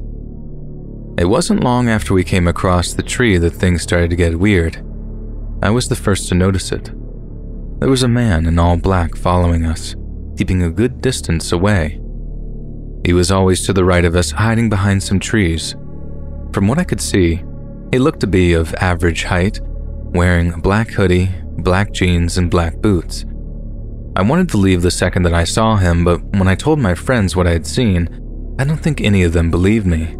It wasn't long after we came across the tree that things started to get weird. I was the first to notice it. There was a man in all black following us, keeping a good distance away. He was always to the right of us, hiding behind some trees. From what I could see, he looked to be of average height, wearing a black hoodie, black jeans, and black boots. I wanted to leave the second that I saw him, but when I told my friends what I had seen, I don't think any of them believed me.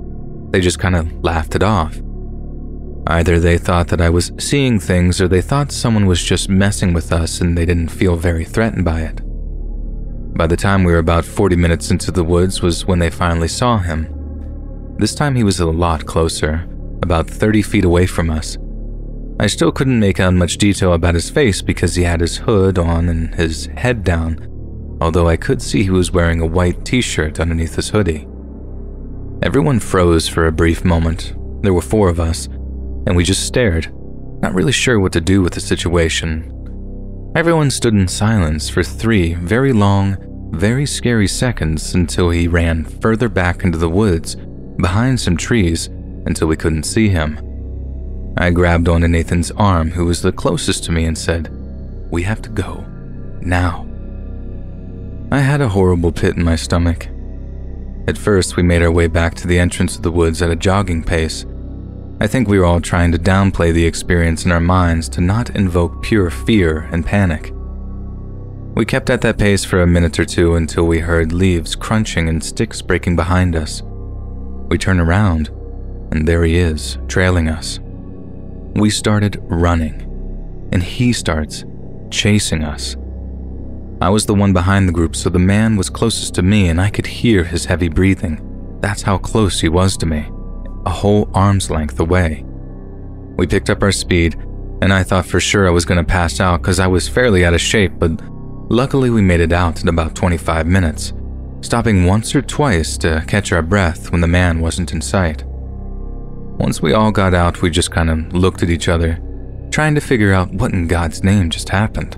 They just kind of laughed it off. Either they thought that I was seeing things, or they thought someone was just messing with us and they didn't feel very threatened by it. By the time we were about 40 minutes into the woods was when they finally saw him. This time he was a lot closer, about 30 feet away from us. I still couldn't make out much detail about his face because he had his hood on and his head down, although I could see he was wearing a white t-shirt underneath his hoodie. Everyone froze for a brief moment. There were 4 of us, and we just stared, not really sure what to do with the situation. Everyone stood in silence for 3 very long, very scary seconds until he ran further back into the woods, behind some trees, until we couldn't see him. I grabbed onto Nathan's arm, who was the closest to me, and said, "We have to go. Now." I had a horrible pit in my stomach. At first, we made our way back to the entrance of the woods at a jogging pace. I think we were all trying to downplay the experience in our minds to not invoke pure fear and panic. We kept at that pace for a minute or two until we heard leaves crunching and sticks breaking behind us. We turn around, and there he is, trailing us. We started running, and he starts chasing us. I was the one behind the group, so the man was closest to me, and I could hear his heavy breathing. That's how close he was to me, a whole arm's length away. We picked up our speed, and I thought for sure I was going to pass out because I was fairly out of shape, but luckily we made it out in about 25 minutes, stopping once or twice to catch our breath when the man wasn't in sight. Once we all got out, we just kind of looked at each other, trying to figure out what in God's name just happened.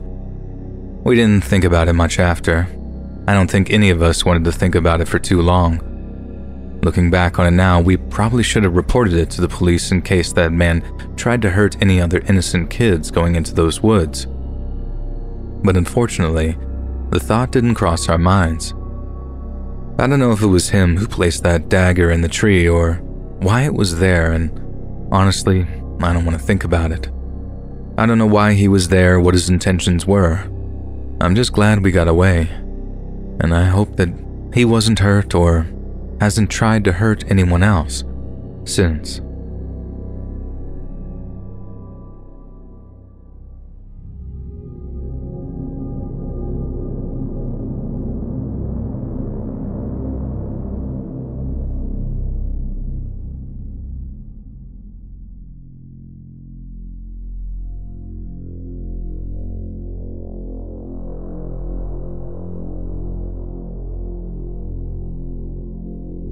We didn't think about it much after. I don't think any of us wanted to think about it for too long. Looking back on it now, we probably should have reported it to the police in case that man tried to hurt any other innocent kids going into those woods. But unfortunately, the thought didn't cross our minds. I don't know if it was him who placed that dagger in the tree or why it was there, and honestly, I don't want to think about it. I don't know why he was there or what his intentions were. I'm just glad we got away, and I hope that he wasn't hurt or hasn't tried to hurt anyone else since.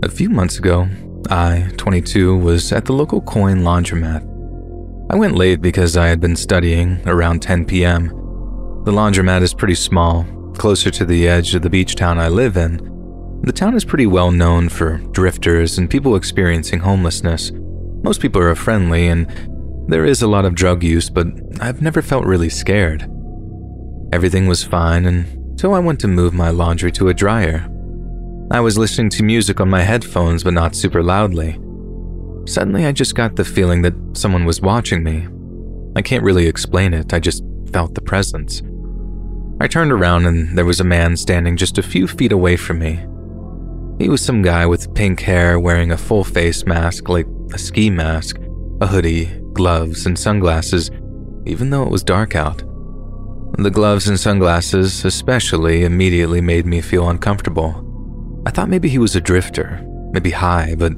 A few months ago, I, 22, was at the local coin laundromat. I went late because I had been studying around 10 p.m. The laundromat is pretty small, closer to the edge of the beach town I live in. The town is pretty well known for drifters and people experiencing homelessness. Most people are friendly and there is a lot of drug use, but I've never felt really scared. Everything was fine until I went to move my laundry to a dryer. I was listening to music on my headphones, but not super loudly. Suddenly, I just got the feeling that someone was watching me. I can't really explain it, I just felt the presence. I turned around and there was a man standing just a few feet away from me. He was some guy with pink hair wearing a full face mask like a ski mask, a hoodie, gloves, and sunglasses, even though it was dark out. The gloves and sunglasses especially immediately made me feel uncomfortable. I thought maybe he was a drifter, maybe high, but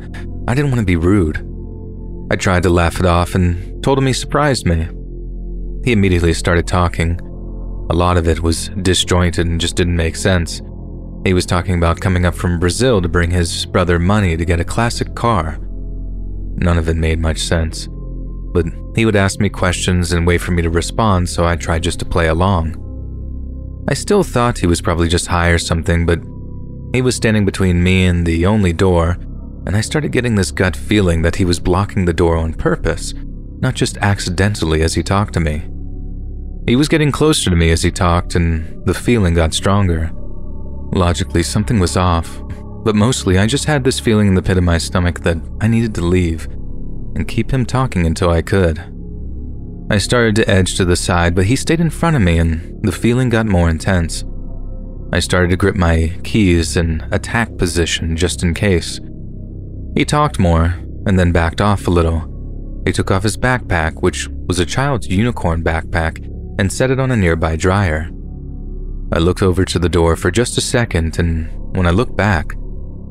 I didn't want to be rude. I tried to laugh it off and told him he surprised me. He immediately started talking. A lot of it was disjointed and just didn't make sense. He was talking about coming up from Brazil to bring his brother money to get a classic car. None of it made much sense, but he would ask me questions and wait for me to respond, so I tried just to play along. I still thought he was probably just high or something, but he was standing between me and the only door, and I started getting this gut feeling that he was blocking the door on purpose, not just accidentally as he talked to me. He was getting closer to me as he talked, and the feeling got stronger. Logically, something was off, but mostly I just had this feeling in the pit of my stomach that I needed to leave and keep him talking until I could. I started to edge to the side, but he stayed in front of me, and the feeling got more intense. I started to grip my keys in attack position just in case. He talked more and then backed off a little. He took off his backpack, which was a child's unicorn backpack, and set it on a nearby dryer. I looked over to the door for just a second, and when I looked back,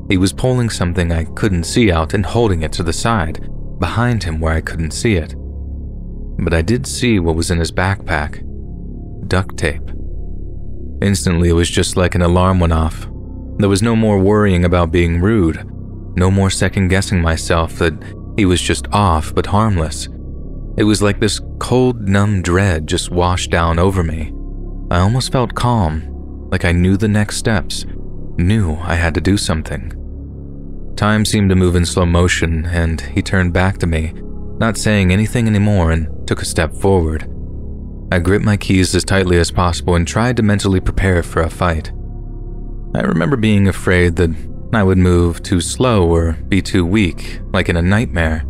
he was pulling something I couldn't see out and holding it to the side, behind him where I couldn't see it. But I did see what was in his backpack: duct tape. Instantly, it was just like an alarm went off. There was no more worrying about being rude, no more second-guessing myself that he was just off but harmless. It was like this cold, numb dread just washed down over me. I almost felt calm, like I knew the next steps, knew I had to do something. Time seemed to move in slow motion, and he turned back to me, not saying anything anymore, and took a step forward. I gripped my keys as tightly as possible and tried to mentally prepare for a fight. I remember being afraid that I would move too slow or be too weak, like in a nightmare.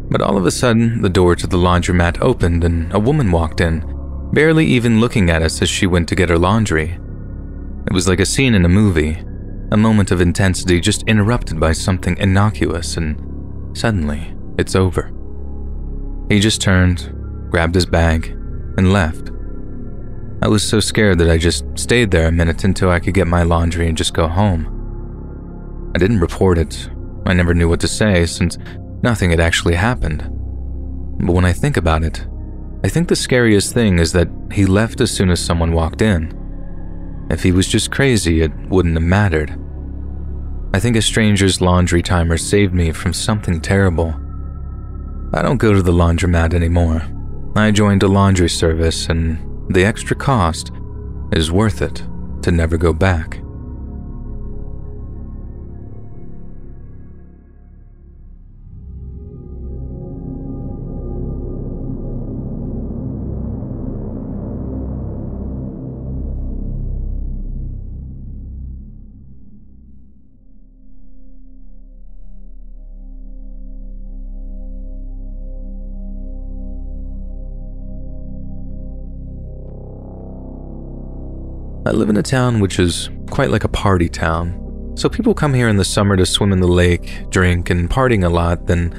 But all of a sudden, the door to the laundromat opened and a woman walked in, barely even looking at us as she went to get her laundry. It was like a scene in a movie, a moment of intensity just interrupted by something innocuous, and suddenly, it's over. He just turned, grabbed his bag, and left. I was so scared that I just stayed there a minute until I could get my laundry and just go home. I didn't report it. I never knew what to say since nothing had actually happened. But when I think about it, I think the scariest thing is that he left as soon as someone walked in. If he was just crazy, it wouldn't have mattered. I think a stranger's laundry timer saved me from something terrible. I don't go to the laundromat anymore. I joined a laundry service, and the extra cost is worth it to never go back. I live in a town which is quite like a party town, so people come here in the summer to swim in the lake, drink, and partying a lot. Then,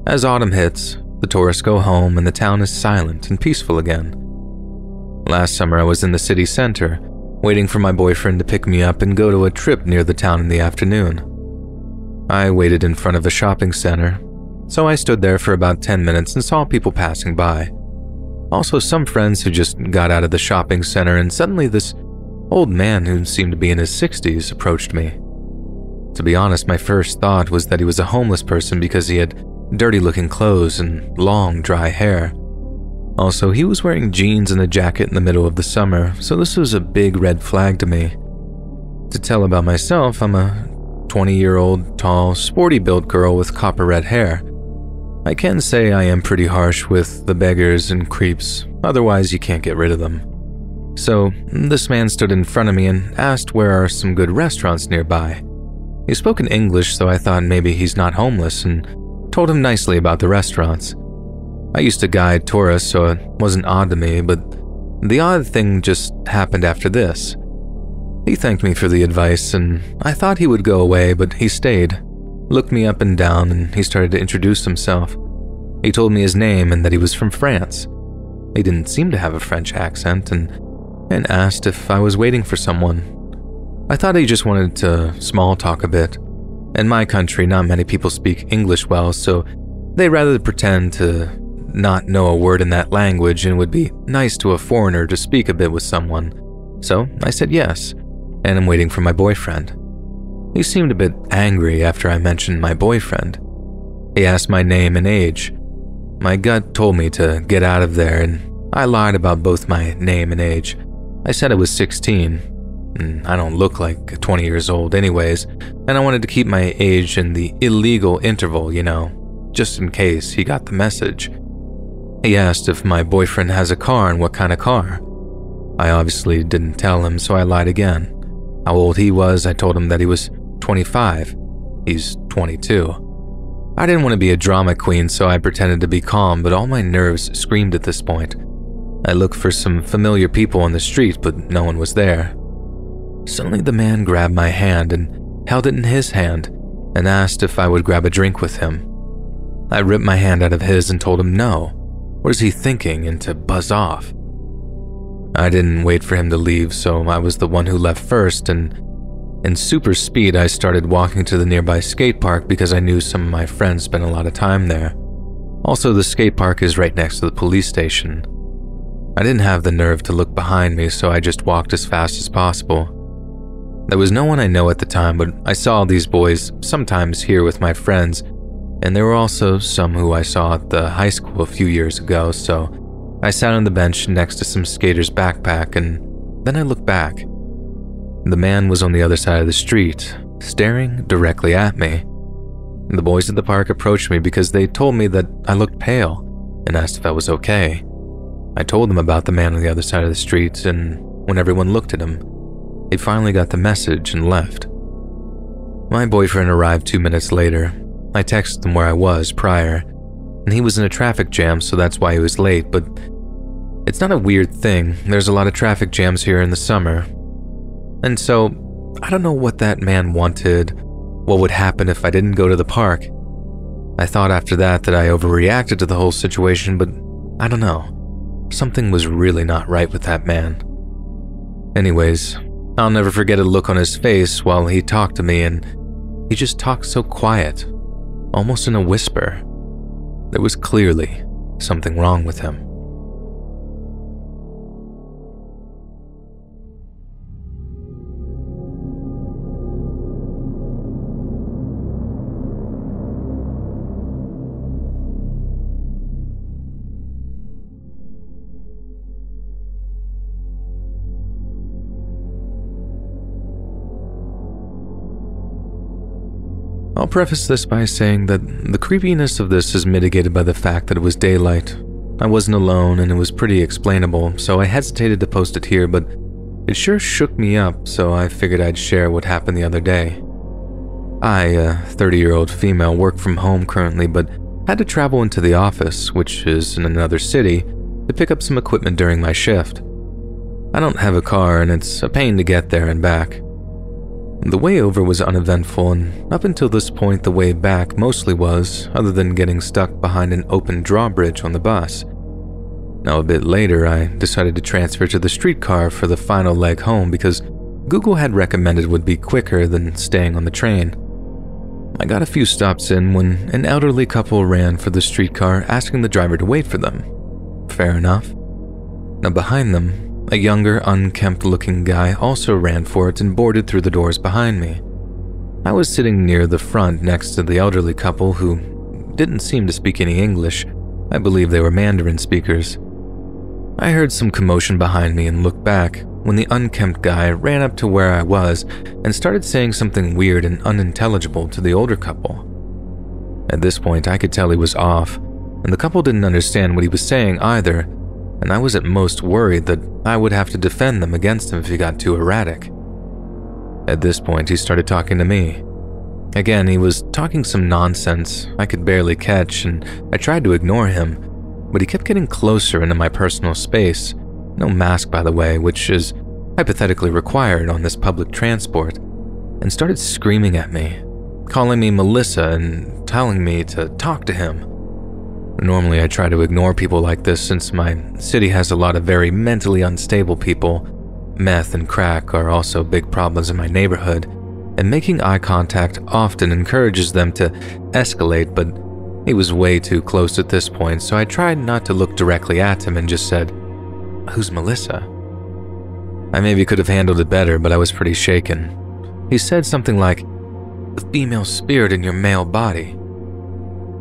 as autumn hits, the tourists go home and the town is silent and peaceful again. Last summer I was in the city center, waiting for my boyfriend to pick me up and go to a trip near the town in the afternoon. I waited in front of a shopping center, so I stood there for about 10 minutes and saw people passing by. Also some friends who just got out of the shopping center, and suddenly this old man who seemed to be in his 60s approached me. To be honest, my first thought was that he was a homeless person because he had dirty-looking clothes and long, dry hair. Also, he was wearing jeans and a jacket in the middle of the summer, so this was a big red flag to me. To tell about myself, I'm a 20-year-old, tall, sporty-built girl with copper-red hair. I can say I am pretty harsh with the beggars and creeps, otherwise you can't get rid of them. So, this man stood in front of me and asked where are some good restaurants nearby. He spoke in English, so I thought maybe he's not homeless, and told him nicely about the restaurants. I used to guide tourists, so it wasn't odd to me, but the odd thing just happened after this. He thanked me for the advice, and I thought he would go away, but he stayed, looked me up and down, and he started to introduce himself. He told me his name and that he was from France. He didn't seem to have a French accent, and asked if I was waiting for someone. I thought he just wanted to small talk a bit. In my country, not many people speak English well, so they'd rather pretend to not know a word in that language, and it would be nice to a foreigner to speak a bit with someone. So I said yes, and I'm waiting for my boyfriend. He seemed a bit angry after I mentioned my boyfriend. He asked my name and age. My gut told me to get out of there, and I lied about both my name and age. I said I was 16, and I don't look like 20 years old anyways, and I wanted to keep my age in the illegal interval, just in case he got the message. He asked if my boyfriend has a car and what kind of car. I obviously didn't tell him, so I lied again. How old he was, I told him that he was 25. He's 22. I didn't want to be a drama queen, so I pretended to be calm, but all my nerves screamed at this point. I looked for some familiar people on the street, but no one was there. Suddenly the man grabbed my hand and held it in his hand and asked if I would grab a drink with him. I ripped my hand out of his and told him no. What is he thinking, and to buzz off. I didn't wait for him to leave, so I was the one who left first, and in super speed I started walking to the nearby skate park because I knew some of my friends spent a lot of time there. Also, the skate park is right next to the police station. I didn't have the nerve to look behind me, so I just walked as fast as possible. There was no one I know at the time, but I saw these boys sometimes here with my friends, and there were also some who I saw at the high school a few years ago, so I sat on the bench next to some skater's backpack, and then I looked back. The man was on the other side of the street, staring directly at me. The boys at the park approached me because they told me that I looked pale and asked if I was okay. I told them about the man on the other side of the street, and when everyone looked at him, he finally got the message and left. My boyfriend arrived 2 minutes later. I texted him where I was prior, and he was in a traffic jam, so that's why he was late, but it's not a weird thing. There's a lot of traffic jams here in the summer. And so, I don't know what that man wanted, what would happen if I didn't go to the park. I thought after that I overreacted to the whole situation, but I don't know. Something was really not right with that man. Anyways, I'll never forget a look on his face while he talked to me, and he just talked so quiet, almost in a whisper. There was clearly something wrong with him. I'll preface this by saying that the creepiness of this is mitigated by the fact that it was daylight. I wasn't alone and it was pretty explainable, so I hesitated to post it here, but it sure shook me up, so I figured I'd share what happened the other day. I, a 30-year-old female, work from home currently, but had to travel into the office, which is in another city, to pick up some equipment during my shift. I don't have a car and it's a pain to get there and back. The way over was uneventful, and up until this point the way back mostly was, other than getting stuck behind an open drawbridge on the bus. Now a bit later I decided to transfer to the streetcar for the final leg home because Google had recommended would be quicker than staying on the train. I got a few stops in when an elderly couple ran for the streetcar asking the driver to wait for them. Fair enough. Now behind them, a younger, unkempt-looking guy also ran for it and boarded through the doors behind me. I was sitting near the front next to the elderly couple who didn't seem to speak any English. I believe they were Mandarin speakers. I heard some commotion behind me and looked back when the unkempt guy ran up to where I was and started saying something weird and unintelligible to the older couple. At this point, I could tell he was off, and the couple didn't understand what he was saying either, and I was at most worried that I would have to defend them against him if he got too erratic. At this point, he started talking to me. Again, he was talking some nonsense I could barely catch, and I tried to ignore him, but he kept getting closer into my personal space, no mask by the way, which is hypothetically required on this public transport, and started screaming at me, calling me Melissa and telling me to talk to him. Normally I try to ignore people like this since my city has a lot of very mentally unstable people. Meth and crack are also big problems in my neighborhood, and making eye contact often encourages them to escalate, but he was way too close at this point, so I tried not to look directly at him and just said, "Who's Melissa?" I maybe could have handled it better, but I was pretty shaken. He said something like, "The female spirit in your male body."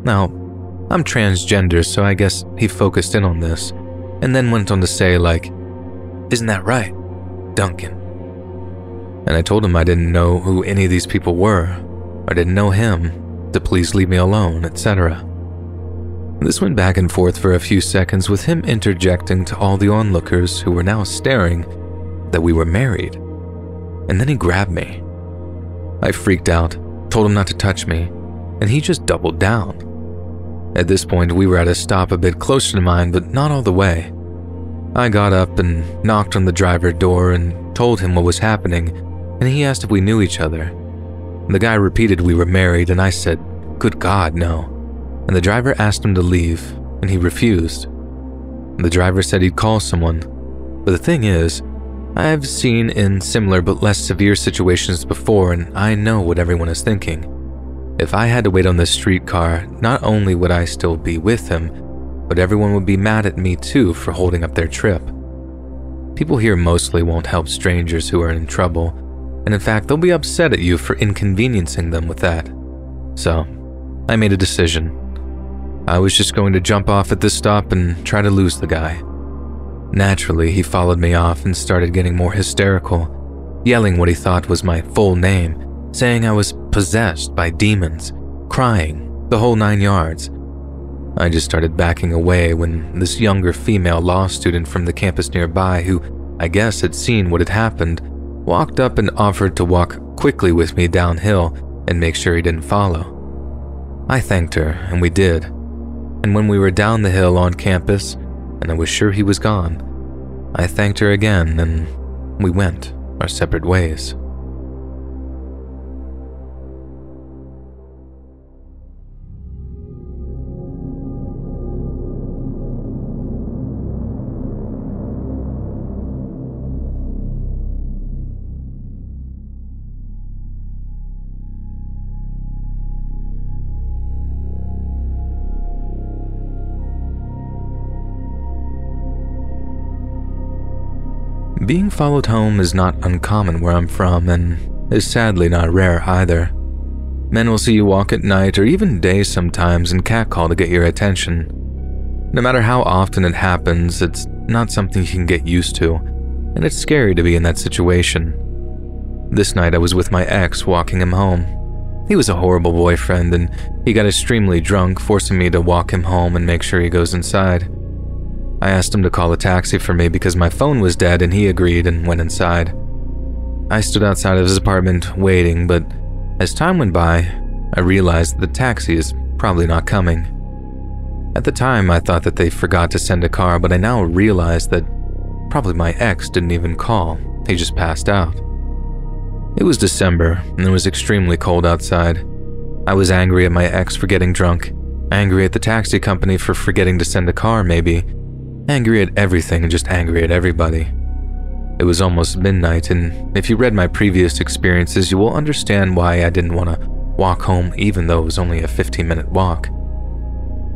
Now, I'm transgender, so I guess he focused in on this, and then went on to say like, "Isn't that right, Duncan?" And I told him I didn't know who any of these people were, I didn't know him, to please leave me alone, etc. This went back and forth for a few seconds with him interjecting to all the onlookers who were now staring that we were married. And then he grabbed me. I freaked out, told him not to touch me, and he just doubled down. At this point, we were at a stop a bit closer to mine, but not all the way. I got up and knocked on the driver's door and told him what was happening, and he asked if we knew each other. The guy repeated we were married, and I said, "Good God, no." And the driver asked him to leave, and he refused. The driver said he'd call someone, but the thing is, I've seen in similar but less severe situations before, and I know what everyone is thinking. If I had to wait on this streetcar, not only would I still be with him, but everyone would be mad at me too for holding up their trip. People here mostly won't help strangers who are in trouble, and in fact they'll be upset at you for inconveniencing them with that. So, I made a decision. I was just going to jump off at this stop and try to lose the guy. Naturally, he followed me off and started getting more hysterical, yelling what he thought was my full name, saying I was possessed by demons, crying, the whole 9 yards. I just started backing away when this younger female law student from the campus nearby, who I guess had seen what had happened, walked up and offered to walk quickly with me downhill and make sure he didn't follow. I thanked her, and we did. And when we were down the hill on campus, and I was sure he was gone, I thanked her again, and we went our separate ways. Being followed home is not uncommon where I'm from and is sadly not rare either. Men will see you walk at night or even day sometimes and catcall to get your attention. No matter how often it happens, it's not something you can get used to, and it's scary to be in that situation. This night I was with my ex walking him home. He was a horrible boyfriend and he got extremely drunk, forcing me to walk him home and make sure he goes inside. I asked him to call a taxi for me because my phone was dead and he agreed and went inside. I stood outside of his apartment waiting, but as time went by, I realized that the taxi is probably not coming. At the time, I thought that they forgot to send a car, but I now realized that probably my ex didn't even call, he just passed out. It was December and it was extremely cold outside. I was angry at my ex for getting drunk, angry at the taxi company for forgetting to send a car maybe, angry at everything and just angry at everybody. It was almost midnight, and if you read my previous experiences, you will understand why I didn't want to walk home even though it was only a 15-minute walk.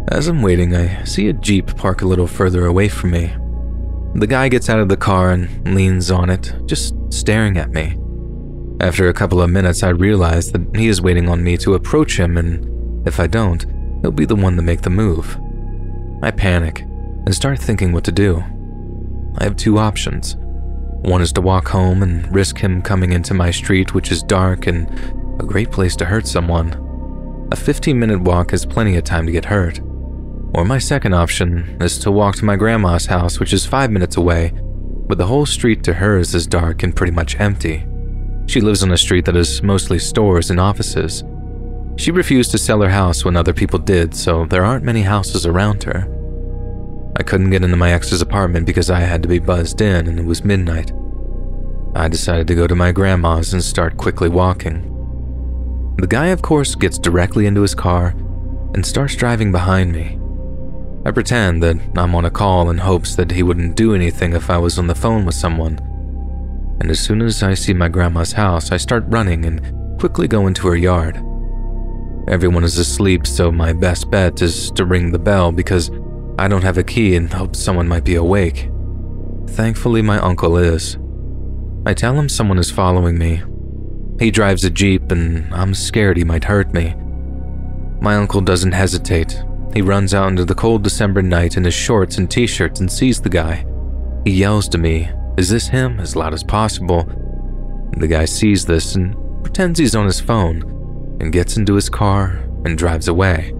As I'm waiting, I see a Jeep park a little further away from me. The guy gets out of the car and leans on it, just staring at me. After a couple of minutes, I realize that he is waiting on me to approach him, and if I don't, he'll be the one to make the move. I panic and start thinking what to do. I have two options. One is to walk home and risk him coming into my street, which is dark and a great place to hurt someone. A 15-minute walk is plenty of time to get hurt. Or my second option is to walk to my grandma's house, which is 5 minutes away, but the whole street to hers is dark and pretty much empty. She lives on a street that is mostly stores and offices. She refused to sell her house when other people did, so there aren't many houses around her. I couldn't get into my ex's apartment because I had to be buzzed in and it was midnight. I decided to go to my grandma's and start quickly walking. The guy, of course, gets directly into his car and starts driving behind me. I pretend that I'm on a call in hopes that he wouldn't do anything if I was on the phone with someone. And as soon as I see my grandma's house, I start running and quickly go into her yard. Everyone is asleep, so my best bet is to ring the bell because I don't have a key and hope someone might be awake. Thankfully, my uncle is. I tell him someone is following me. He drives a Jeep and I'm scared he might hurt me. My uncle doesn't hesitate. He runs out into the cold December night in his shorts and t-shirts and sees the guy. He yells to me, "Is this him?" as loud as possible. The guy sees this and pretends he's on his phone and gets into his car and drives away.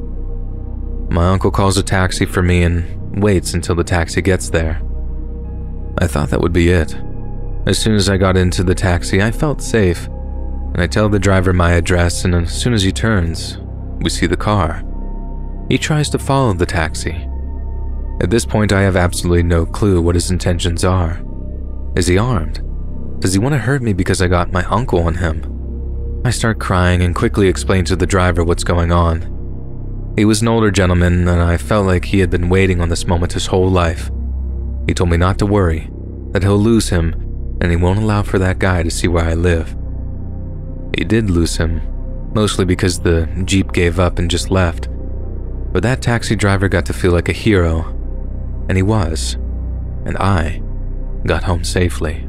My uncle calls a taxi for me and waits until the taxi gets there. I thought that would be it. As soon as I got into the taxi, I felt safe, and I tell the driver my address, and as soon as he turns, we see the car. He tries to follow the taxi. At this point, I have absolutely no clue what his intentions are. Is he armed? Does he want to hurt me because I got my uncle on him? I start crying and quickly explain to the driver what's going on. He was an older gentleman, and I felt like he had been waiting on this moment his whole life. He told me not to worry, that he'll lose him, and he won't allow for that guy to see where I live. He did lose him, mostly because the Jeep gave up and just left. But that taxi driver got to feel like a hero, and he was, and I got home safely.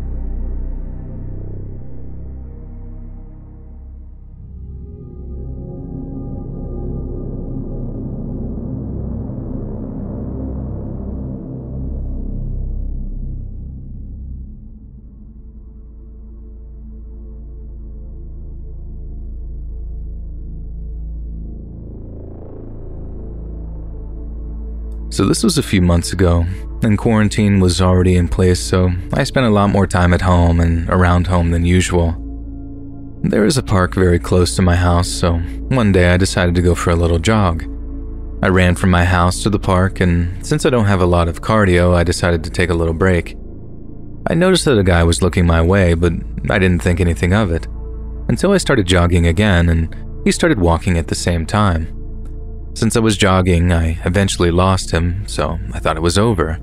So this was a few months ago, and quarantine was already in place, so I spent a lot more time at home and around home than usual. There is a park very close to my house, so one day I decided to go for a little jog. I ran from my house to the park, and since I don't have a lot of cardio, I decided to take a little break. I noticed that a guy was looking my way, but I didn't think anything of it, until I started jogging again, and he started walking at the same time. Since I was jogging, I eventually lost him, so I thought it was over.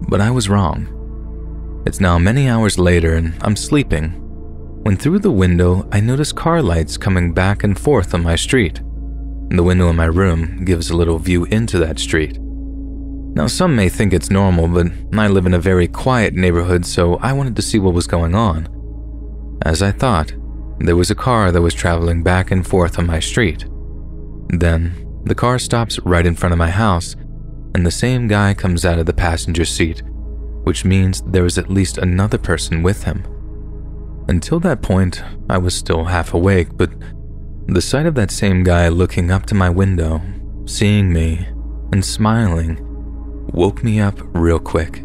But I was wrong. It's now many hours later, and I'm sleeping, when through the window I notice car lights coming back and forth on my street. The window in my room gives a little view into that street. Now, some may think it's normal, but I live in a very quiet neighborhood, so I wanted to see what was going on. As I thought, there was a car that was traveling back and forth on my street. Then, the car stops right in front of my house, and the same guy comes out of the passenger seat, which means there was at least another person with him. Until that point, I was still half awake, but the sight of that same guy looking up to my window, seeing me, and smiling, woke me up real quick.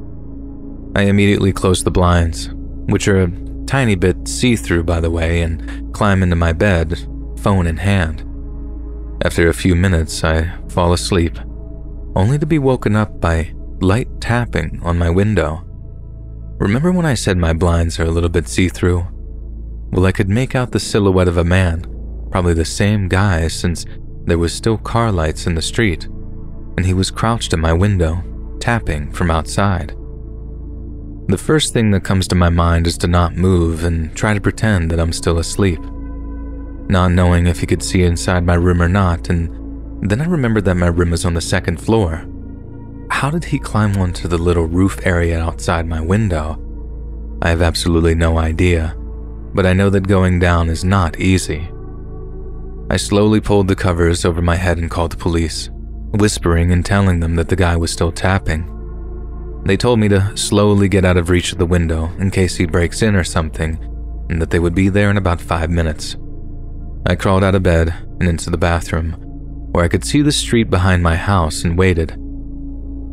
I immediately closed the blinds, which are a tiny bit see-through by the way, and climb into my bed, phone in hand. After a few minutes, I fall asleep, only to be woken up by light tapping on my window. Remember when I said my blinds are a little bit see-through? Well, I could make out the silhouette of a man, probably the same guy since there was still car lights in the street, and he was crouched at my window, tapping from outside. The first thing that comes to my mind is to not move and try to pretend that I'm still asleep, not knowing if he could see inside my room or not, and then I remembered that my room is on the second floor. How did he climb onto the little roof area outside my window? I have absolutely no idea, but I know that going down is not easy. I slowly pulled the covers over my head and called the police, whispering and telling them that the guy was still tapping. They told me to slowly get out of reach of the window in case he breaks in or something, and that they would be there in about 5 minutes. I crawled out of bed and into the bathroom, where I could see the street behind my house, and waited.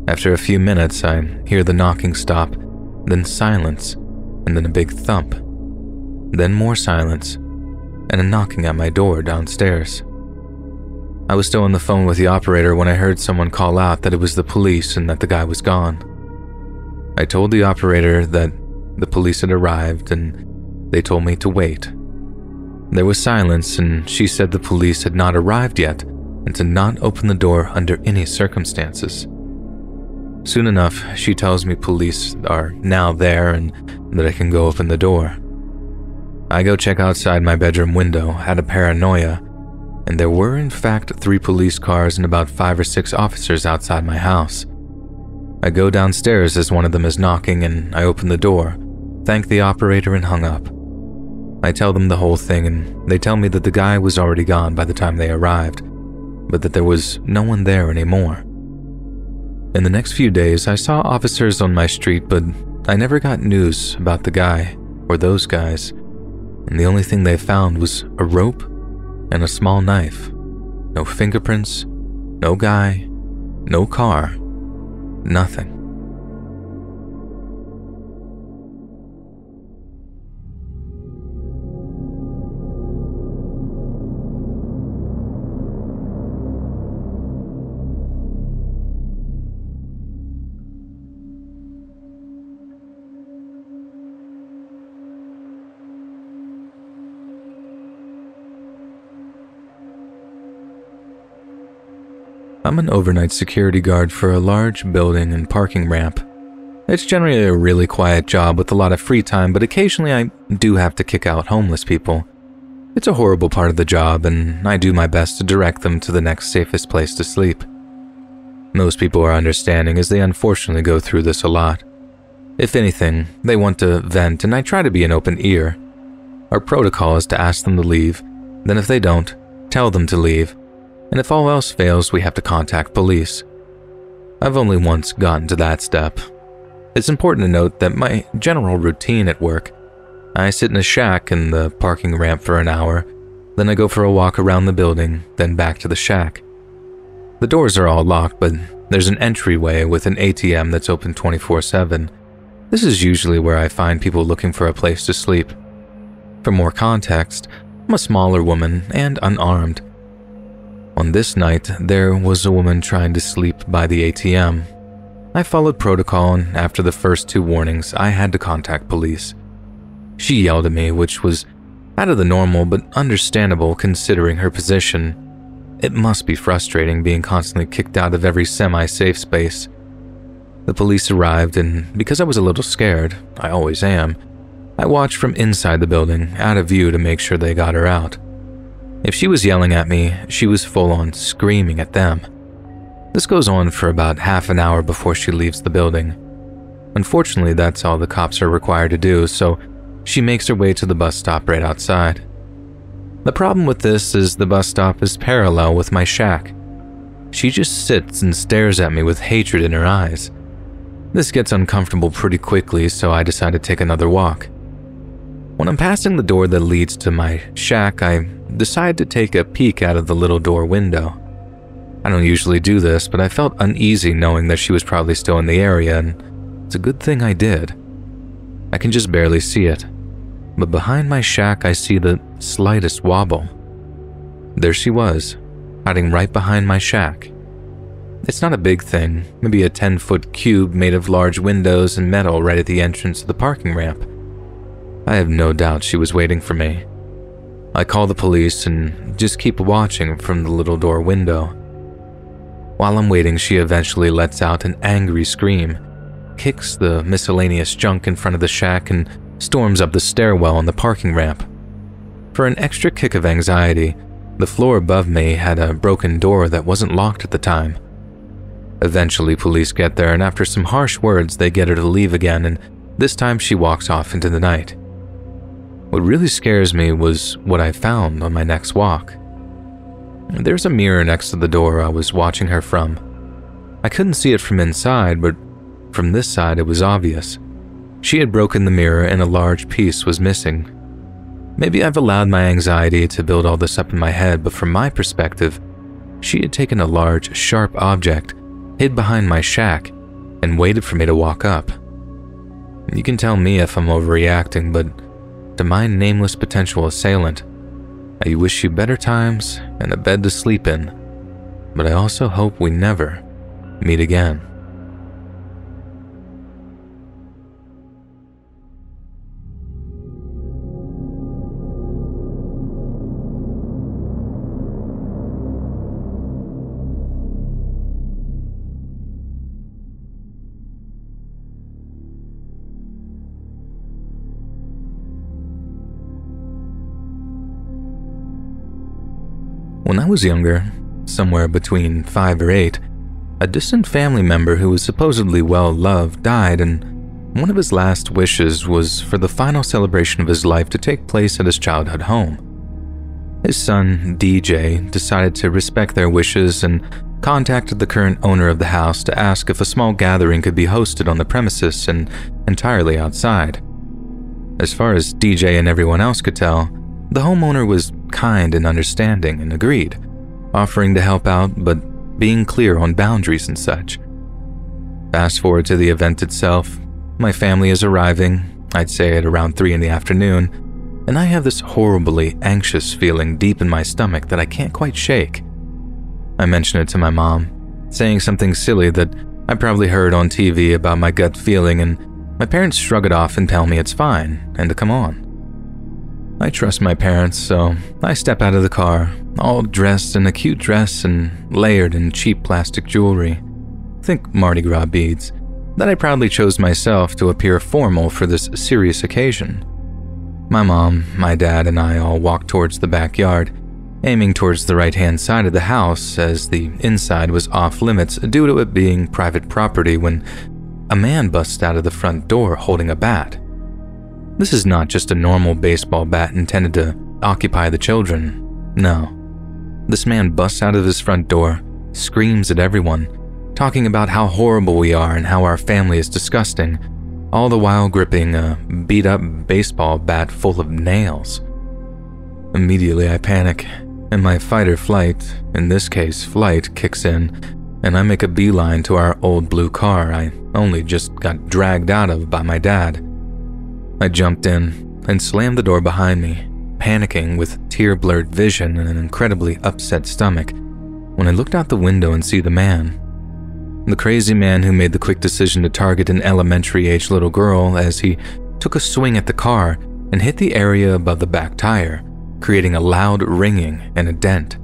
After a few minutes, I hear the knocking stop, then silence, and then a big thump. Then more silence, and a knocking at my door downstairs. I was still on the phone with the operator when I heard someone call out that it was the police and that the guy was gone. I told the operator that the police had arrived, and they told me to wait. There was silence, and she said the police had not arrived yet and to not open the door under any circumstances. Soon enough, she tells me police are now there and that I can go open the door. I go check outside my bedroom window out of paranoia, and there were in fact 3 police cars and about 5 or 6 officers outside my house. I go downstairs as one of them is knocking, and I open the door, thank the operator, and hung up. I tell them the whole thing, and they tell me that the guy was already gone by the time they arrived, but that there was no one there anymore. In the next few days, I saw officers on my street, but I never got news about the guy or those guys, and the only thing they found was a rope and a small knife. No fingerprints, no guy, no car, nothing. I'm an overnight security guard for a large building and parking ramp. It's generally a really quiet job with a lot of free time, but occasionally I do have to kick out homeless people. It's a horrible part of the job, and I do my best to direct them to the next safest place to sleep. Most people are understanding as they unfortunately go through this a lot. If anything, they want to vent, and I try to be an open ear. Our protocol is to ask them to leave, then if they don't, tell them to leave, and if all else fails, we have to contact police. I've only once gotten to that step. It's important to note that my general routine at work, I sit in a shack in the parking ramp for an hour, then I go for a walk around the building, then back to the shack. The doors are all locked, but There's an entryway with an ATM that's open 24/7. This is usually where I find people looking for a place to sleep. For more context, I'm a smaller woman and unarmed. On this night, there was a woman trying to sleep by the ATM. I followed protocol, and after the first 2 warnings, I had to contact police. She yelled at me, which was out of the normal but understandable considering her position. It must be frustrating being constantly kicked out of every semi-safe space. The police arrived, and because I was a little scared, I always am, I watched from inside the building, out of view to make sure they got her out. If she was yelling at me, she was full-on screaming at them. This goes on for about half an hour before she leaves the building. Unfortunately, that's all the cops are required to do, so she makes her way to the bus stop right outside. The problem with this is the bus stop is parallel with my shack. She just sits and stares at me with hatred in her eyes. This gets uncomfortable pretty quickly, so I decide to take another walk. When I'm passing the door that leads to my shack, I decide to take a peek out of the little door window. I don't usually do this, but I felt uneasy knowing that she was probably still in the area, and it's a good thing I did. I can just barely see it, but behind my shack I see the slightest wobble. There she was, hiding right behind my shack. It's not a big thing, maybe a 10-foot cube made of large windows and metal right at the entrance to the parking ramp. I have no doubt she was waiting for me. I call the police and just keep watching from the little door window. While I'm waiting, she eventually lets out an angry scream, kicks the miscellaneous junk in front of the shack, and storms up the stairwell on the parking ramp. For an extra kick of anxiety, the floor above me had a broken door that wasn't locked at the time. Eventually, police get there, and after some harsh words, they get her to leave again, and this time she walks off into the night. What really scares me was what I found on my next walk. There's a mirror next to the door I was watching her from. I couldn't see it from inside, but from this side it was obvious. She had broken the mirror and a large piece was missing. Maybe I've allowed my anxiety to build all this up in my head, but from my perspective, she had taken a large, sharp object, hid behind my shack, and waited for me to walk up. You can tell me if I'm overreacting, but to my nameless potential assailant, I wish you better times and a bed to sleep in, but I also hope we never meet again. When I was younger, somewhere between 5 or 8, a distant family member who was supposedly well-loved died, and one of his last wishes was for the final celebration of his life to take place at his childhood home. His son, DJ, decided to respect their wishes and contacted the current owner of the house to ask if a small gathering could be hosted on the premises and entirely outside. As far as DJ and everyone else could tell, the homeowner was kind and understanding and agreed, offering to help out but being clear on boundaries and such. Fast forward to the event itself, my family is arriving, I'd say at around 3 in the afternoon, and I have this horribly anxious feeling deep in my stomach that I can't quite shake. I mention it to my mom, saying something silly that I probably heard on TV about my gut feeling, and my parents shrug it off and tell me it's fine and to come on. I trust my parents, so I step out of the car, all dressed in a cute dress and layered in cheap plastic jewelry. Think Mardi Gras beads, that I proudly chose myself to appear formal for this serious occasion. My mom, my dad, and I all walk towards the backyard, aiming towards the right-hand side of the house as the inside was off-limits due to it being private property when a man busts out of the front door holding a bat. This is not just a normal baseball bat intended to occupy the children. No. This man busts out of his front door, screams at everyone, talking about how horrible we are and how our family is disgusting, all the while gripping a beat-up baseball bat full of nails. Immediately I panic, and my fight or flight, in this case flight, kicks in, and I make a beeline to our old blue car I only just got dragged out of by my dad. I jumped in and slammed the door behind me, panicking with tear-blurred vision and an incredibly upset stomach when I looked out the window and see the man. The crazy man who made the quick decision to target an elementary-age little girl as he took a swing at the car and hit the area above the back tire, creating a loud ringing and a dent.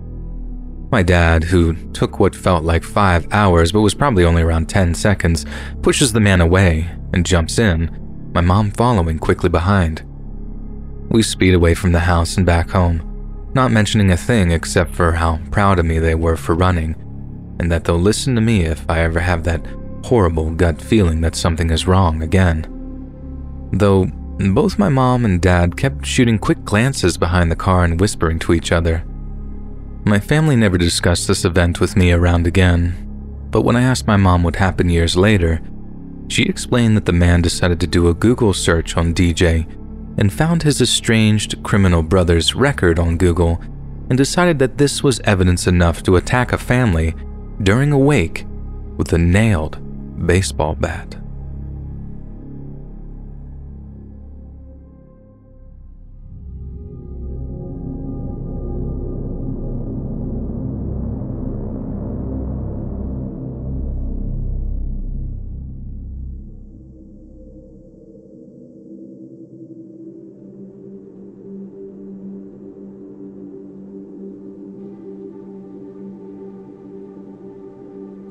My dad, who took what felt like 5 hours but was probably only around 10 seconds, pushes the man away and jumps in, my mom following quickly behind. We speed away from the house and back home, not mentioning a thing except for how proud of me they were for running, and that they'll listen to me if I ever have that horrible gut feeling that something is wrong again. Though both my mom and dad kept shooting quick glances behind the car and whispering to each other. My family never discussed this event with me around again, but when I asked my mom what happened years later, she explained that the man decided to do a Google search on DJ and found his estranged criminal brother's record on Google and decided that this was evidence enough to attack a family during a wake with a nailed baseball bat.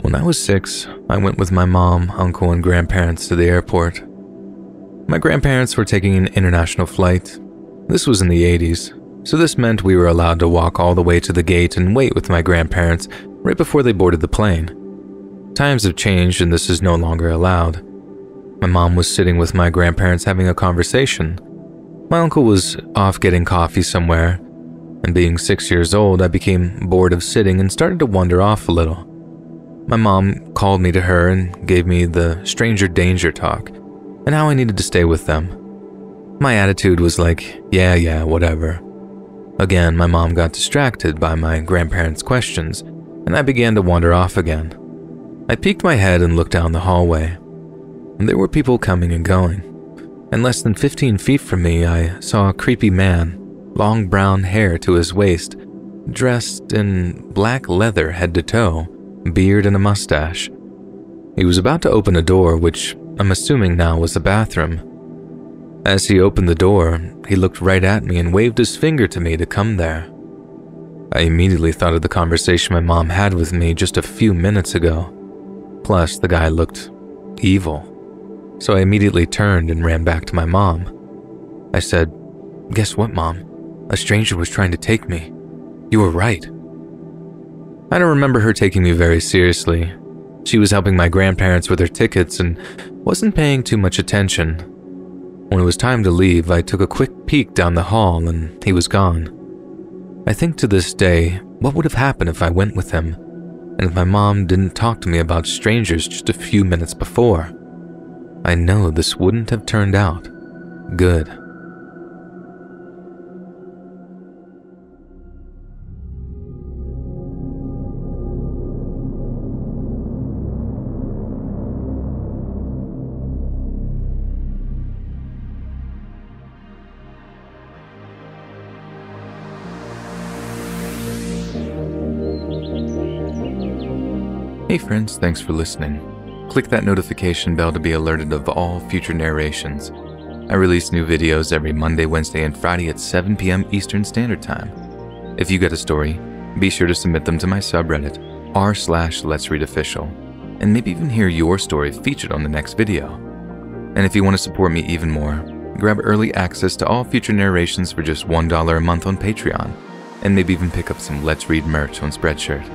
When I was 6, I went with my mom, uncle, and grandparents to the airport. My grandparents were taking an international flight. This was in the 80s, so this meant we were allowed to walk all the way to the gate and wait with my grandparents right before they boarded the plane. Times have changed and this is no longer allowed. My mom was sitting with my grandparents having a conversation. My uncle was off getting coffee somewhere, and being 6 years old, I became bored of sitting and started to wander off a little. My mom called me to her and gave me the stranger danger talk and how I needed to stay with them. My attitude was like, yeah, whatever. Again, my mom got distracted by my grandparents' questions and I began to wander off again. I peeked my head and looked down the hallway. There were people coming and going, and less than 15 feet from me, I saw a creepy man, long brown hair to his waist, dressed in black leather head to toe, beard and a mustache. He was about to open a door, which I'm assuming now was the bathroom. As he opened the door, he looked right at me and waved his finger to me to come there. I immediately thought of the conversation my mom had with me just a few minutes ago. Plus, the guy looked evil. So I immediately turned and ran back to my mom. I said, "Guess what, Mom? A stranger was trying to take me. You were right." I don't remember her taking me very seriously. She was helping my grandparents with their tickets and wasn't paying too much attention. When it was time to leave, I took a quick peek down the hall and he was gone. I think to this day, what would have happened if I went with him, and if my mom didn't talk to me about strangers just a few minutes before? I know this wouldn't have turned out good. Hey friends, thanks for listening. Click that notification bell to be alerted of all future narrations. I release new videos every Monday, Wednesday, and Friday at 7 p.m. Eastern Standard Time. If you got a story, be sure to submit them to my subreddit, r/Let'sReadOfficial, and maybe even hear your story featured on the next video. And if you want to support me even more, grab early access to all future narrations for just $1 a month on Patreon, and maybe even pick up some Let's Read merch on Spreadshirt.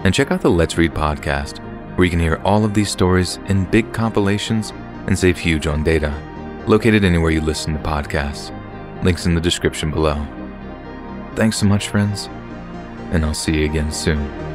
And check out the Let's Read podcast, where you can hear all of these stories in big compilations and save huge on data. Located anywhere you listen to podcasts. Links in the description below. Thanks so much, friends, and I'll see you again soon.